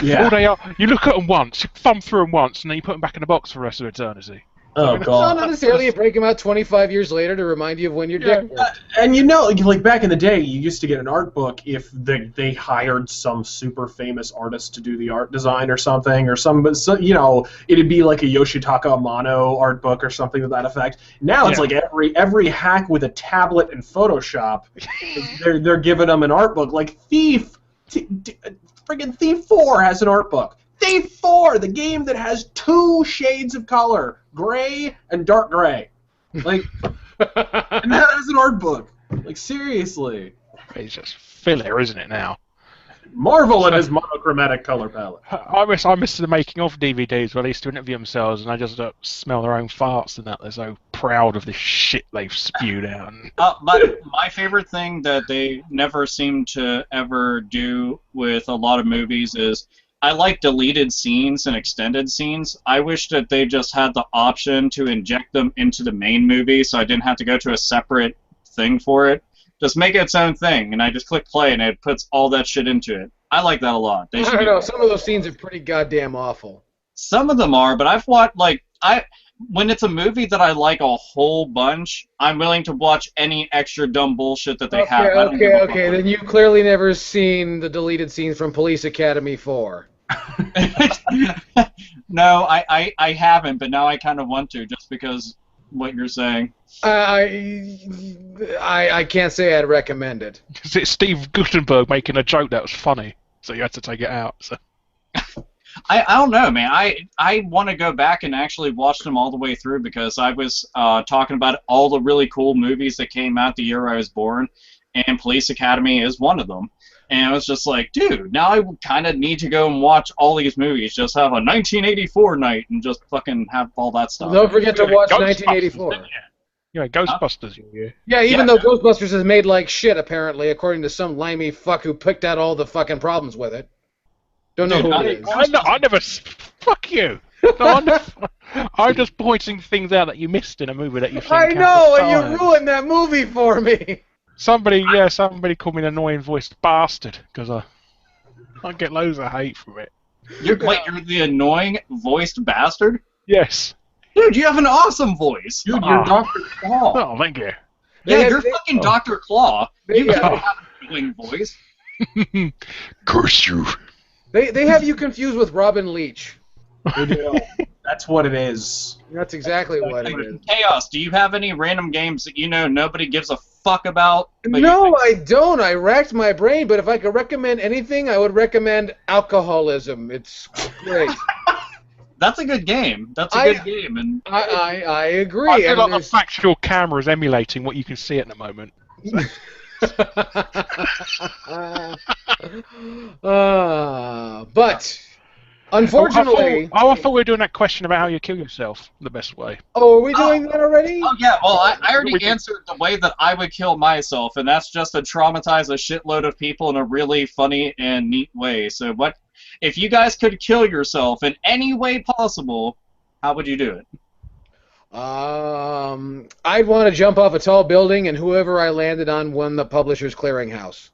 Yeah. All they are. You look at them once, you thumb through them once, and then you put them back in the box for the rest of eternity. Oh, God. It's not necessarily you break them out 25 years later to remind you of when your dick worked. And you know, like back in the day, you used to get an art book if they hired some super famous artist to do the art design or something, you know, it'd be like a Yoshitaka Amano art book or something to that effect. Now it's like every hack with a tablet and Photoshop, they're giving them an art book. Like friggin' Thief 4 has an art book. Thief 4, the game that has 2 shades of color, gray and dark gray. Like, and that has an art book. Like, seriously. It's just filler, isn't it, now? Marvel and his monochromatic color palette. I miss the making of DVDs where they used to interview themselves and they just smell their own farts and that. They're so proud of this shit they've spewed out. My favorite thing that they never seem to ever do with a lot of movies is I like deleted scenes and extended scenes. I wish that they just had the option to inject them into the main movie so I didn't have to go to a separate thing for it. Just make it its own thing, and I just click play, and it puts all that shit into it. I like that a lot. I don't know. Some of those scenes are pretty goddamn awful. Some of them are, but I've watched, when it's a movie that I like a whole bunch, I'm willing to watch any extra dumb bullshit that they have. Okay. Then you've clearly never seen the deleted scenes from Police Academy 4. No, I haven't, but now I kind of want to, just because what you're saying. I can't say I'd recommend it. Is it Steve Guttenberg making a joke that was funny, so you had to take it out? So. I don't know, man. I want to go back and actually watch them all the way through because I was talking about all the really cool movies that came out the year I was born, and Police Academy is one of them. And I was just like, dude, now I kind of need to go and watch all these movies. Just have a 1984 night and just fucking have all that stuff. Don't forget to watch 1984. Yeah, Ghostbusters. Yeah, even though Ghostbusters is made like shit, apparently, according to some limey fuck who picked out all the fucking problems with it. Don't know who it is. I never. Fuck you. No, I'm just pointing things out that you missed in a movie that you've seen. I know, and you ruined that movie for me. Somebody called me an annoying voiced bastard because I get loads of hate from it. You're the annoying voiced bastard? Yes. Dude, you have an awesome voice. Dude, you're Dr. Claw. Oh, thank you. Yeah, you're fucking Dr. Claw. You have an annoying voice. Curse you. They have you confused with Robin Leach. They do. That's what it is. That's exactly what it is. Chaos, do you have any random games that you know nobody gives a fuck about? No, I don't. I racked my brain, but if I could recommend anything, I would recommend Alcoholism. It's great. That's a good game. That's a good game, and I agree. I feel like the factual camera is emulating what you can see at the moment. But unfortunately, I thought we were doing that question about how you kill yourself the best way. Oh, are we doing that already? Oh yeah. Well, I already answered the way that I would kill myself, and that's just to traumatize a shitload of people in a really funny and neat way. So, what if you guys could kill yourself in any way possible? How would you do it? I'd want to jump off a tall building, and whoever I landed on won the Publishers Clearinghouse.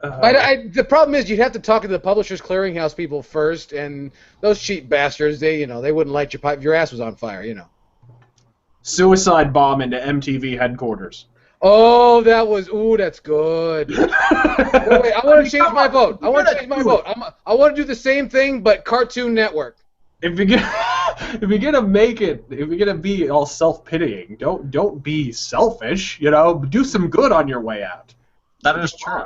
The problem is you'd have to talk to the Publishers Clearinghouse people first, and those cheap bastards, they wouldn't light your pipe if your ass was on fire, Suicide bomb into MTV headquarters. Oh, that's good. Wait, I want to change my vote. I want to do the same thing, but Cartoon Network. If you're gonna be all self-pitying, don't be selfish. Do some good on your way out. That is true.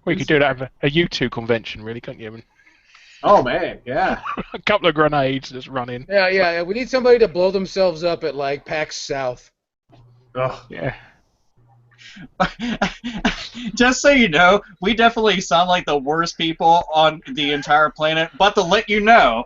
Well, you could do that at a U2 convention, really, couldn't you? Oh man, yeah. A couple of grenades just running. Yeah. We need somebody to blow themselves up at like PAX South. Oh yeah. Just so you know, we definitely sound like the worst people on the entire planet, but to let you know,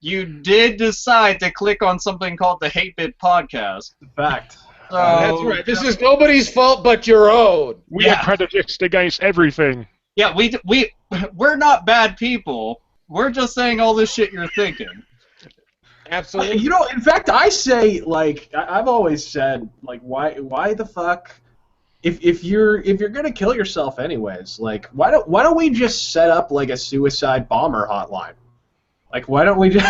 you did decide to click on something called the 8-Bit Podcast. In fact. So, that's right. This is nobody's fault but your own. We are prejudiced against everything. Yeah, we're not bad people. We're just saying all this shit you're thinking. Absolutely. In fact, I say, I've always said, why the fuck? If you're gonna kill yourself anyways, why don't we just set up a suicide bomber hotline? Why don't we just?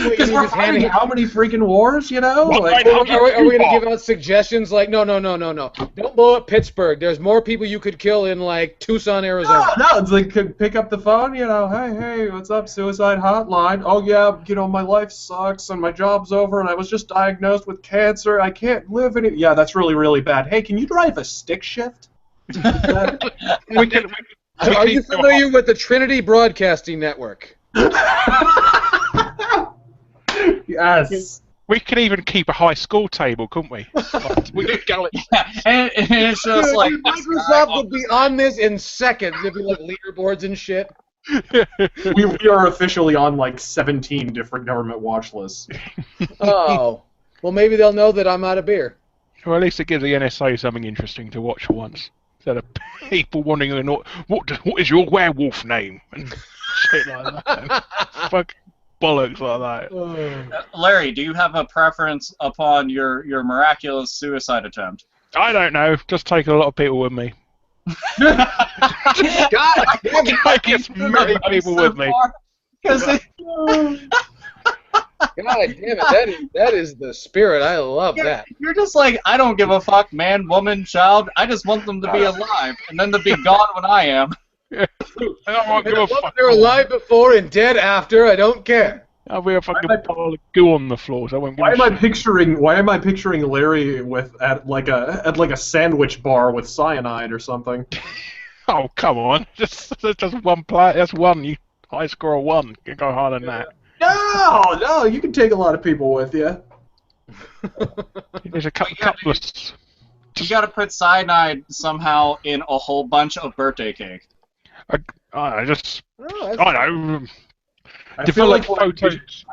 Because we're fighting how many freaking wars, Are we gonna give out suggestions no? Don't blow up Pittsburgh. There's more people you could kill in Tucson, Arizona. No, it's pick up the phone, hey, what's up, suicide hotline? Oh yeah, my life sucks and my job's over and I was just diagnosed with cancer. I can't live any. Yeah, that's really, really bad. Hey, can you drive a stick shift? Are you familiar with the Trinity Broadcasting Network? Yes. We could even keep a high score table, couldn't we? We could go. Yeah, and it's just Microsoft would be on this in seconds. It'd be leaderboards and shit. we are officially on 17 different government watch lists. Oh, well, maybe they'll know that I'm out of beer. Well, at least it gives the NSA something interesting to watch for once. Instead of people wanting to know what is your werewolf name and shit like that. Fuck bollocks like that. Larry, do you have a preference upon your miraculous suicide attempt? I don't know. Just taking a lot of people with me. God damn it! Take as many people with me. God damn it! That is the spirit. I love that. You're just I don't give a fuck, man, woman, child. I just want them to be alive and then to be gone when I am. Yeah. I don't give a fuck. They're alive before and dead after. I don't care. I'll be a fucking pile of goo on the floor. So I won't give Why a am I shit. picturing Larry at like a sandwich bar with cyanide or something? Oh, come on. Just one player. That's one. You high score of one. You can go harder than that. No, you can take a lot of people with you. There's a couple of... You gotta put cyanide somehow in a whole bunch of birthday cake. I just... Oh, I don't know. I feel like photos.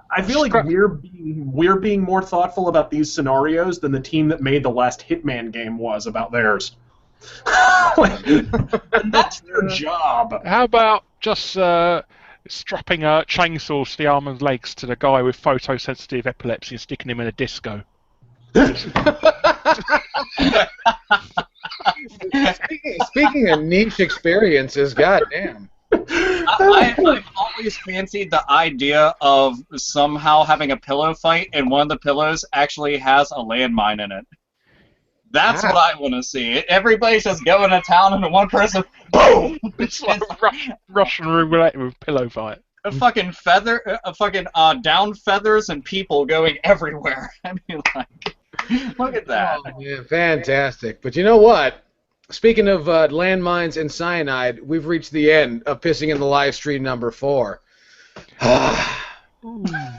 we're being more thoughtful about these scenarios than the team that made the last Hitman game was about theirs. And that's their job. How about just strapping a chainsaw to the arm and legs to the guy with photosensitive epilepsy and sticking him in a disco? Speaking of niche experiences, goddamn. I've always fancied the idea of somehow having a pillow fight and one of the pillows actually has a landmine in it. That's what I want to see. Everybody's just going to town and one person, boom! It's like Russian roulette with pillow fight. A fucking down feathers and people going everywhere. I mean, like, look at that. Oh, yeah, fantastic. But you know what? Speaking of landmines and cyanide, we've reached the end of Pissing in the Live Stream number 4.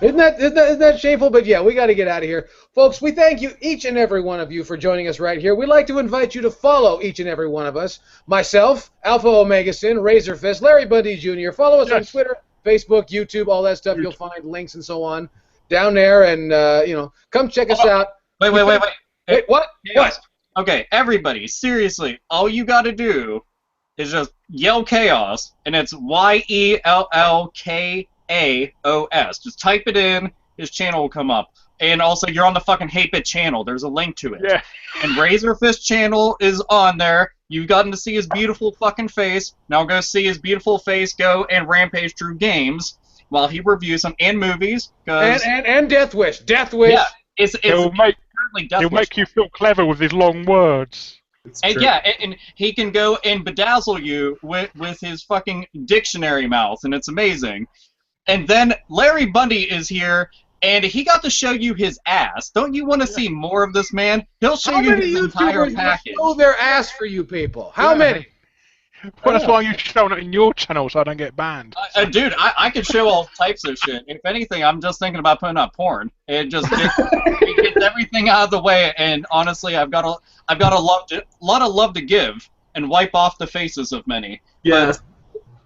Isn't that shameful? But yeah, we got to get out of here. Folks, we thank you, each and every one of you, for joining us right here. We'd like to invite you to follow each and every one of us. Myself, Alpha Omega Sin, Razor Fist, Larry Bundy Jr. Follow us on Twitter, Facebook, YouTube, all that stuff. You'll find links and so on down there. And, come check us out. Wait. Wait, what? What? Okay, everybody, seriously, all you gotta do is just yell chaos, and it's YELLKAOS. Just type it in, his channel will come up. And also, you're on the fucking 8-Bit channel. There's a link to it. Yeah. And Razor Fist channel is on there. You've gotten to see his beautiful fucking face. Now go see his beautiful face go and rampage through games while he reviews them and movies. And Death Wish. Death Wish. Yeah, it's He'll make you feel clever with his long words. And yeah, and he can go and bedazzle you with his fucking dictionary mouth, and it's amazing. And then Larry Bundy is here, and he got to show you his ass. Don't you want to see more of this man? He'll show you his entire package. Show their ass for you people. How many? Well, that's why you're showing it in your channel so I don't get banned. Dude, I could show all types of shit. If anything, I'm just thinking about putting up porn. It just it gets everything out of the way, and honestly, I've got a lot of love to give and wipe off the faces of many. Yes.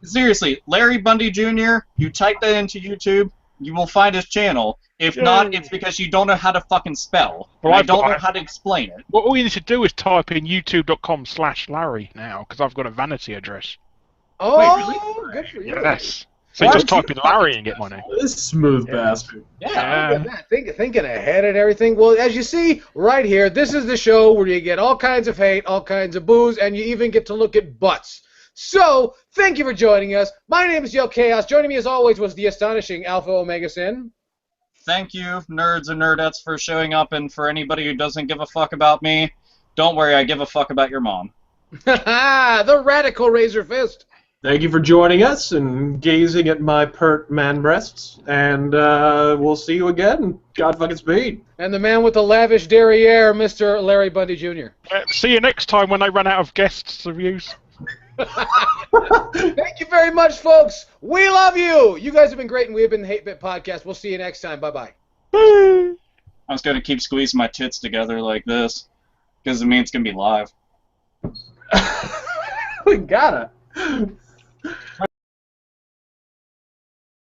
But seriously, Larry Bundy Jr., you type that into YouTube, you will find his channel. If not, it's because you don't know how to fucking spell. Well, I don't know how to explain it. What all you need to do is type in youtube.com/Larry now, because I've got a vanity address. Oh, wait, really? Good for you. Yes. So you just type in Larry and get my name. This smooth bastard. Yeah. Look at that. Thinking ahead and everything. Well, as you see right here, this is the show where you get all kinds of hate, all kinds of booze, and you even get to look at butts. So, thank you for joining us. My name is Yell Chaos. Joining me as always was the astonishing Alpha Omega Sin. Thank you, nerds and nerdettes, for showing up, and for anybody who doesn't give a fuck about me, don't worry, I give a fuck about your mom. The radical Razor Fist. Thank you for joining us and gazing at my pert man breasts, and we'll see you again. God fucking speed. And the man with the lavish derriere, Mr. Larry Bundy Jr. See you next time when they run out of guests reviews. Thank you very much, folks. We love you. You guys have been great, and we have been the 8-Bit Podcast. We'll see you next time. Bye-bye. I was going to keep squeezing my tits together like this, because it means it's going to be live. We gotta.